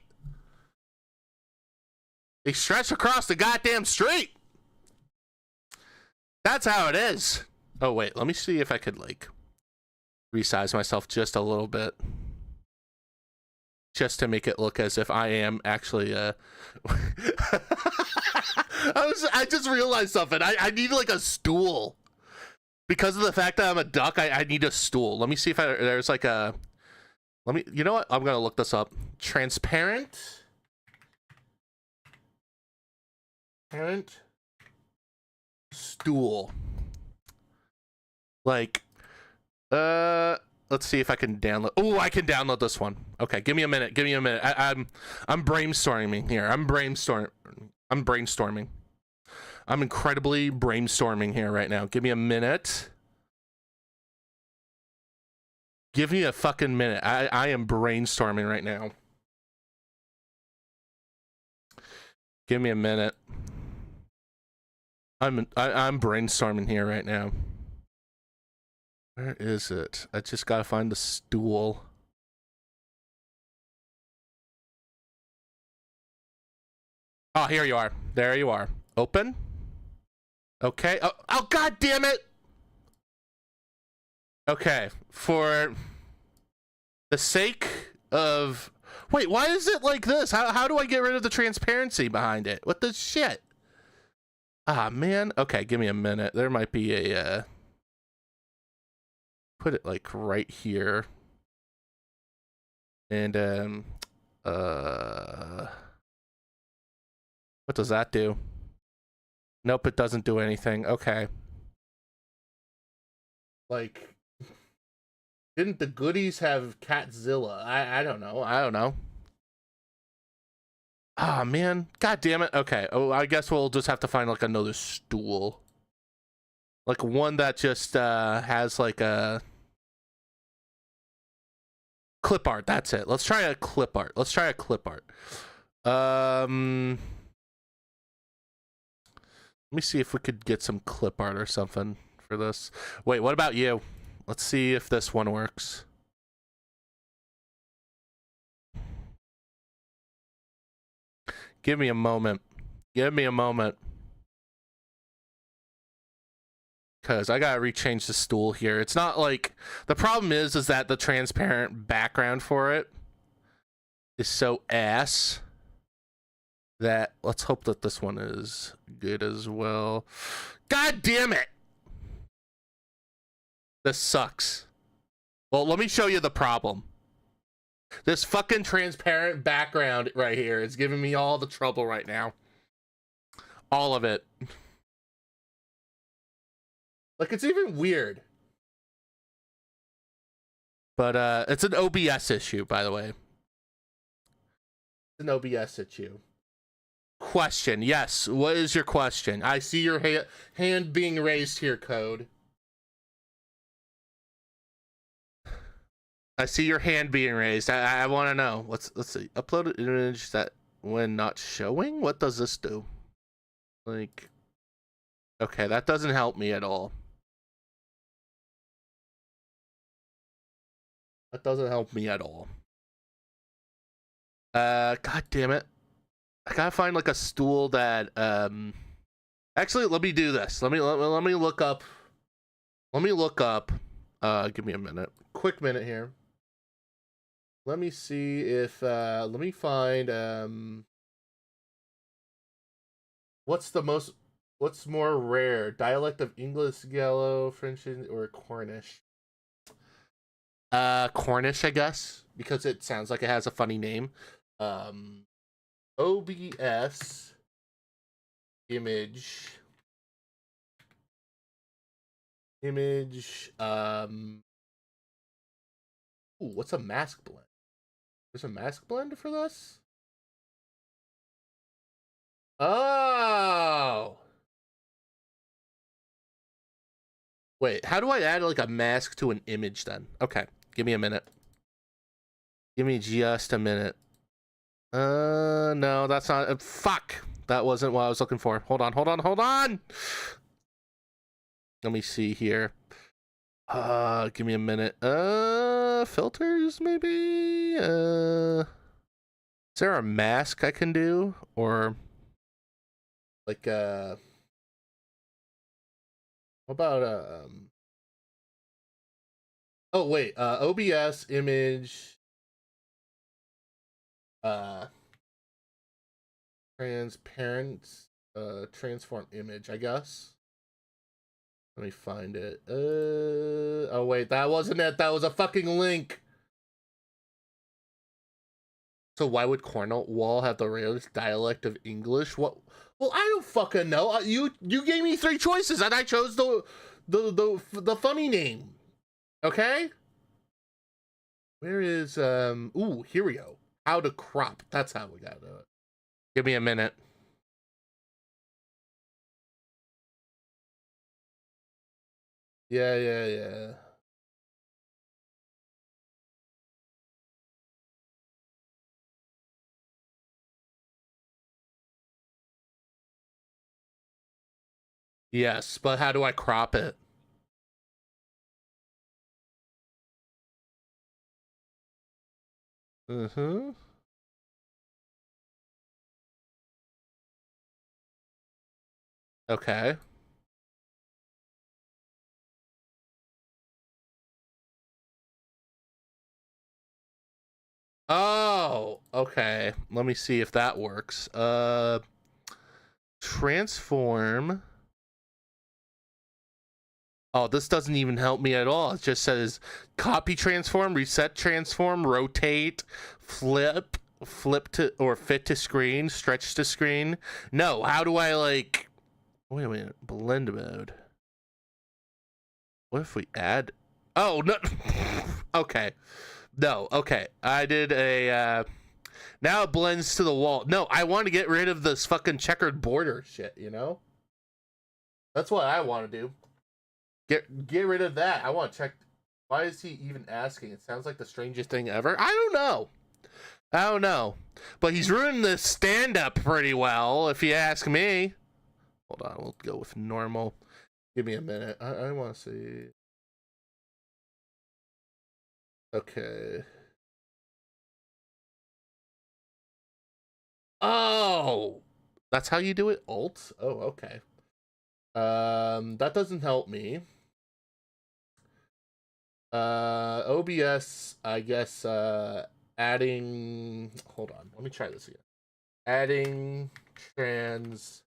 S1: They stretch across the goddamn street. That's how it is. Oh, wait. Let me see if I could, like, resize myself just a little bit. Just to make it look as if I am actually I just realized something. I need like a stool. Because of the fact that I'm a duck, I need a stool. Let me see if there's like a you know what? I'm gonna look this up. Transparent stool. Like let's see if I can download. Oh, I can download this one. Okay, give me a minute. I'm brainstorming here. I'm brainstorming. I'm incredibly brainstorming here right now. Give me a minute. Give me a fucking minute. I am brainstorming right now. Give me a minute. I'm brainstorming here right now. Where is it? I just gotta find the stool. Oh, here you are. There you are. Open. Okay. Oh, god damn it! Okay. For the sake of... Wait, why is it like this? How do I get rid of the transparency behind it? What the shit? Ah, man. Okay, give me a minute. There might be a... Put it like right here. And what does that do? Nope, it doesn't do anything. Okay. Like, didn't the goodies have Catzilla? I don't know. Ah, man. God damn it. Okay. Oh, I guess we'll just have to find like another stool. Like one that just has like a clip art. That's it. Let's try a clip art. Let me see if we could get some clip art or something for this. Wait, what about you? Let's see if this one works. Give me a moment. Because I gotta rechange the stool here. It's not like... The problem is that the transparent background for it is so ass. that. Let's hope that this one is good as well. God damn it! This sucks. Well, let me show you the problem. This fucking transparent background right here is giving me all the trouble right now. All of it. Like, it's even weird. But it's an OBS issue, by the way. It's an OBS issue. Question. Yes, what is your question? I see your hand being raised here, Code. I see your hand being raised. I want to know. Let's see. Upload an image that when not showing? What does this do? Like, okay, that doesn't help me at all. That doesn't help me at all. God damn it. I gotta find like a stool that actually, let me do this. Let me look up. Let me look up. Give me a minute. Quick minute here. Let me see if let me find what's more rare? Dialect of English, Gallo, French, or Cornish? Cornish, I guess, because it sounds like it has a funny name. OBS image. Ooh, what's a mask blend? There's a mask blend for this? Oh! Wait, how do I add like a mask to an image then? Okay, give me a minute. Give me just a minute. No, that's not. Fuck! That wasn't what I was looking for. Hold on. Let me see here. Give me a minute. Filters maybe? Is there a mask I can do? Or like what about oh wait, OBS image transparent transform image, I guess. Let me find it. Oh wait, that wasn't it. That was a fucking link. So why would Cornwall have the rarest dialect of English? What? Well, I don't fucking know. You gave me 3 choices and I chose the funny name. Okay? Where is ooh, here we go. How to crop. That's how we gotta do it. Give me a minute. Yeah. Yes, but how do I crop it? Mm-hmm. Okay. Oh, okay. Let me see if that works. Transform. Oh, this doesn't even help me at all. It just says copy transform, reset transform, rotate, flip to or fit to screen, stretch to screen. No, how do I like wait a minute, blend mode. What if we add oh no okay. No, okay. I did a now it blends to the wall. No, I want to get rid of this fucking checkered border shit, you know? That's what I want to do. Get rid of that. I want to check. Why is he even asking? It sounds like the strangest thing ever. I don't know. But he's ruined the stand-up pretty well, if you ask me. Hold on, we'll go with normal. Give me a minute. I want to see. Okay. Oh, that's how you do it? Alt? Oh, okay. That doesn't help me. OBS, I guess, adding, hold on, let me try this again. Adding transparent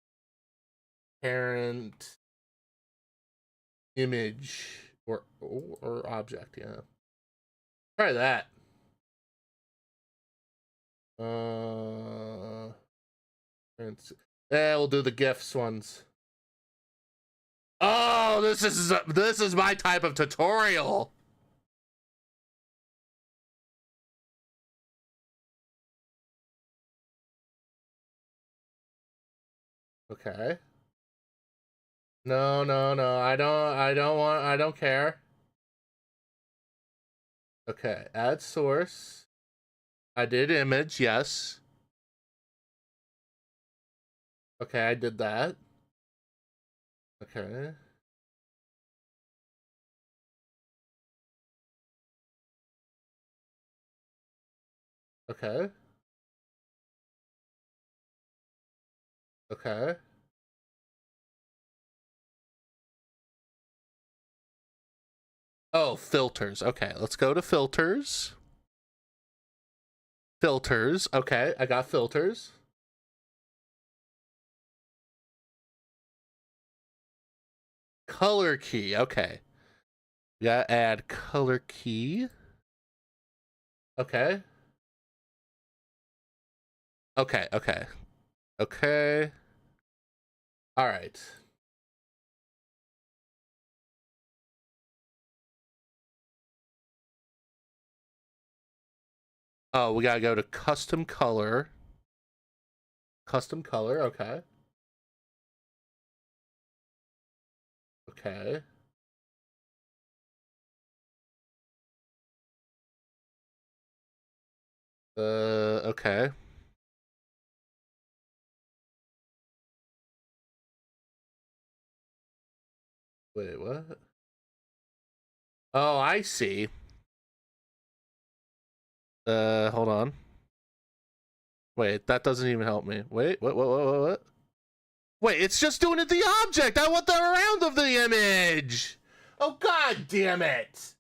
S1: image or object, yeah. Try that. Yeah, we'll do the GIFs ones. Oh, this is my type of tutorial. Okay. No, no, no. I don't care. Okay, add source. I did image, yes. Okay, I did that. Okay. Okay. Okay. Oh, filters. Okay, let's go to filters. Filters. Okay, I got filters. Color key. Okay. Yeah, add color key. Okay. Okay, okay. Okay. All right. Oh, we gotta go to custom color. Custom color, okay. Okay. Okay. Wait, what? Oh, I see. Hold on. Wait, that doesn't even help me. Wait, what? Wait, it's just doing it the object. I want the round of the image. Oh, god damn it.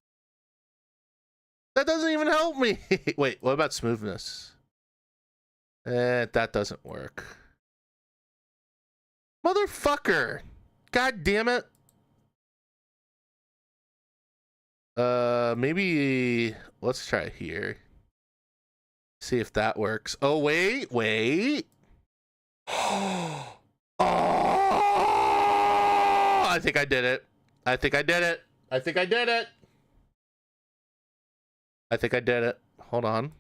S1: That doesn't even help me. Wait, what about smoothness? That doesn't work. Motherfucker. God damn it. Maybe let's try here. See if that works. Oh, wait. Oh, I think I did it. I think I did it. Hold on.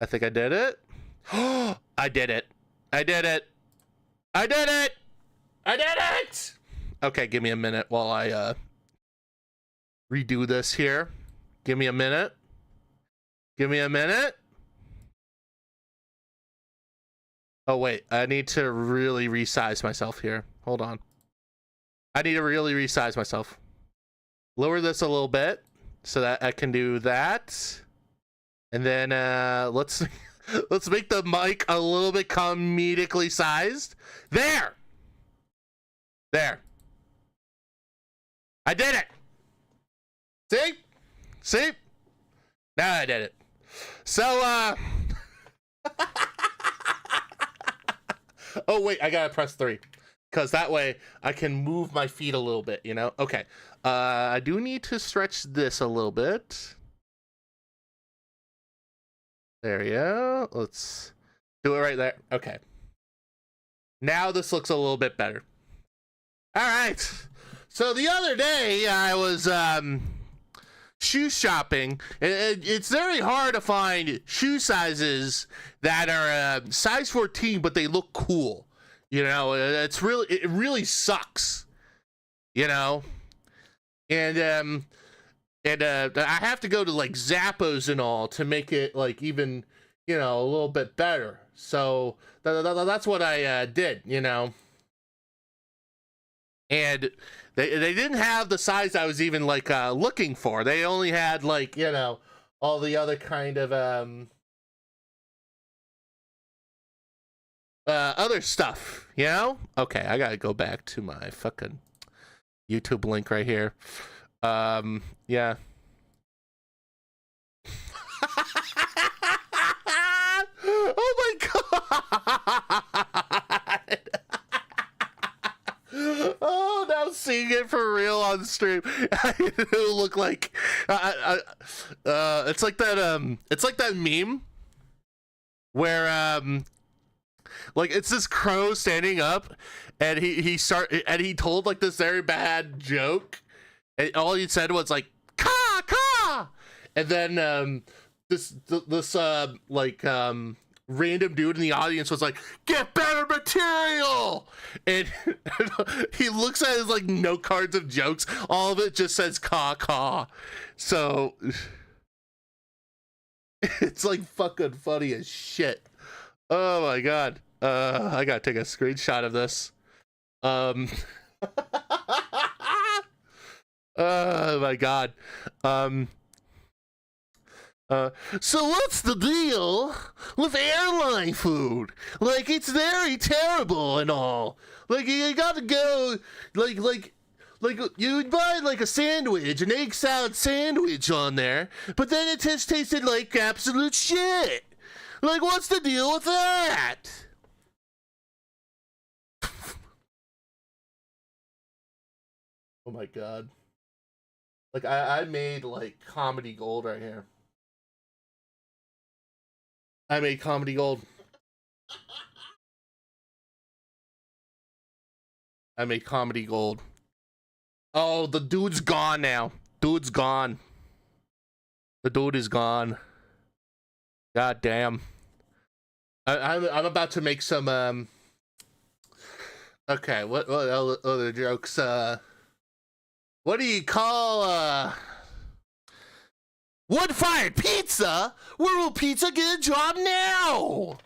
S1: I think I did it. I did it. Okay, give me a minute while I redo this here. Give me a minute. Oh, wait. I need to really resize myself here. Hold on. I need to really resize myself. Lower this a little bit so that I can do that. And then let's make the mic a little bit comedically sized. There. I did it. See? Now I did it. So, oh, wait, I gotta press 3. Because that way I can move my feet a little bit, you know? Okay. I do need to stretch this a little bit. There we go. Let's do it right there. Okay. Now this looks a little bit better. All right. So the other day I was shoe shopping. It's very hard to find shoe sizes that are size 14, but they look cool. You know, it really sucks. You know, and I have to go to like Zappos and all to make it like even, you know, a little bit better. So that's what I did, you know. And they didn't have the size I was even like looking for. They only had like, you know, all the other kind of other stuff, you know? Okay, I gotta go back to my fucking YouTube link right here. Yeah. shit. Oh, now seeing it for real on stream, it'll look like it's like that meme where like it's this crow standing up, and he told like this very bad joke, and all he said was like "ka ka," and then this random dude in the audience was like, "Get better material," and he looks at his like note cards of jokes. All of it just says "ka ka," so it's like fucking funny as shit. Oh my god, I gotta take a screenshot of this. Oh my god. So what's the deal with airline food? Like, it's very terrible and all. Like, you gotta go, like you would buy like a sandwich, an egg salad sandwich on there, but then it just tasted like absolute shit. Like, what's the deal with that? Oh my god. Like, I made like comedy gold right here. I made comedy gold. I made comedy gold. Oh, the dude's gone now. Dude's gone. The dude is gone. God damn. I'm about to make some okay, what other jokes? What do you call wood-fired pizza? Where will pizza get a job now?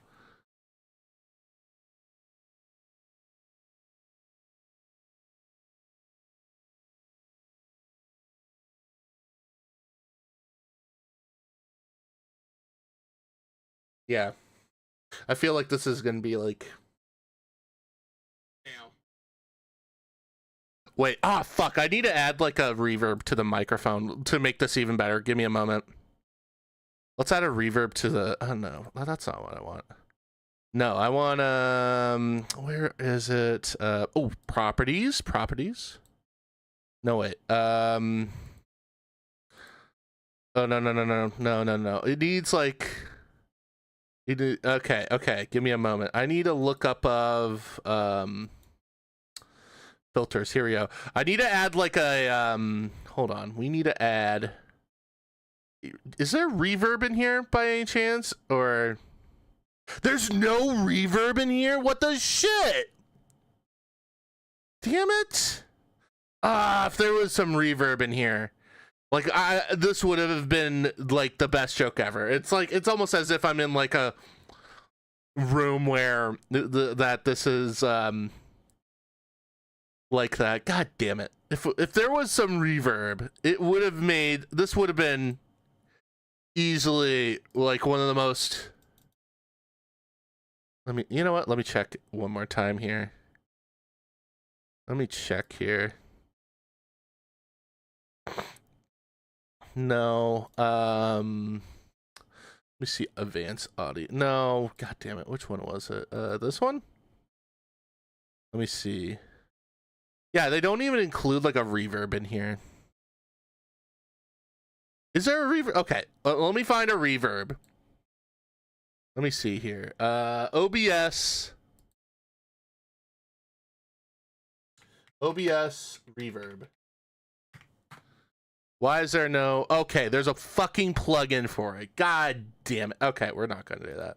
S1: Yeah. I feel like this is gonna be like... Wait, fuck, I need to add like a reverb to the microphone to make this even better. Give me a moment. Let's add a reverb to the... Oh, no. That's not what I want. No, I want, where is it? Oh, properties. No, wait. Oh, no. It needs, like... Okay. Give me a moment. I need a lookup of, filters. Here we go. I need to add, like, a, hold on. We need to add... Is there reverb in here by any chance? Or there's no reverb in here? What the shit? Damn it. If there was some reverb in here, like this would have been like the best joke ever. It's like, it's almost as if I'm in like a room where that this is like that. God damn it. If there was some reverb, it would have made, this would have been easily like one of the most... you know what? Let me check one more time here. Let me check here. No, let me see, advanced audio. No, god damn it. Which one was it? This one? Let me see. Yeah, they don't even include like a reverb in here. Is there a reverb? Okay, let me find a reverb. Let me see here. OBS reverb. Why is there no... Okay, there's a fucking plugin for it. God damn it. Okay, we're not gonna do that.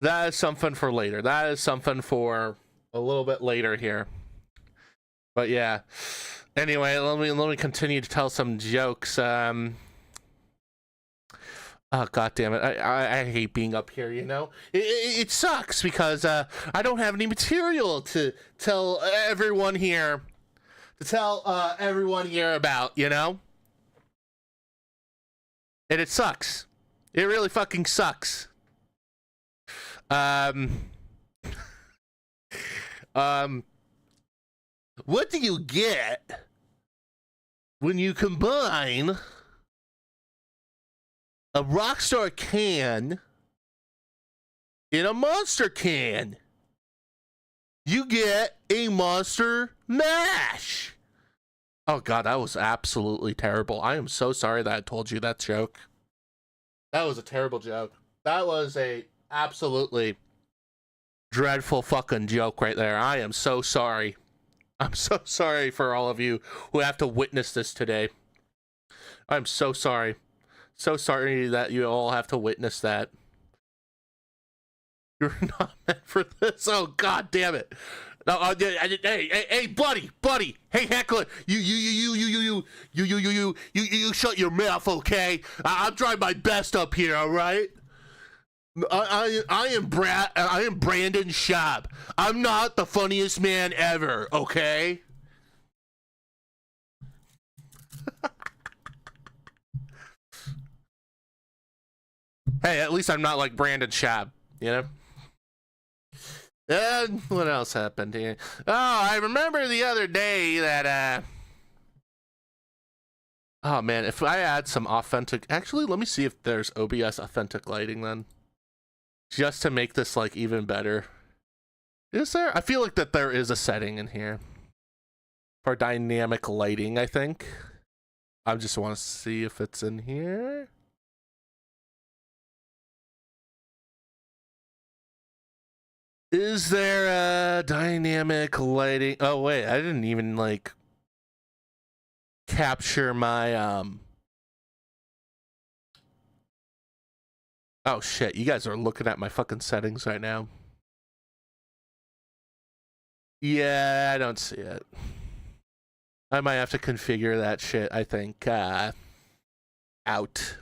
S1: That is something for later. That is something for a little bit later here. But yeah. Anyway, let me continue to tell some jokes. Oh, god damn it. I hate being up here, you know? It sucks because I don't have any material to tell everyone here about, you know? And it sucks. It really fucking sucks. What do you get when you combine a Rockstar can in a Monster can? you get a Monster Mash. Oh god, that was absolutely terrible. I am so sorry that I told you that joke. That was a terrible joke. That was a absolutely dreadful fucking joke right there. I am so sorry. I'm so sorry for all of you who have to witness this today. I'm so sorry. So sorry that you all have to witness that. You're not meant for this. Oh god damn it. No, hey, buddy. Hey, heckler, you shut your mouth, okay? I'm trying my best up here, all right? I am Brandon Schaub. I'm not the funniest man ever, okay? Hey, at least I'm not like Brandon Schaub, you know? And what else happened here? Oh, I remember the other day that, oh man, if I add some authentic... Actually, let me see if there's OBS authentic lighting then. Just to make this, like, even better. Is there? I feel like that there is a setting in here. For dynamic lighting, I think. I just want to see if it's in here. Is there a dynamic lighting? Oh wait, I didn't even like capture my oh shit, you guys are looking at my fucking settings right now. Yeah, I don't see it. I might have to configure that shit, I think. Out.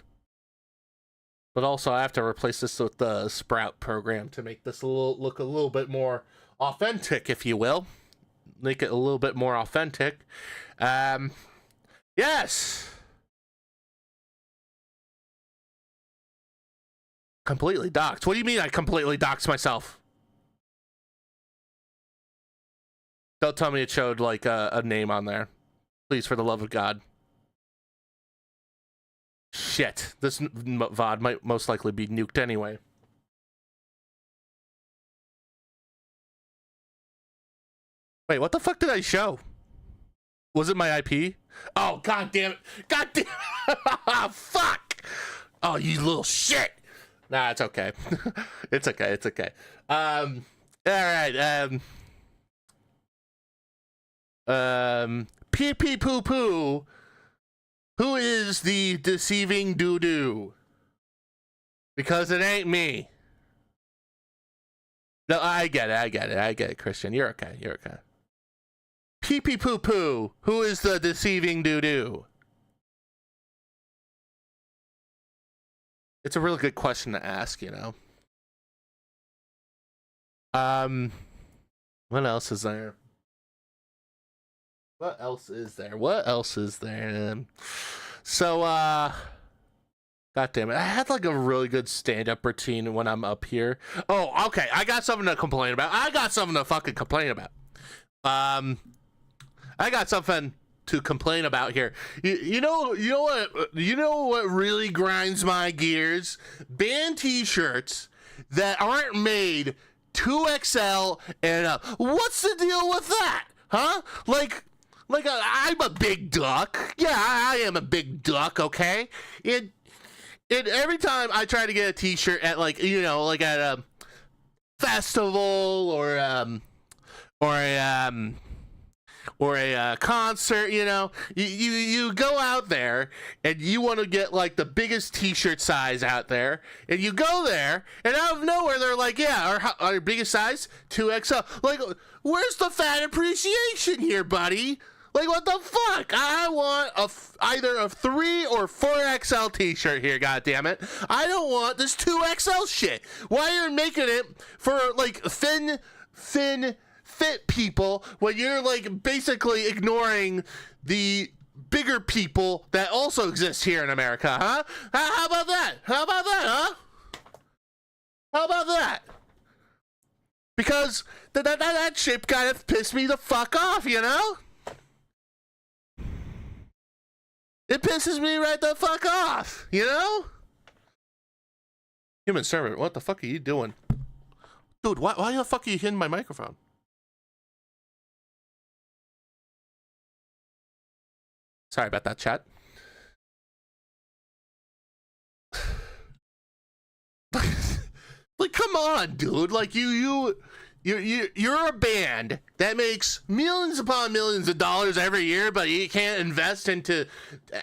S1: But also, I have to replace this with the Sprout program to make this look a little bit more authentic, if you will. Make it a little bit more authentic. Yes! Completely doxed. What do you mean I completely doxed myself? Don't tell me it showed, like, a name on there. Please, for the love of God. Shit, this VOD might most likely be nuked anyway. Wait, what the fuck did I show? Was it my IP? Oh, god damn it. God damn it. Fuck. Oh, you little shit. Nah, it's okay. It's okay, it's okay. Alright, pee pee poo poo. Who is the deceiving doo-doo? Because it ain't me. No, I get it, Christian. You're okay, you're okay. Pee-pee poo-poo. Who is the deceiving doo-doo? It's a really good question to ask, you know. What else is there? What else is there? What else is there? So, god damn it. I had like a really good stand-up routine when I'm up here. Oh, okay. I got something to complain about. I got something to fucking complain about. I got something to complain about here. You know what really grinds my gears? Band t-shirts that aren't made 2XL and up. What's the deal with that? Huh? Like I'm a big duck. Yeah, I am a big duck, okay? And every time I try to get a t-shirt at like, you know, like at a festival or a concert, you know, you go out there and you want to get like the biggest t-shirt size out there, and you go there and out of nowhere they're like, yeah, our biggest size 2XL. Like, where's the fan appreciation here, buddy? Like, what the fuck? I want either a 3 or 4XL t-shirt here, goddammit. I don't want this 2XL shit. Why are you making it for, like, thin, fit people when you're, like, basically ignoring the bigger people that also exist here in America, huh? How about that? How about that, huh? How about that? Because that shit kind of pissed me the fuck off, you know? It pisses me right the fuck off, you know? Human servant, what the fuck are you doing? Dude, why the fuck are you hitting my microphone? Sorry about that, chat. Like, come on, dude. Like, you're a band that makes millions upon millions of dollars every year, but you can't invest into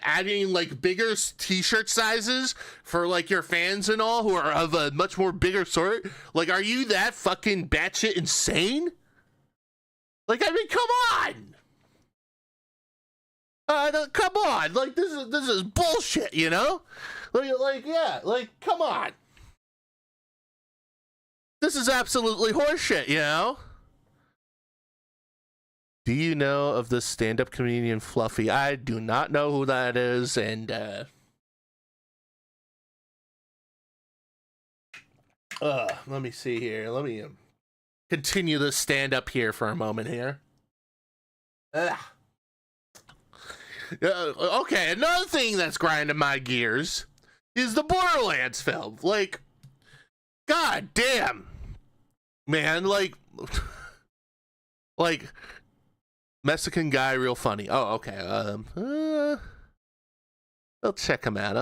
S1: adding like bigger t-shirt sizes for like your fans and all who are of a much more bigger sort. Like, are you that fucking batshit insane? Like, I mean, come on. Come on. Like, this is bullshit, you know? Like, yeah, like, come on. This is absolutely horseshit, you know? Do you know of this stand-up comedian Fluffy? I do not know who that is, and let me see here. Let me continue this stand-up here for a moment here. Okay, another thing that's grinding my gears is the Borderlands film. Like, god damn, man, like Mexican guy, real funny. Oh, okay. I'll check him out.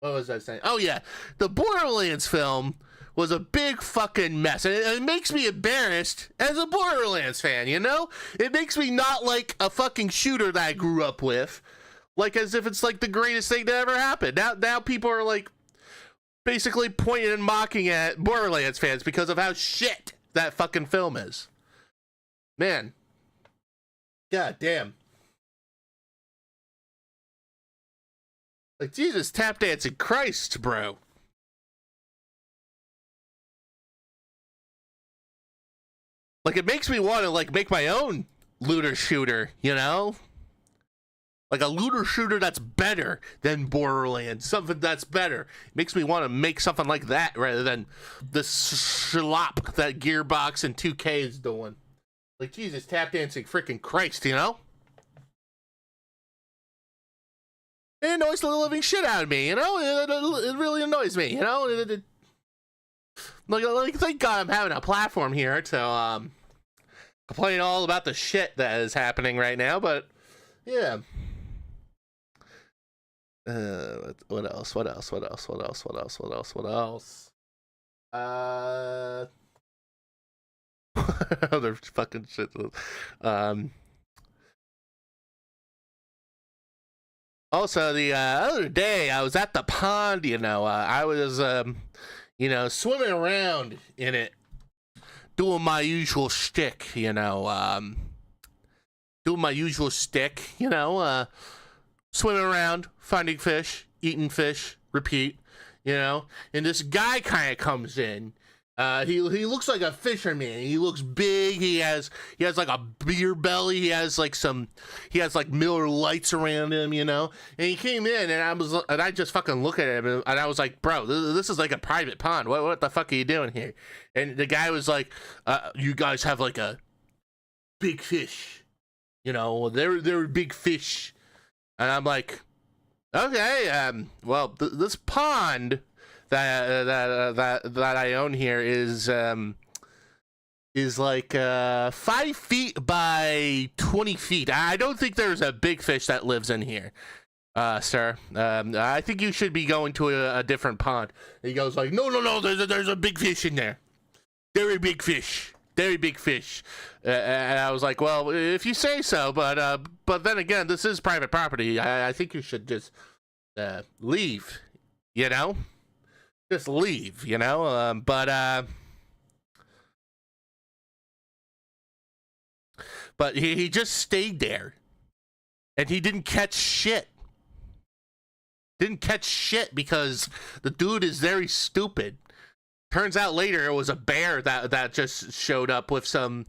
S1: What was I saying? Oh yeah, the Borderlands film was a big fucking mess, and it makes me embarrassed as a Borderlands fan, you know? It makes me not like a fucking shooter that I grew up with, like as if it's like the greatest thing that ever happened. Now people are like basically pointing and mocking at Borderlands fans because of how shit that fucking film is. Man. God damn. Like, Jesus, tap dancing Christ, bro. Like, it makes me want to, like, make my own looter shooter, you know? Like, a looter shooter that's better than Borderlands. Something that's better. It makes me want to make something like that rather than the slop that Gearbox and 2K is doing. Like, Jesus, tap dancing freaking Christ, you know? It annoys the living shit out of me, you know? It really annoys me, you know? Like, thank God I'm having a platform here to complain all about the shit that is happening right now, but yeah. What else? Other fucking shit. Also, the other day I was at the pond, you know, I was you know, swimming around in it, doing my usual shtick, you know, swimming around, finding fish, eating fish, repeat, you know, and this guy kind of comes in. He looks like a fisherman. He looks big. He has like a beer belly. He has like Miller Lights around him, you know. And he came in, and I just fucking look at him, and I was like, bro, this is like a private pond. What the fuck are you doing here? And the guy was like, you guys have like a big fish, you know. They're big fish, and I'm like, okay, well, this pond that I own here is like 5 feet by 20 feet. I don't think there's a big fish that lives in here, sir. I think you should be going to a different pond. He goes like, no, there's a big fish in there. Very big fish. And I was like, well, if you say so, but then again, this is private property. I think you should just leave, you know? Just leave, you know? But he just stayed there. And he didn't catch shit. Because the dude is very stupid. Turns out later it was a bear that just showed up with some...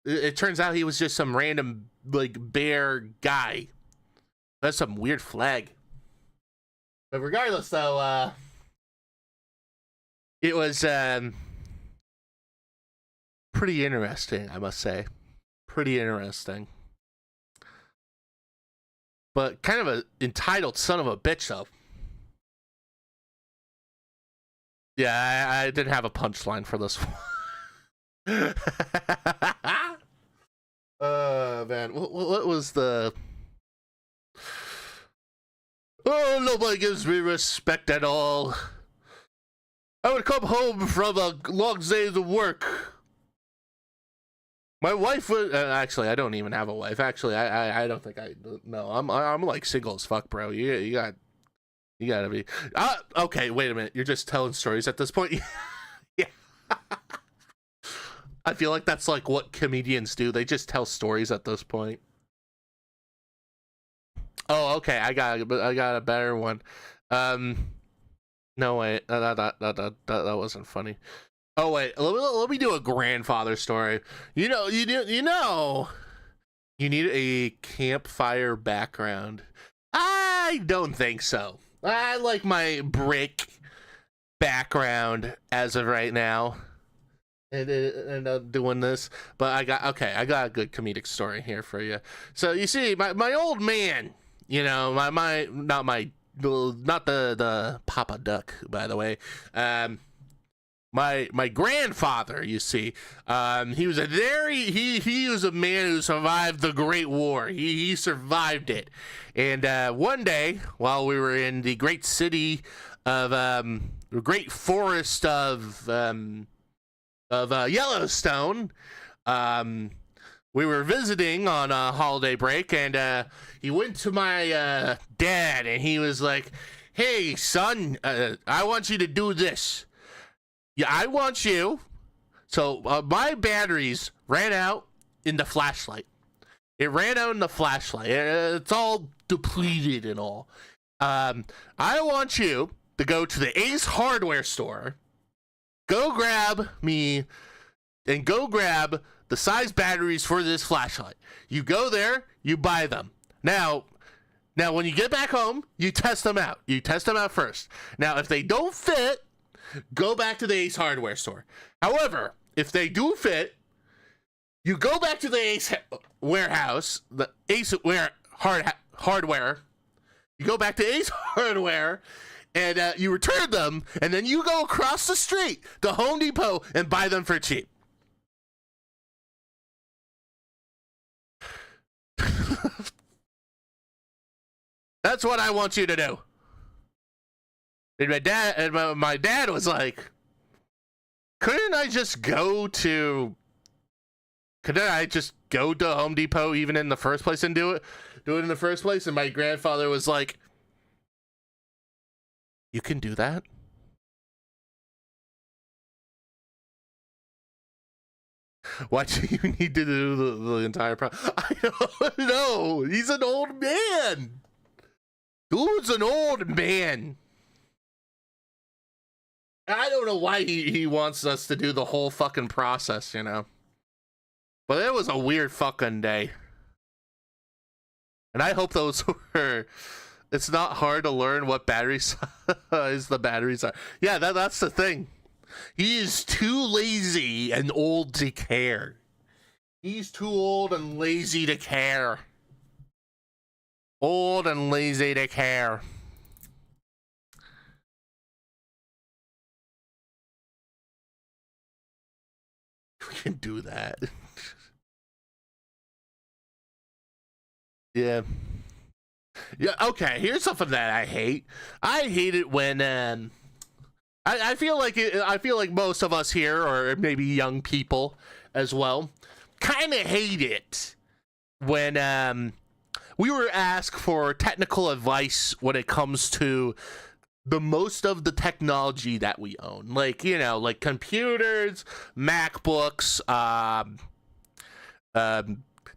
S1: It turns out he was just some random, like, bear guy. That's some weird flag. But regardless, though, it was pretty interesting, I must say. Pretty interesting. But kind of an entitled son of a bitch, though. Yeah, I didn't have a punchline for this one. Man, what was the? Oh, nobody gives me respect at all. I would come home from a long day of work. My wife would actually. I don't even have a wife. Actually, I don't think I. No, I'm like single as fuck, bro. You gotta be. Okay, wait a minute. You're just telling stories at this point. Yeah. I feel like that's like what comedians do. They just tell stories at this point. Oh, okay. I got a better one. No wait, that wasn't funny. Oh wait, let me do a grandfather story. You need a campfire background. I don't think so. I like my brick background as of right now. And doing this, but I got a good comedic story here for you. So you see, my old man, not the Papa Duck, by the way. My grandfather, you see, he was he was a man who survived the Great War. He survived it, and one day while we were in the great city of the great forest of Yellowstone, we were visiting on a holiday break, and he went to my dad, and he was like, "Hey, son, I want you to do this. Yeah, I want you." So my batteries ran out in the flashlight. It ran out in the flashlight. It's all depleted and all. I want you to go to the Ace Hardware store. Go grab the size batteries for this flashlight. You go there, you buy them. Now when you get back home, you test them out. You test them out first. Now, if they don't fit, go back to the Ace Hardware store. However, if they do fit, you go back to the Ace warehouse, the Ace Hardware. You go back to Ace Hardware, and you return them, and then you go across the street to Home Depot and buy them for cheap. That's what I want you to do. And my dad was like, couldn't I just go to Home Depot even in the first place and do it in the first place? And my grandfather was like, you can do that? Why do you need to do the entire process? I don't know. He's an old man. Dude's an old man. I don't know why he wants us to do the whole fucking process, But it was a weird fucking day. And I hope those were... It's not hard to learn what battery size the batteries are. Yeah, that's the thing. He is too lazy and old to care. He's too old and lazy to care. Old and lazy to care. We can do that. Yeah. Yeah, okay, here's something that I hate. I hate it when I feel like most of us here, or maybe young people as well, kind of hate it when we were asked for technical advice when it comes to the most of the technology that we own. Like, like computers, MacBooks,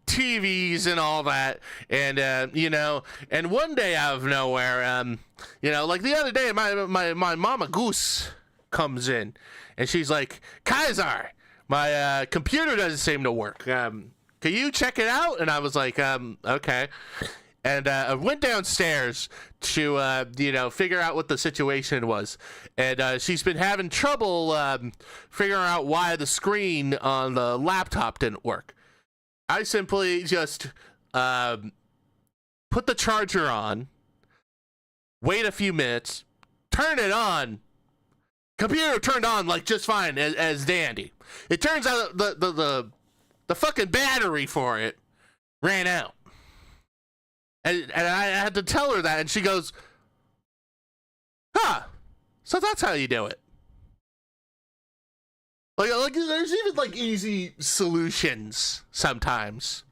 S1: TVs and all that, and and one day out of nowhere, like the other day, my mama Goose comes in, and she's like, "Kaiser, my computer doesn't seem to work. Can you check it out?" And I was like, "Okay." And I went downstairs to figure out what the situation was, and she's been having trouble figuring out why the screen on the laptop didn't work. I simply just put the charger on, wait a few minutes, turn it on. Computer turned on like just fine as dandy. It turns out the The fucking battery for it ran out. And I had to tell her that, and she goes, huh, so that's how you do it. Like there's even like easy solutions sometimes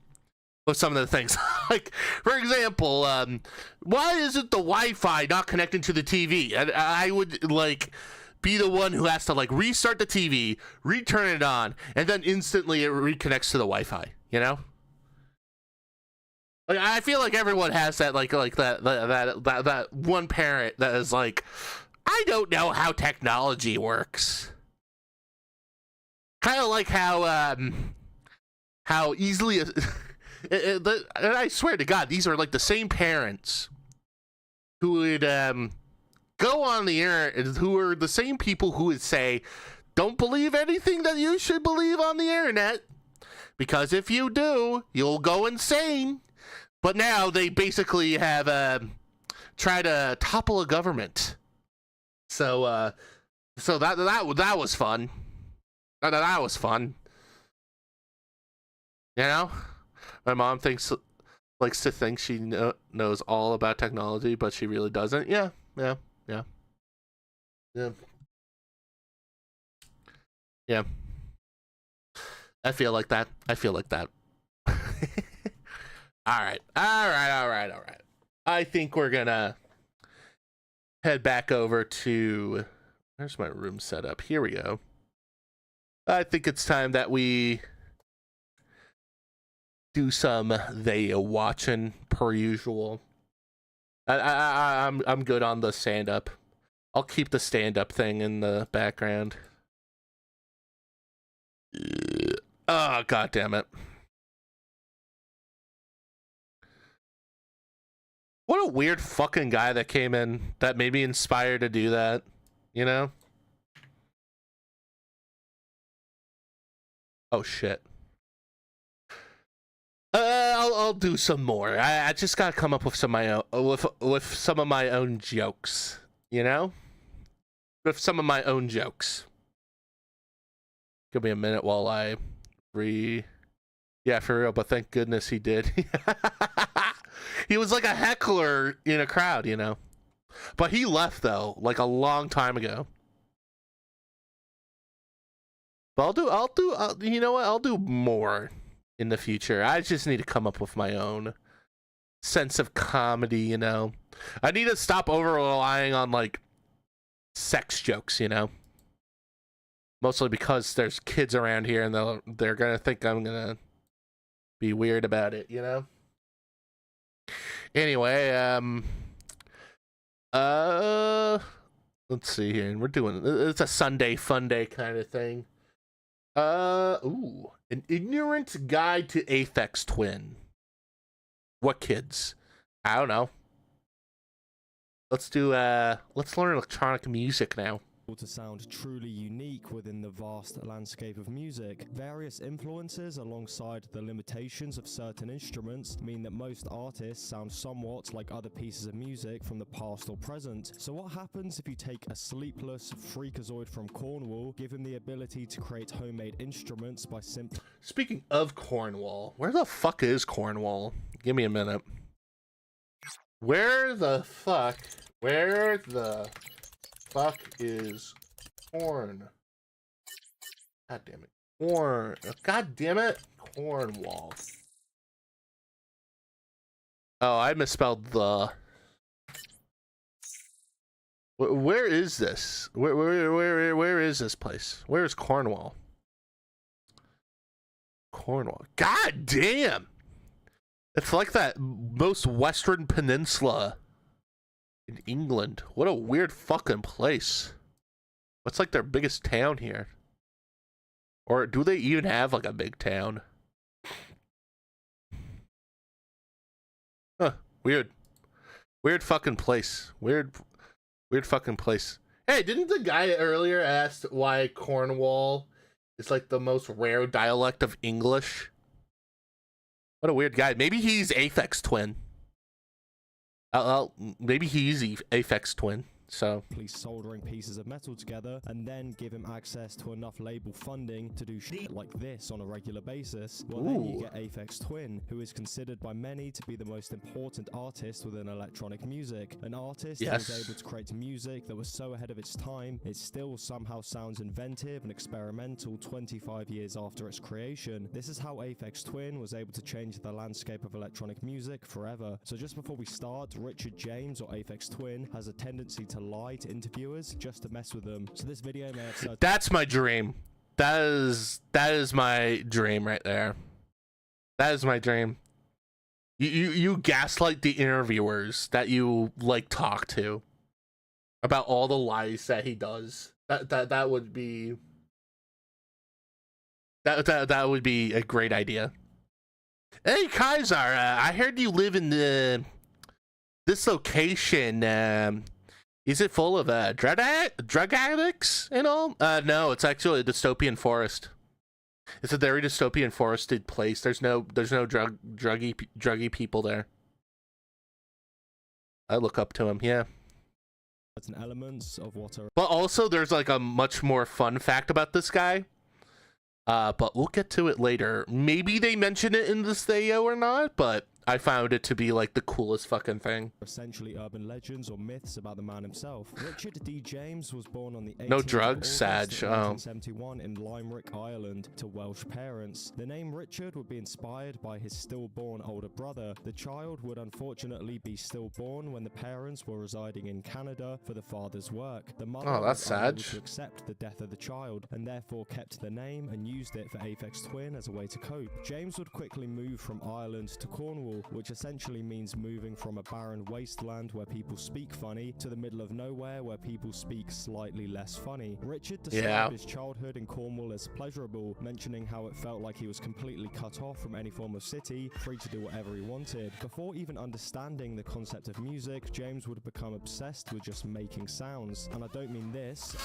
S1: with some of the things. Like, for example, why isn't the Wi-Fi not connecting to the TV? And I would like be the one who has to like restart the TV, return it on, and then instantly it reconnects to the Wi-Fi, you know? Like, I feel like everyone has that like that one parent that is like, I don't know how technology works. Kind of like how easily and I swear to God, these are like the same parents who would go on the air, who are the same people who would say, don't believe anything that you should believe on the internet, because if you do, you'll go insane. But now they basically have tried to topple a government. So that was fun. That was fun. You know, my mom likes to think she knows all about technology, but she really doesn't. Yeah. I feel like that. All right. I think we're gonna head back over to, where's my room set up? Here we go. I think it's time that we do some they watching per usual. I'm good on the stand up. I'll keep the stand up thing in the background. Oh, god damn it. What a weird fucking guy that came in that made me inspired to do that, you know? Oh shit. I'll do some more. I just gotta come up with some of my own, with some of my own jokes, you know? With some of my own jokes. Give me a minute while I yeah, for real, but thank goodness he did. He was like a heckler in a crowd, you know? But he left, though, like a long time ago. But you know what? I'll do more in the future. I just need to come up with my own sense of comedy, you know? I need to stop over relying on, like, sex jokes, you know? Mostly because there's kids around here and they're gonna think I'm gonna be weird about it, you know? Anyway, let's see here. It's a Sunday fun day kind of thing. An ignorant guide to Aphex Twin. What kids? I don't know. Let's learn electronic music now.
S9: To sound truly unique within the vast landscape of music. Various influences alongside the limitations of certain instruments mean that most artists sound somewhat like other pieces of music from the past or present. So what happens if you take a sleepless freakazoid from Cornwall, give him the ability to create homemade instruments by simply...
S1: Speaking of Cornwall, where the fuck is Cornwall? Give me a minute. Where the fuck is Corn? God damn it. God damn it. Cornwall. Oh, I misspelled the... Where is this? Where is this place? Where is Cornwall? Cornwall. God damn! It's like that most western peninsula in England. What a weird fucking place. What's like their biggest town here? Or do they even have like a big town? Huh. Weird. Weird fucking place. Weird fucking place. Hey, didn't the guy earlier ask why Cornwall is like the most rare dialect of English? What a weird guy. Maybe he's Aphex Twin. Maybe he's Aphex Twin. So
S9: soldering pieces of metal together, and then give him access to enough label funding to do shit like this on a regular basis. Well, then you get Aphex Twin, who is considered by many to be the most important artist within electronic music. An artist that was able to create music that was so ahead of its time, it still somehow sounds inventive and experimental 25 years after its creation. This is how Aphex Twin was able to change the landscape of electronic music forever. So just before we start, Richard James, or Aphex Twin, has a tendency to lie to interviewers just to mess with them. So this video may have certain—
S1: That's my dream. That is my dream right there. That is my dream. You gaslight the interviewers that you like talk to about all the lies that he does. That would be that would be a great idea. Hey Kaiser, I heard you live in this location. Is it full of drug addicts and all? No, it's actually a dystopian forest. It's a very dystopian forested place. There's no druggy people there. I look up to him, yeah.
S9: Certain elements of what are—
S1: But also there's like a much more fun fact about this guy. But we'll get to it later. Maybe they mention it in this video or not, but I found it to be like the coolest fucking thing.
S9: Essentially urban legends or myths about the man himself. Richard D. James was born on the 18th
S1: No
S9: of
S1: drugs,
S9: August
S1: Sag.
S9: 1971 in Limerick, Ireland, to Welsh parents. The name Richard would be inspired by his stillborn older brother. The child would unfortunately be stillborn when the parents were residing in Canada for the father's work. The mother
S1: that's
S9: was unable
S1: sad.
S9: to accept the death of the child and therefore kept the name and used it for Aphex Twin as a way to cope. James would quickly move from Ireland to Cornwall, which essentially means moving from a barren wasteland where people speak funny to the middle of nowhere where people speak slightly less funny. Richard described his childhood in Cornwall as pleasurable, mentioning how it felt like he was completely cut off from any form of city, free to do whatever he wanted. Before even understanding the concept of music, James would become obsessed with just making sounds. And I don't mean this,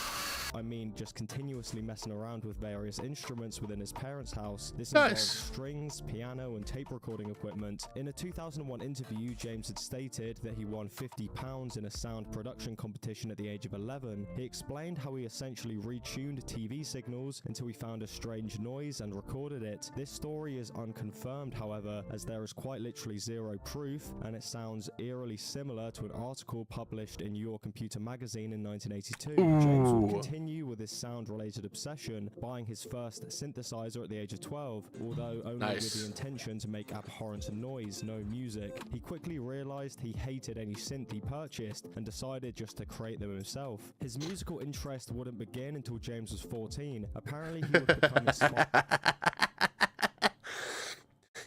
S9: I mean just continuously messing around with various instruments within his parents' house. This involves strings, piano, and tape recording equipment. In a 2001 interview, James had stated that he won £50 in a sound production competition at the age of 11. He explained how he essentially retuned TV signals until he found a strange noise and recorded it. This story is unconfirmed, however, as there is quite literally zero proof, and it sounds eerily similar to an article published in Your Computer magazine in 1982. James would continue with his sound-related obsession, buying his first synthesizer at the age of 12, although only with the intention to make abhorrent noise, no music. He quickly realized he hated any synth he purchased and decided just to create them himself. His musical interest wouldn't begin until James was 14. Apparently he would become inspired.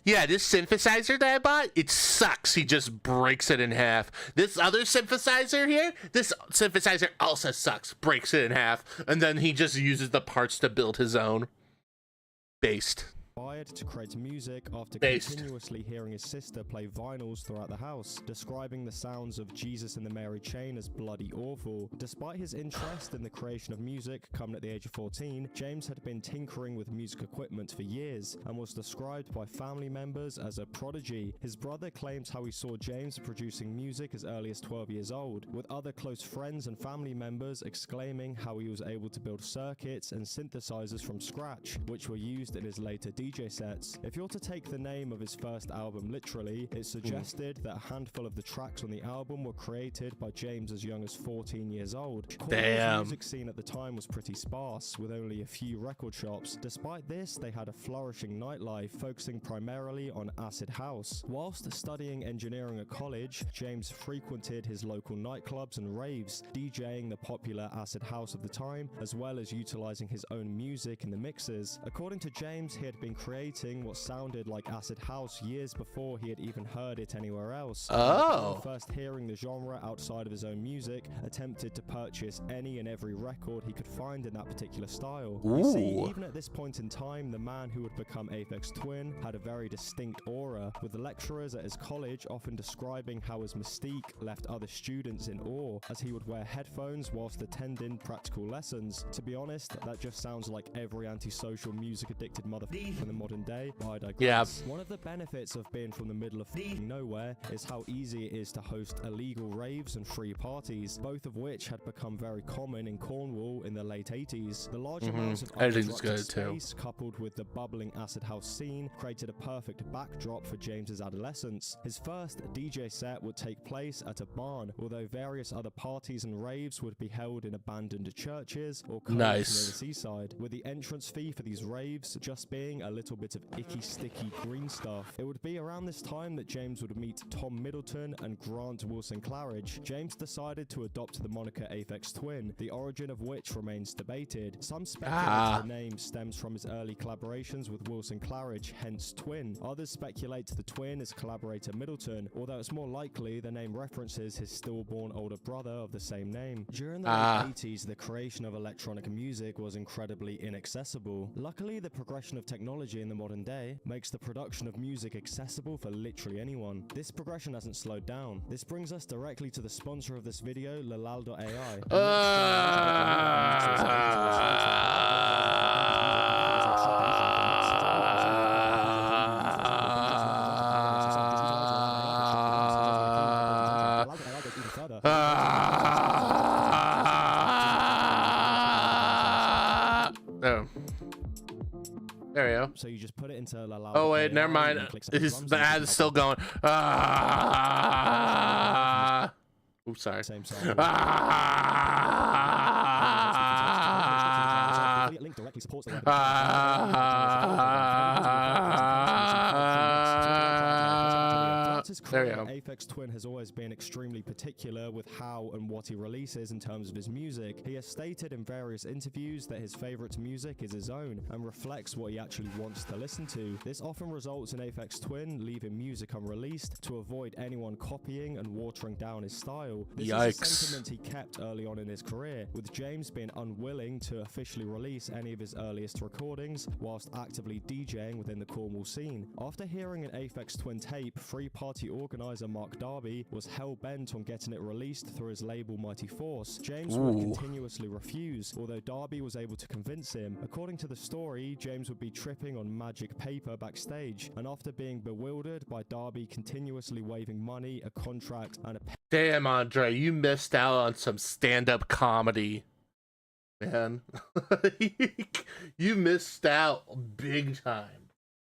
S1: Yeah, this synthesizer that I bought, it sucks. He just breaks it in half. This other synthesizer here, this synthesizer also sucks. Breaks it in half. And then he just uses the parts to build his own. Based.
S9: To create music after continuously hearing his sister play vinyls throughout the house, describing the sounds of Jesus and the Mary Chain as bloody awful. Despite his interest in the creation of music coming at the age of 14, James had been tinkering with music equipment for years and was described by family members as a prodigy. His brother claims how he saw James producing music as early as 12 years old, with other close friends and family members exclaiming how he was able to build circuits and synthesizers from scratch, which were used in his later DJ sets. If you're to take the name of his first album literally, it's suggested that a handful of the tracks on the album were created by James as young as 14 years old. The music scene at the time was pretty sparse, with only a few record shops. Despite this, they had a flourishing nightlife, focusing primarily on acid house. Whilst studying engineering at college, James frequented his local nightclubs and raves, DJing the popular acid house of the time, as well as utilizing his own music in the mixes. According to James, he had been creating what sounded like acid house years before he had even heard it anywhere else. First hearing the genre outside of his own music, attempted to purchase any and every record he could find in that particular style. You see, even at this point in time, the man who would become Aphex Twin had a very distinct aura, with the lecturers at his college often describing how his mystique left other students in awe, as he would wear headphones whilst attending practical lessons. To be honest, that just sounds like every antisocial music addicted motherfucker. in the modern day, but I digress.
S1: Yeah.
S9: One of the benefits of being from the middle of nowhere is how easy it is to host illegal raves and free parties, both of which had become very common in Cornwall in the late 80s. The large amounts of
S1: Editing's
S9: unobstructed
S1: good, too.
S9: space coupled with the bubbling acid house scene created a perfect backdrop for James's adolescence. His first DJ set would take place at a barn, although various other parties and raves would be held in abandoned churches or clubs near the seaside, with the entrance fee for these raves just being a little bit of icky sticky green stuff. It would be around this time that James would meet Tom Middleton and Grant Wilson Claridge. James decided to adopt the moniker Aphex Twin, the origin of which remains debated. Some speculate the name stems from his early collaborations with Wilson Claridge, hence Twin. Others speculate the twin is collaborator Middleton, although it's more likely the name references his stillborn older brother of the same name. During the late 80s, the creation of electronic music was incredibly inaccessible. Luckily, the progression of technology in the modern day makes the production of music accessible for literally anyone. This progression hasn't slowed down. This brings us directly to the sponsor of this video, Lalal.ai.
S1: There we go.
S9: So you just put it into Lalal.
S1: Oh wait, never mind. The ad is still going. Oops, sorry.
S9: Same song. Link directly supports the
S1: There you go.
S9: Aphex Twin has always been extremely particular with how and what he releases in terms of his music. He has stated in various interviews that his favorite music is his own and reflects what he actually wants to listen to. This often results in Aphex Twin leaving music unreleased to avoid anyone copying and watering down his style. This is a sentiment he kept early on in his career, with James being unwilling to officially release any of his earliest recordings whilst actively DJing within the Cornwall scene. After hearing an Aphex Twin tape, Free Party organizer Mark Darby was hell-bent on getting it released through his label Mighty Force. James would continuously refuse, although Darby was able to convince him. According to the story, James would be tripping on magic paper backstage, and after being bewildered by Darby continuously waving money, a contract, and a
S1: Damn, Andre, you missed out on some stand-up comedy, man. You missed out big time.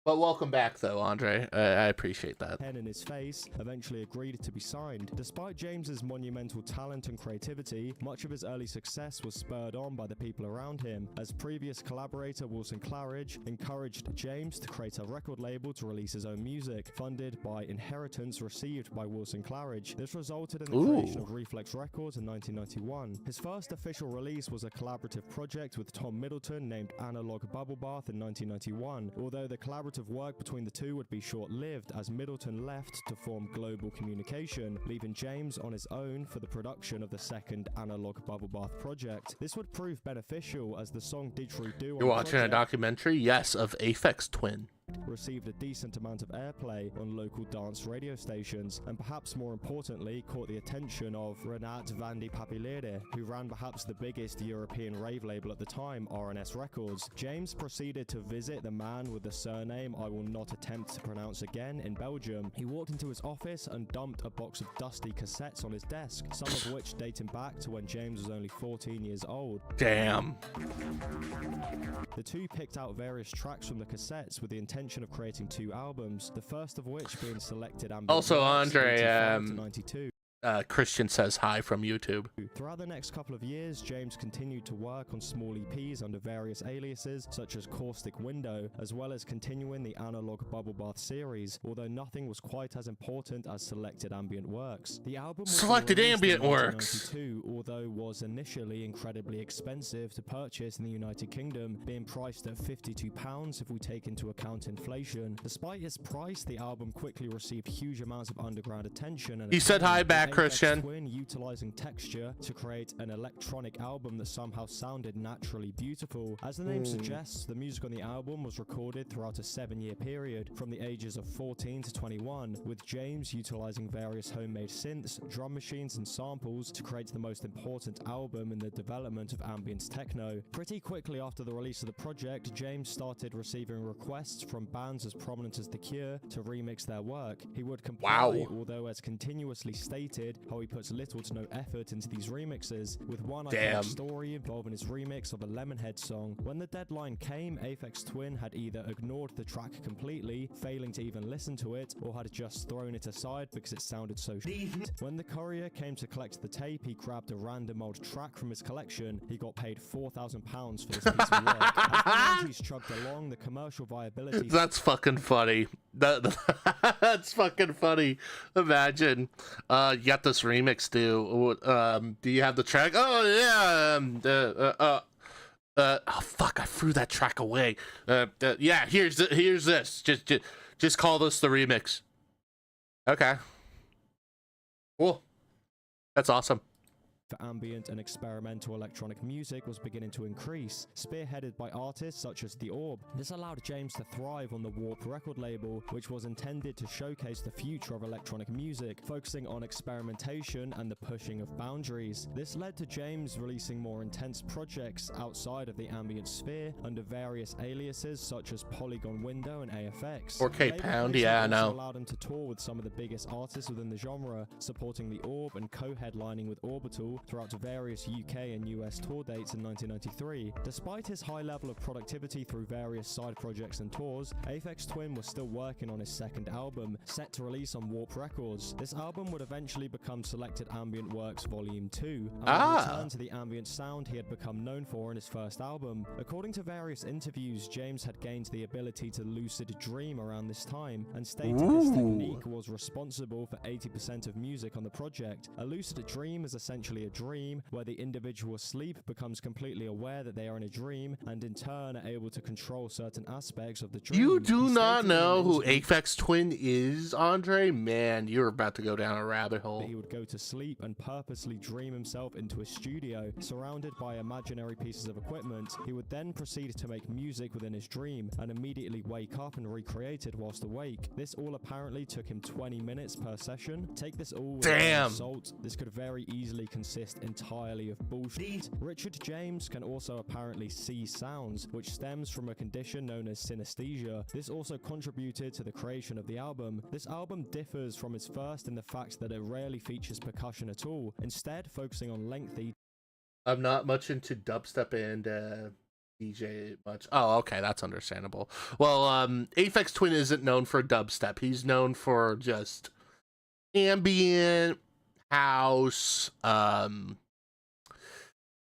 S1: But welcome back, though, Andre. I appreciate that.
S9: Pen in his face, eventually agreed to be signed. Despite James's monumental talent and creativity, much of his early success was spurred on by the people around him, as previous collaborator Wilson Claridge encouraged James to create a record label to release his own music, funded by inheritance received by Wilson Claridge. This resulted in the creation of Reflex Records in 1991. His first official release was a collaborative project with Tom Middleton named Analog Bubble Bath in 1991, although the collaborative work between the two would be short-lived as Middleton left to form Global Communication, leaving James on his own for the production of the second Analog Bubble Bath project. This would prove beneficial as the song Didgeridoo.
S1: You're watching a documentary? Yes, of Aphex Twin.
S9: Received a decent amount of airplay on local dance radio stations, and perhaps more importantly caught the attention of Renat van die Papilere, who ran perhaps the biggest European rave label at the time, RNS Records. James proceeded to visit the man with the surname I will not attempt to pronounce again in Belgium. He walked into his office and dumped a box of dusty cassettes on his desk, some of which dating back to when James was only 14 years old.
S1: Damn.
S9: The two picked out various tracks from the cassettes with the intention of creating 2 albums, the first of which being Selected Ambient.
S1: Also, Andre,
S9: 92.
S1: Christian says hi from YouTube.
S9: Throughout the next couple of years, James continued to work on small EPs under various aliases such as Caustic Window, as well as continuing the Analog Bubble Bath series, although nothing was quite as important as Selected Ambient Works. The album was
S1: Selected Ambient Works,
S9: although was initially incredibly expensive to purchase in the United Kingdom, being priced at £52 if we take into account inflation. Despite its price, the album quickly received huge amounts of underground attention. And
S1: he said hi back
S9: Aphex
S1: Christian.
S9: Twin utilizing texture to create an electronic album that somehow sounded naturally beautiful. As the name suggests, the music on the album was recorded throughout a 7-year period from the ages of 14 to 21, with James utilizing various homemade synths, drum machines, and samples to create the most important album in the development of ambient techno. Pretty quickly after the release of the project, James started receiving requests from bands as prominent as The Cure to remix their work. He would comply, although as continuously stated, how he puts little to no effort into these remixes, with one iconic story involving his remix of a Lemonhead song. When the deadline came, Aphex Twin had either ignored the track completely, failing to even listen to it, or had just thrown it aside because it sounded so shit. When the courier came to collect the tape, he grabbed a random old track from his collection. He got paid £4,000 for this piece of work. As the Yankees chugged along, the commercial viability...
S1: That's fucking funny. That's fucking funny. Imagine. You got this remix, dude. Do you have the track? Oh, yeah. Oh, fuck, I threw that track away. Yeah, here's this. Just call this the remix. Okay. Cool. That's awesome.
S9: For ambient and experimental electronic music was beginning to increase, spearheaded by artists such as The Orb. This allowed James to thrive on the Warp record label, which was intended to showcase the future of electronic music, focusing on experimentation and the pushing of boundaries. This led to James releasing more intense projects outside of the ambient sphere under various aliases such as Polygon Window and AFX.
S1: 4K Pound, yeah, I know.
S9: Allowed him to tour with some of the biggest artists within the genre, supporting The Orb and co-headlining with Orbital throughout various UK and US tour dates in 1993. Despite his high level of productivity through various side projects and tours, Aphex Twin was still working on his second album, set to release on Warp Records. This album would eventually become Selected Ambient Works Volume 2, and would return to the ambient sound he had become known for in his first album. According to various interviews, James had gained the ability to lucid dream around this time, and stated this technique was responsible for 80% of music on the project. A lucid dream is essentially a dream where the individual asleep becomes completely aware that they are in a dream, and in turn are able to control certain aspects of the dream.
S1: You do not know who Aphex Twin is, Andre? Man, you're about to go down a rabbit hole.
S9: He would go to sleep and purposely dream himself into a studio, surrounded by imaginary pieces of equipment. He would then proceed to make music within his dream, and immediately wake up and recreate it whilst awake. This all apparently took him 20 minutes per session. Take this all with a grain of salt. This could very easily consist entirely of bullshit. Richard James can also apparently see sounds, which stems from a condition known as synesthesia. This also contributed to the creation of the album. This album differs from his first in the fact that it rarely features percussion at all, instead focusing on lengthy...
S1: I'm not much into dubstep and DJ much. Oh, okay, that's understandable. Well, Aphex Twin isn't known for dubstep. He's known for just ambient house,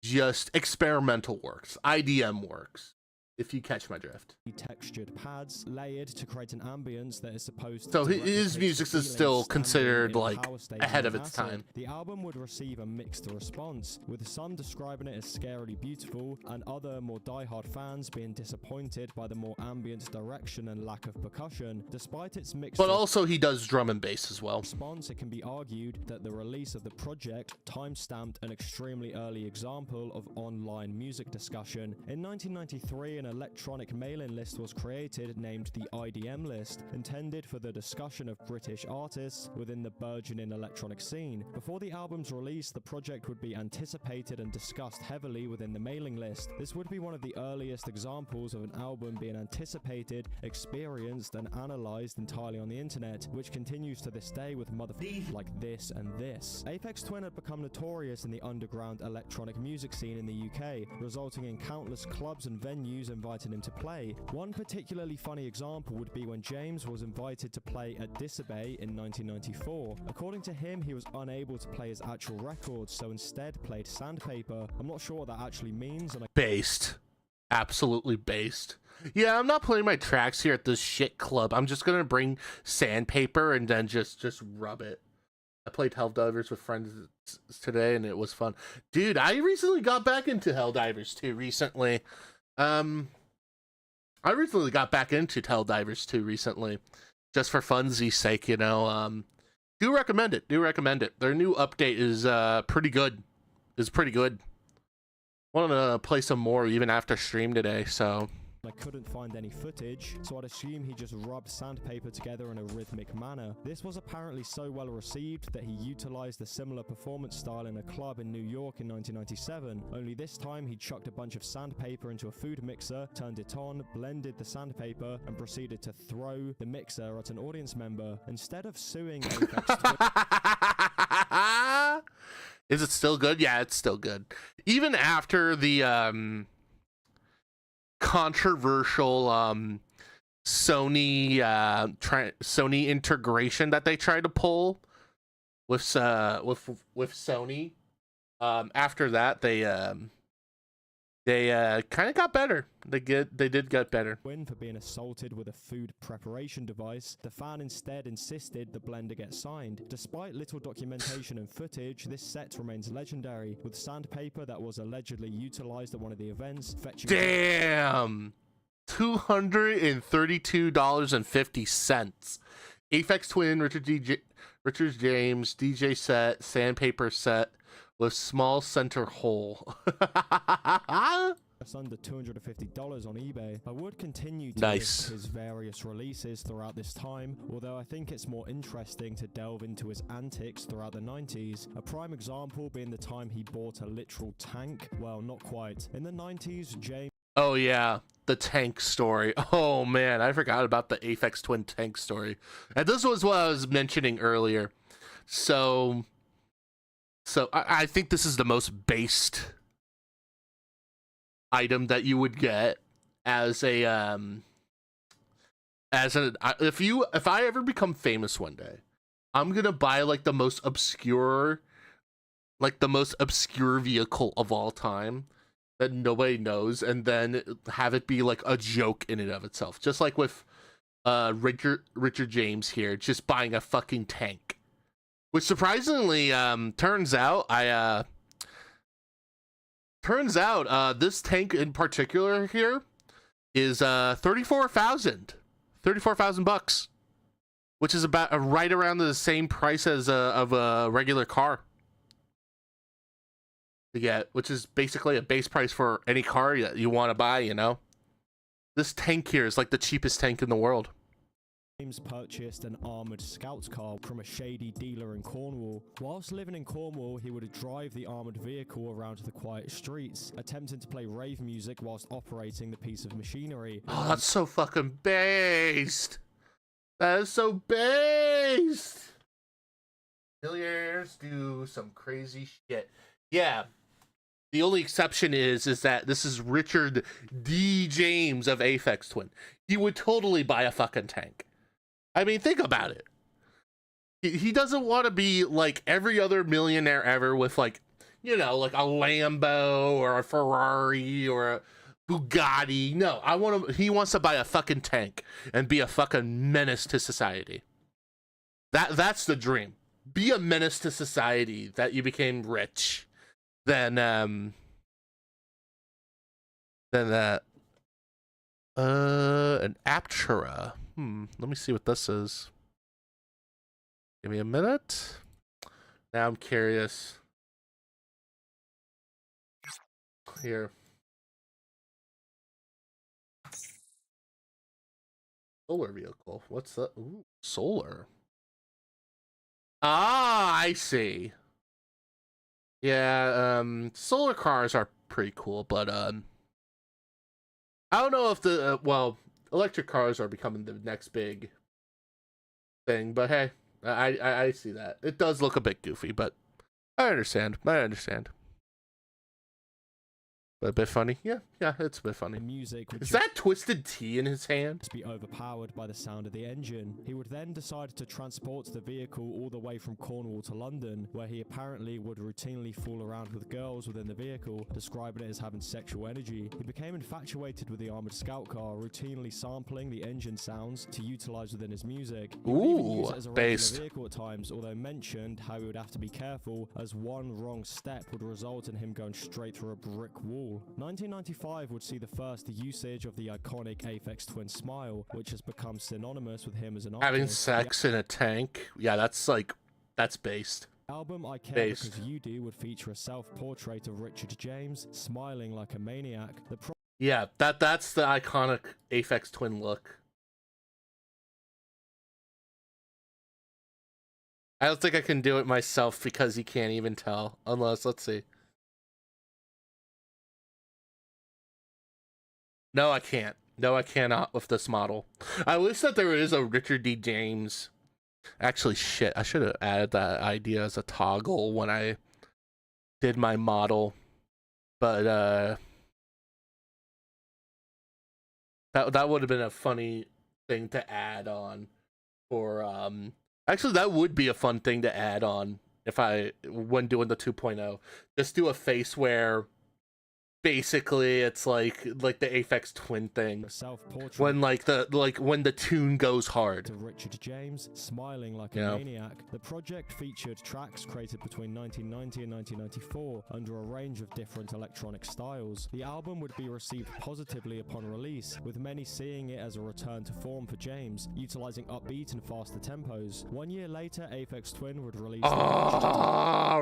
S1: just experimental works, IDM works, if you catch my drift.
S9: Textured pads layered to create an ambience that is supposed
S1: so
S9: to
S1: his music is still considered like ahead of its time.
S9: The album would receive a mixed response, with some describing it as scarily beautiful and other more diehard fans being disappointed by the more ambient direction and lack of percussion. Despite its mixed
S1: but also he does drum and bass as well.
S9: Response, it can be argued that the release of the project time-stamped an extremely early example of online music discussion. In 1993, an electronic mailing list was created named the IDM list, intended for the discussion of British artists within the burgeoning electronic scene. Before the album's release, the project would be anticipated and discussed heavily within the mailing list. This would be one of the earliest examples of an album being anticipated, experienced, and analyzed entirely on the internet, which continues to this day with motherfuckers like this and this. Aphex Twin had become notorious in the underground electronic music scene in the UK, resulting in countless clubs and venues inviting him to play. One particularly funny example would be when James was invited to play at Disabay in 1994. According to him, he was unable to play his actual records, so instead played sandpaper. I'm not sure what that actually means. And
S1: Based. Absolutely based. Yeah, I'm not playing my tracks here at this shit club. I'm just gonna bring sandpaper and then just rub it. I played Helldivers with friends today and it was fun. Dude, I recently got back into Helldivers 2 recently. I recently got back into Helldivers 2 recently, just for funsies' sake, you know. Do recommend it. Do recommend it. Their new update is pretty good. Want to play some more even after stream today, so
S9: I couldn't find any footage, so I'd assume he just rubbed sandpaper together in a rhythmic manner. This was apparently so well received that he utilized a similar performance style in a club in New York in 1997, only this time he chucked a bunch of sandpaper into a food mixer, turned it on, blended the sandpaper, and proceeded to throw the mixer at an audience member. Instead of suing Aphex Twin...
S1: Is it still good? Yeah, it's still good. Even after the controversial Sony Sony integration that they tried to pull with Sony, after that they kind of got better. They did get better.
S9: Win for being assaulted with a food preparation device, the fan instead insisted the blender get signed. Despite little documentation and footage, this set remains legendary, with sandpaper that was allegedly utilized at one of the events fetching...
S1: Damn! $232.50. Aphex Twin, Richard James, DJ set, sandpaper set with small center hole.
S9: That's under $250 on eBay. I would continue to
S1: nice.
S9: list his various releases throughout this time, although I think it's more interesting to delve into his antics throughout the 90s. A prime example being the time he bought a literal tank. Well, not quite. In the 90s, James...
S1: Oh yeah, the tank story. Oh man, I forgot about the Aphex Twin tank story. And this was what I was mentioning earlier. So I think this is the most based item that you would get as a if I ever become famous one day, I'm gonna buy like the most obscure vehicle of all time that nobody knows, and then have it be like a joke in and of itself, just like with Richard James here, just buying a fucking tank, which surprisingly turns out this tank in particular here is $34,000 which is about right around the same price as of a regular car to get, which is basically a base price for any car that you want to buy, you know. This tank here is like the cheapest tank in the world.
S9: James purchased an armored scout car from a shady dealer in Cornwall. Whilst living in Cornwall, he would drive the armored vehicle around the quiet streets, attempting to play rave music whilst operating the piece of machinery.
S1: Oh, that's so fucking based. That is so based. Millionaires do some crazy shit. Yeah. The only exception is that this is Richard D. James of Aphex Twin. He would totally buy a fucking tank. I mean, think about it. He doesn't want to be like every other millionaire ever with, like, you know, like a Lambo or a Ferrari or a Bugatti. No, he wants to buy a fucking tank and be a fucking menace to society. That's the dream. Be a menace to society that you became rich. Then that. An Aptura. Let me see what this is. Give me a minute. Now I'm curious. Here. Solar vehicle. What's that? Ooh, solar. Ah, I see. Yeah, solar cars are pretty cool, but I don't know if the well, electric cars are becoming the next big thing, but hey, I see that. It does look a bit goofy, but I understand. But a bit funny. Yeah, it's a bit funny.
S9: Music
S1: is that Twisted Tea in his hand?
S9: To be overpowered by the sound of the engine. He would then decide to transport the vehicle all the way from Cornwall to London, where he apparently would routinely fool around with girls within the vehicle, describing it as having sexual energy. He became infatuated with the armored scout car, routinely sampling the engine sounds to utilize within his music. He would even use it as a regular vehicle at times, although mentioned how he would have to be careful, as one wrong step would result in him going straight through a brick wall. 1995 would see the first usage of the iconic Aphex Twin smile, which has become synonymous with him as an artist.
S1: Having sex in a tank. Yeah, that's like That's based.
S9: Album I Care
S1: Based.
S9: Because You Do would feature a self-portrait of Richard James smiling like a maniac.
S1: Yeah, that's the iconic Aphex Twin look. I don't think I can do it myself because you can't even tell. Unless, let's see. No, I can't. No, I cannot with this model. I wish that there is a Richard D. James. Actually, shit, I should have added that idea as a toggle when I did my model. But, that would have been a funny thing to add on for, actually, that would be a fun thing to add on when doing the 2.0. Just do a face where basically it's like the Aphex Twin thing when when the tune goes hard.
S9: To Richard James smiling like a maniac. The project featured tracks created between 1990 and 1994 under a range of different electronic styles. The album would be received positively upon release, with many seeing it as a return to form for James, utilizing upbeat and faster tempos. 1 year later, Aphex Twin would release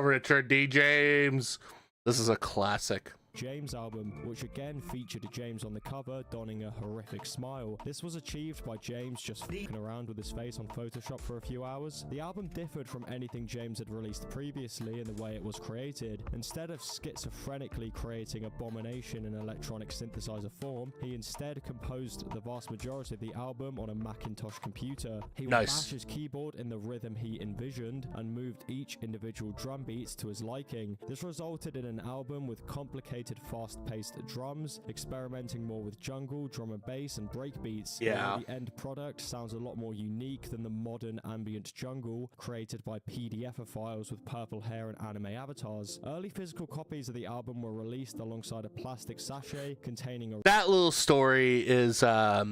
S1: Richard D. James. This is a classic.
S9: James album, which again featured James on the cover donning a horrific smile. This was achieved by James just fucking around with his face on Photoshop for a few hours. The album differed from anything James had released previously in the way it was created. Instead of schizophrenically creating abomination in electronic synthesizer form, he instead composed the vast majority of the album on a Macintosh computer. He would bash his keyboard in the rhythm he envisioned and moved each individual drum beats to his liking. This resulted in an album with complicated fast-paced drums, experimenting more with jungle, drum and bass, and breakbeats. The end product sounds a lot more unique than the modern ambient jungle created by PDFophiles with purple hair and anime avatars. Early physical copies of the album were released alongside a plastic sachet containing a...
S1: That little story is a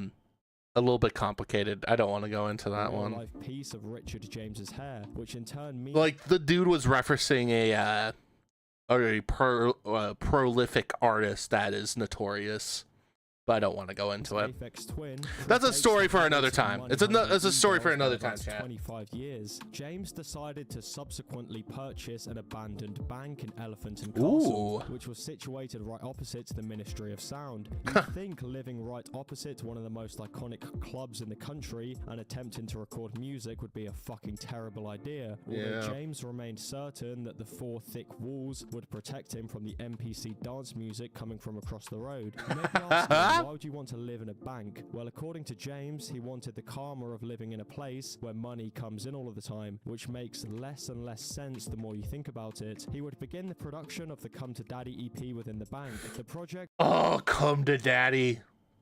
S1: little bit complicated. I don't want to go into that one.
S9: Life piece of Richard James's hair, which in turn means...
S1: Like, the dude was referencing a prolific artist that is notorious, but I don't want to go into it. That's a story for another time. It's a story for another time, chat.
S9: 25 years. James decided to subsequently purchase an abandoned bank in Elephant and Castle, which was situated right opposite the Ministry of Sound. You'd think living right opposite one of the most iconic clubs in the country and attempting to record music would be a fucking terrible idea. Although James remained certain that the four thick walls would protect him from the NPC dance music coming from across the road. You may be asking, why would you want to live in a bank? Well, according to James, he wanted the karma of living in a place where money comes in all of the time, which makes less and less sense the more you think about it. He would begin the production of the Come to Daddy EP within the bank. The project...
S1: Oh, Come to Daddy.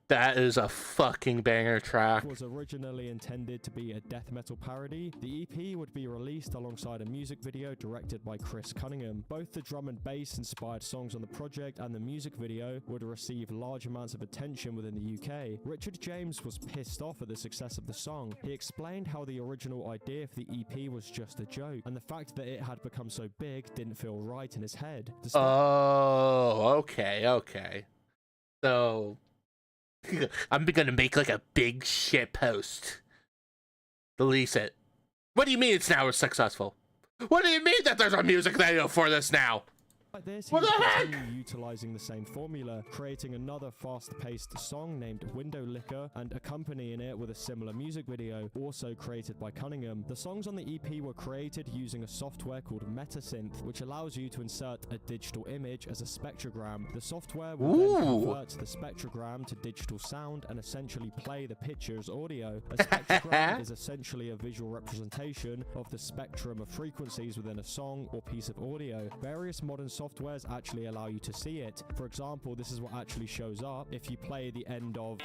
S1: That is a fucking banger track.
S9: Was originally intended to be a death metal parody. The EP would be released alongside a music video directed by Chris Cunningham. Both the drum and bass inspired songs on the project and the music video would receive large amounts of attention within the UK. Richard James was pissed off at the success of the song. He explained how the original idea for the EP was just a joke, and the fact that it had become so big didn't feel right in his head.
S1: Okay. So... I'm gonna make like a big shit post. Release it. What do you mean it's now successful? What do you mean that there's a music video for this now?
S9: Like this,
S1: what the heck?
S9: Utilizing the same formula, creating another fast-paced song named Window Licker and accompanying it with a similar music video, also created by Cunningham. The songs on the EP were created using a software called Metasynth, which allows you to insert a digital image as a spectrogram. The software will then convert the spectrogram to digital sound and essentially play the picture as audio. A spectrogram is essentially a visual representation of the spectrum of frequencies within a song or piece of audio. Various modern softwares actually allow you to see it. For example, this is what actually shows up if you play the end of,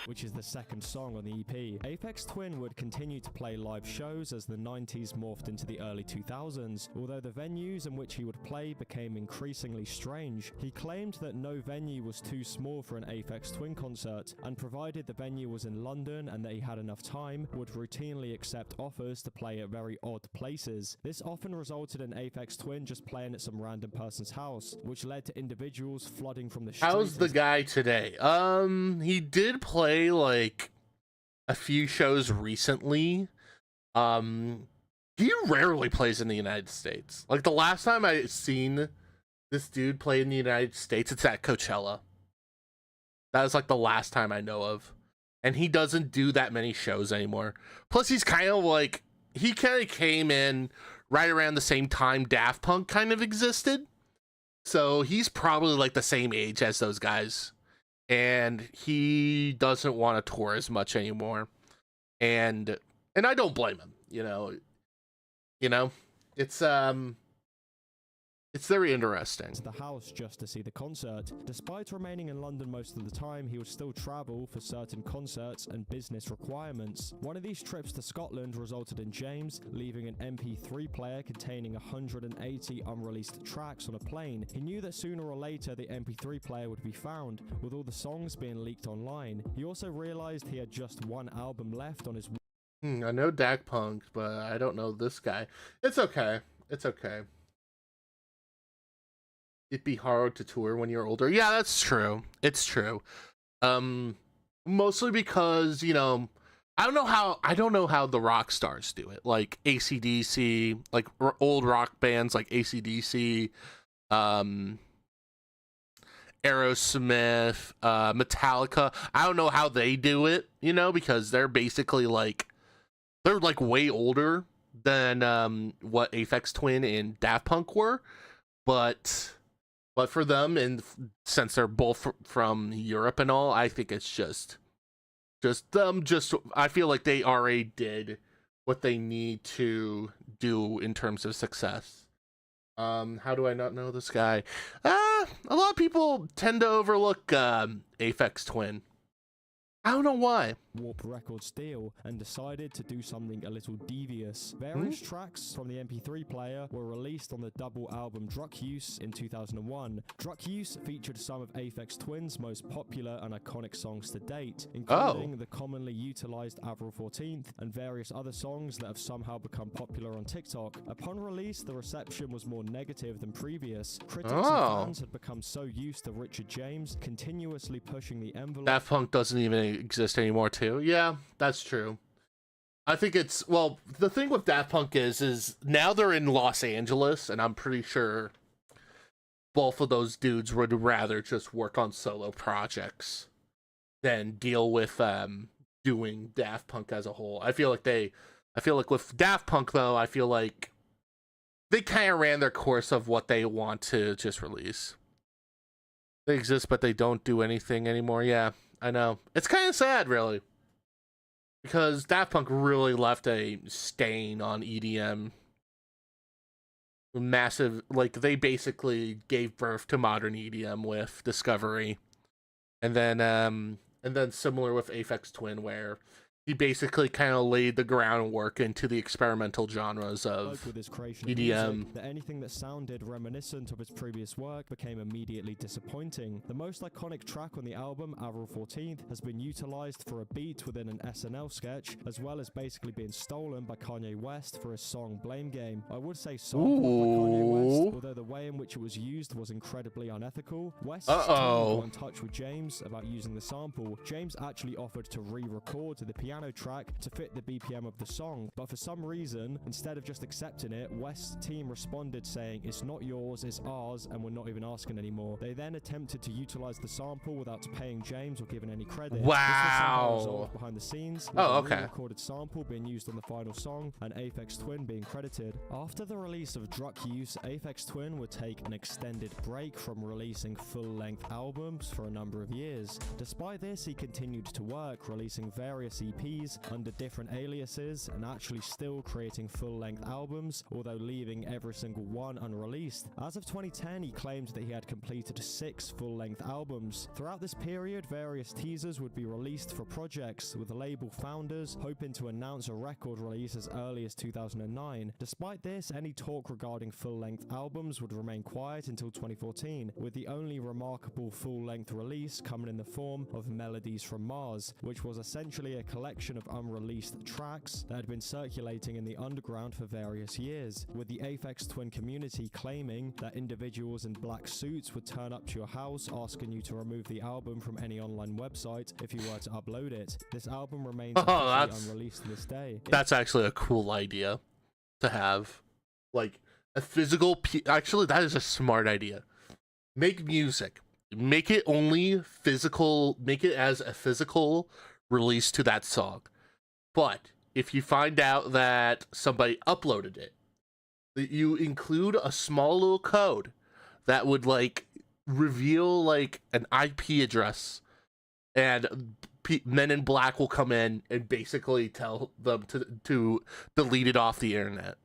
S9: which is the second song on the EP. Aphex Twin would continue to play live shows as the 90s morphed into the early 2000s, although the venues in which he would play became increasingly strange. He claimed that no venue was too small for an Aphex Twin concert, and provided the venue was in London and that he had enough time, would routinely accept offers to play at very odd places. This often resulted in Aphex Twin just playing at some random person's house, which led to individuals flooding from the street.
S1: How's the guy today? He did play like a few shows recently. he rarely plays in the United States. Like, the last time I seen this dude play in the United States, it's at Coachella. That was like the last time I know of. And he doesn't do that many shows anymore. Plus, he's kind of like, he kind of came in right around the same time Daft Punk kind of existed. So he's probably like the same age as those guys. And he doesn't want to tour as much anymore. And I don't blame him, you know. It's very interesting.
S9: To the house just to see the concert. Despite remaining in London most of the time, he would still travel for certain concerts and business requirements. One of these trips to Scotland resulted in James leaving an MP3 player containing 180 unreleased tracks on a plane. He knew that sooner or later the MP3 player would be found, with all the songs being leaked online. He also realized he had just one album left on his
S1: I know Daft Punk, but I don't know this guy. It's okay. It's okay. It'd be hard to tour when you're older. Yeah, that's true. It's true. Mostly because, you know, I don't know how the rock stars do it. Like AC/DC, like old rock bands like AC/DC, Aerosmith, Metallica. I don't know how they do it, you know, because they're basically like, they're like way older than what Aphex Twin and Daft Punk were, but for them, and since they're both from Europe and all, I think it's just I feel like they already did what they need to do in terms of success. How do I not know this guy? A lot of people tend to overlook Aphex Twin. I don't know why.
S9: Warp Records deal and decided to do something a little devious. Various tracks from the MP3 player were released on the double album Druckuse in 2001. Druckuse featured some of Aphex Twin's most popular and iconic songs to date, including the commonly utilized Avril 14th and various other songs that have somehow become popular on TikTok. Upon release, the reception was more negative than previous. Critics and fans had become so used to Richard James continuously pushing the envelope.
S1: Daft Punk doesn't even exist anymore too. Yeah, that's true. I think it's, well, the thing with Daft Punk is now they're in Los Angeles, and I'm pretty sure both of those dudes would rather just work on solo projects than deal with doing Daft Punk as a whole. I feel like with Daft Punk though, I feel like they kind of ran their course of what they want to just release. They exist, but they don't do anything anymore. Yeah, I know. It's kind of sad, really. Because Daft Punk really left a stain on EDM. Massive, like, they basically gave birth to modern EDM with Discovery. And then similar with Aphex Twin, where he basically kind of laid the groundwork into the experimental genres of EDM.
S9: That anything that sounded reminiscent of his previous work became immediately disappointing. The most iconic track on the album, Avril 14th, has been utilized for a beat within an SNL sketch, as well as basically being stolen by Kanye West for his song Blame Game. I would say sampled by Kanye West, although the way in which it was used was incredibly unethical. West's team got in touch with James about using the sample. James actually offered to re-record the piano track to fit the BPM of the song, but for some reason, instead of just accepting it, West's team responded saying, "It's not yours, it's ours, and we're not even asking anymore." They then attempted to utilize the sample without paying James or giving any credit.
S1: Wow.
S9: This was somehow resolved behind the scenes, with
S1: Oh,
S9: a
S1: okay.
S9: re-recorded sample being used on the final song and Aphex Twin being credited. After the release of Druckuse, Aphex Twin would take an extended break from releasing full-length albums for a number of years. Despite this, he continued to work, releasing various EPs under different aliases and actually still creating full-length albums, although leaving every single one unreleased. As of 2010, he claimed that he had completed 6 full-length albums. Throughout this period, various teasers would be released for projects, with the label founders hoping to announce a record release as early as 2009. Despite this, any talk regarding full-length albums would remain quiet until 2014, with the only remarkable full-length release coming in the form of Melodies from Mars, which was essentially a collection of unreleased tracks that had been circulating in the underground for various years, with the Aphex Twin community claiming that individuals in black suits would turn up to your house asking you to remove the album from any online website if you were to upload it. This album remains unreleased to this day.
S1: That's actually a cool idea. to have like a physical actually, that is a smart idea. Make music, make it only physical, make it as a physical release to that song. But if you find out that somebody uploaded it, that you include a small little code that would like reveal like an IP address, and Men in Black will come in and basically tell them to delete it off the internet.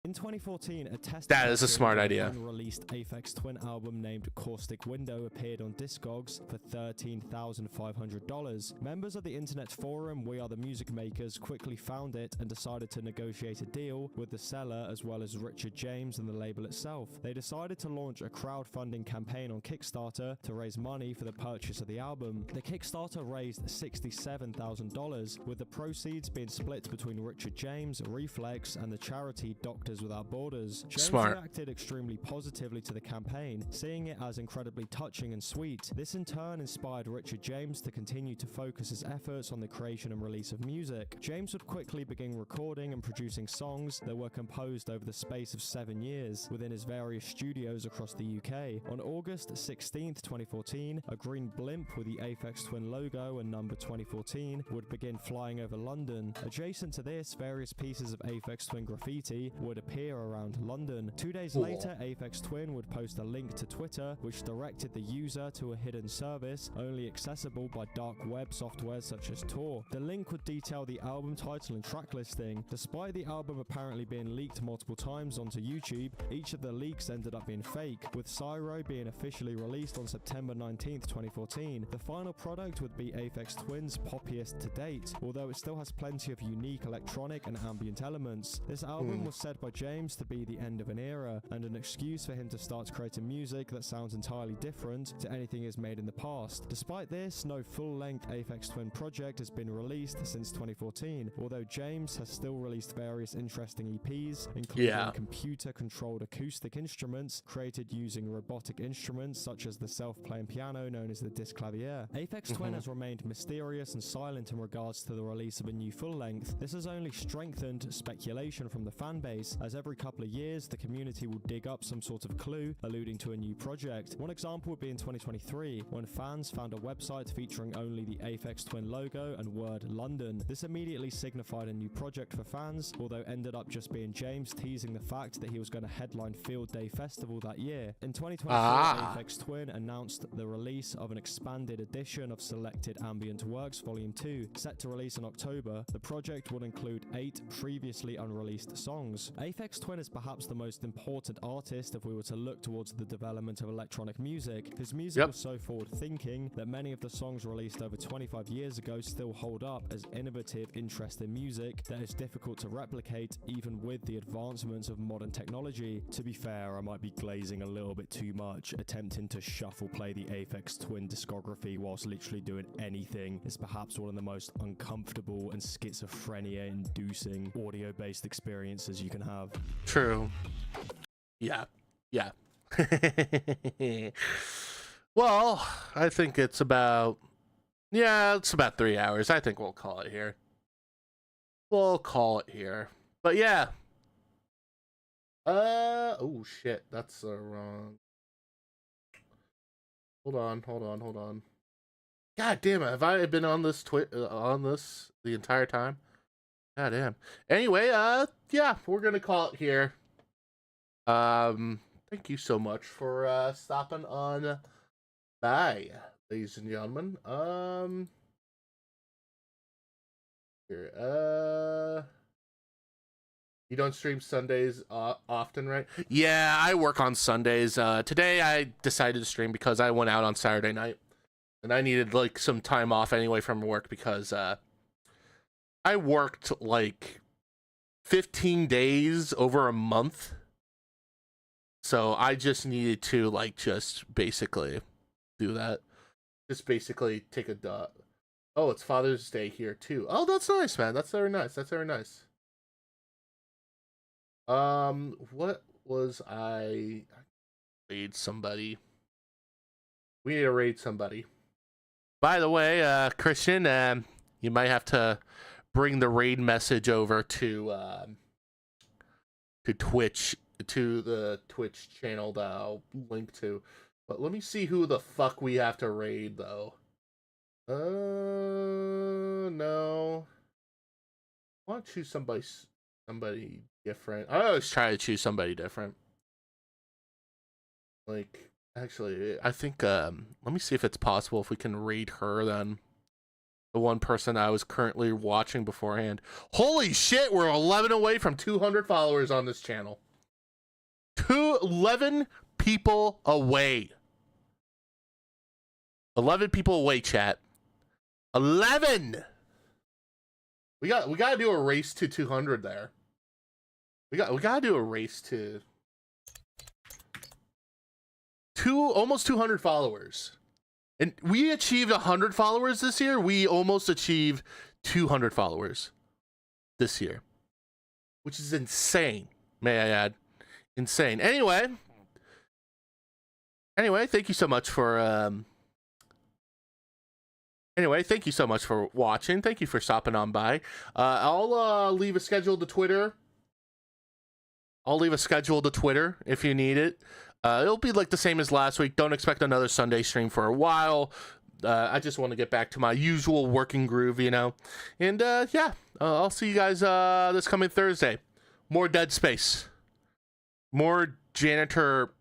S9: In 2014, a test
S1: That is a smart idea.
S9: unreleased Aphex Twin album named Caustic Window appeared on Discogs for $13,500. Members of the internet forum We Are the Music Makers quickly found it and decided to negotiate a deal with the seller as well as Richard James and the label itself. They decided to launch a crowdfunding campaign on Kickstarter to raise money for the purchase of the album. The Kickstarter raised $67,000, with the proceeds being split between Richard James, Reflex, and the charity Doctors Without Borders. James
S1: Smart.
S9: reacted extremely positively to the campaign, seeing it as incredibly touching and sweet. This in turn inspired Richard James to continue to focus his efforts on the creation and release of music. James would quickly begin recording and producing songs that were composed over the space of 7 years within his various studios across the UK. On August 16th, 2014, a green blimp with the Aphex Twin logo and number 2014 would begin flying over London. Adjacent to this, various pieces of Aphex Twin graffiti would appear around London. 2 days later, Aphex Twin would post a link to Twitter, which directed the user to a hidden service only accessible by dark web software such as Tor. The link would detail the album title and track listing. Despite the album apparently being leaked multiple times onto YouTube, each of the leaks ended up being fake, with Cyro being officially released on September 19th, 2014. The final product would be Aphex Twin's poppiest to date, although it still has plenty of unique electronic and ambient elements. This album was said by James to be the end of an era, and an excuse for him to start creating music that sounds entirely different to anything he's made in the past. Despite this, no full-length Aphex Twin project has been released since 2014, although James has still released various interesting EPs, including computer-controlled acoustic instruments created using robotic instruments such as the self-playing piano known as the Disclavier. Aphex Twin has remained mysterious and silent in regards to the release of a new full-length. This has only strengthened speculation from the fanbase, as every couple of years the community will dig up some sort of clue alluding to a new project. One example would be in 2023, when fans found a website featuring only the Aphex Twin logo and word London. This immediately signified a new project for fans, although ended up just being James teasing the fact that he was going to headline Field Day Festival that year. In 2024, Aphex Twin announced the release of an expanded edition of Selected Ambient Works Volume 2, set to release in October. The project would include 8 previously unreleased songs. Aphex Twin is perhaps the most important artist if we were to look towards the development of electronic music. His music was so forward-thinking that many of the songs released over 25 years ago still hold up as innovative, interesting music that is difficult to replicate even with the advancements of modern technology. To be fair, I might be glazing a little bit too much. Attempting to shuffle play the Aphex Twin discography whilst literally doing anything is perhaps one of the most uncomfortable and schizophrenia-inducing audio-based experiences you can have.
S1: True. Yeah. Well, I think it's about 3 hours. I think we'll call it here. But yeah. Oh shit, that's wrong. Hold on. God damn it, have I been on this the entire time? God damn. Anyway, yeah, we're gonna call it here. Thank you so much for stopping on by, ladies and gentlemen. Here, you don't stream Sundays often, right? Yeah, I work on Sundays. Today I decided to stream because I went out on Saturday night, and I needed like some time off anyway from work because I worked like 15 days over a month. So I just needed to like just basically do that. Just basically take a dot. Oh, it's Father's Day here too. Oh, that's nice, man. That's very nice. What was I raid somebody? We need to raid somebody. By the way, Christian, you might have to bring the raid message over to Twitch, to the Twitch channel that I'll link to. But let me see who the fuck we have to raid though. No. I want to choose somebody different. I always try to choose somebody different. Like, actually, I think, let me see if it's possible if we can raid her then. The one person I was currently watching beforehand. Holy shit, we're 11 away from 200 followers on this channel. 11 people away. 11 people away, chat. 11! We gotta do a race to 200 there. We gotta do a race to almost 200 followers. And we achieved 100 followers this year. We almost achieved 200 followers this year, which is insane. May I add, insane. Anyway, thank you so much for thank you so much for watching. Thank you for stopping on by. I'll leave a schedule to Twitter. I'll leave a schedule to Twitter if you need it. It'll be like the same as last week. Don't expect another Sunday stream for a while. I just want to get back to my usual working groove, you know. And yeah, I'll see you guys this coming Thursday. More Dead Space. More janitor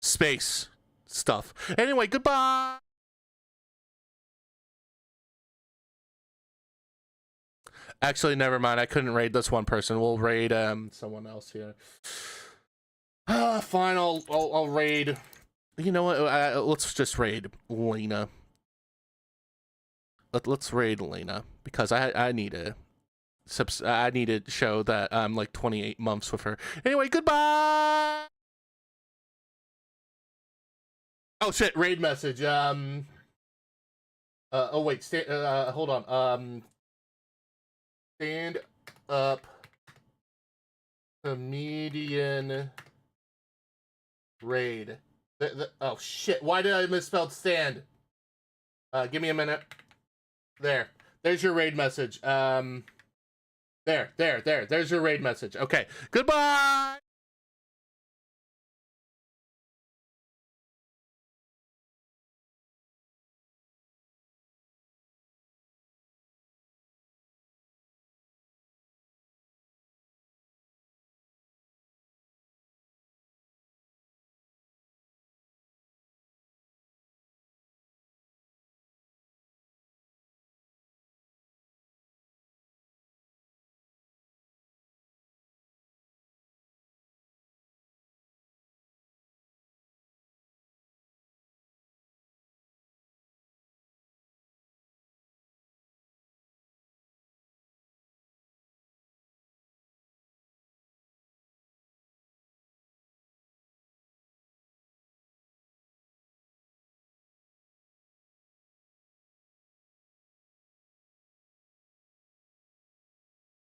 S1: space stuff. Anyway, goodbye. Actually, never mind. I couldn't raid this one person. We'll raid someone else here. Fine. I'll raid. You know what? Let's just raid Lena. Let's raid Lena because I need to show that I'm like 28 months with her. Anyway, goodbye. Oh shit! Raid message. Oh wait. Hold on. Stand up comedian raid. Oh shit, why did I misspell stand? Give me a minute. There's your raid message. There's your raid message. Okay, goodbye.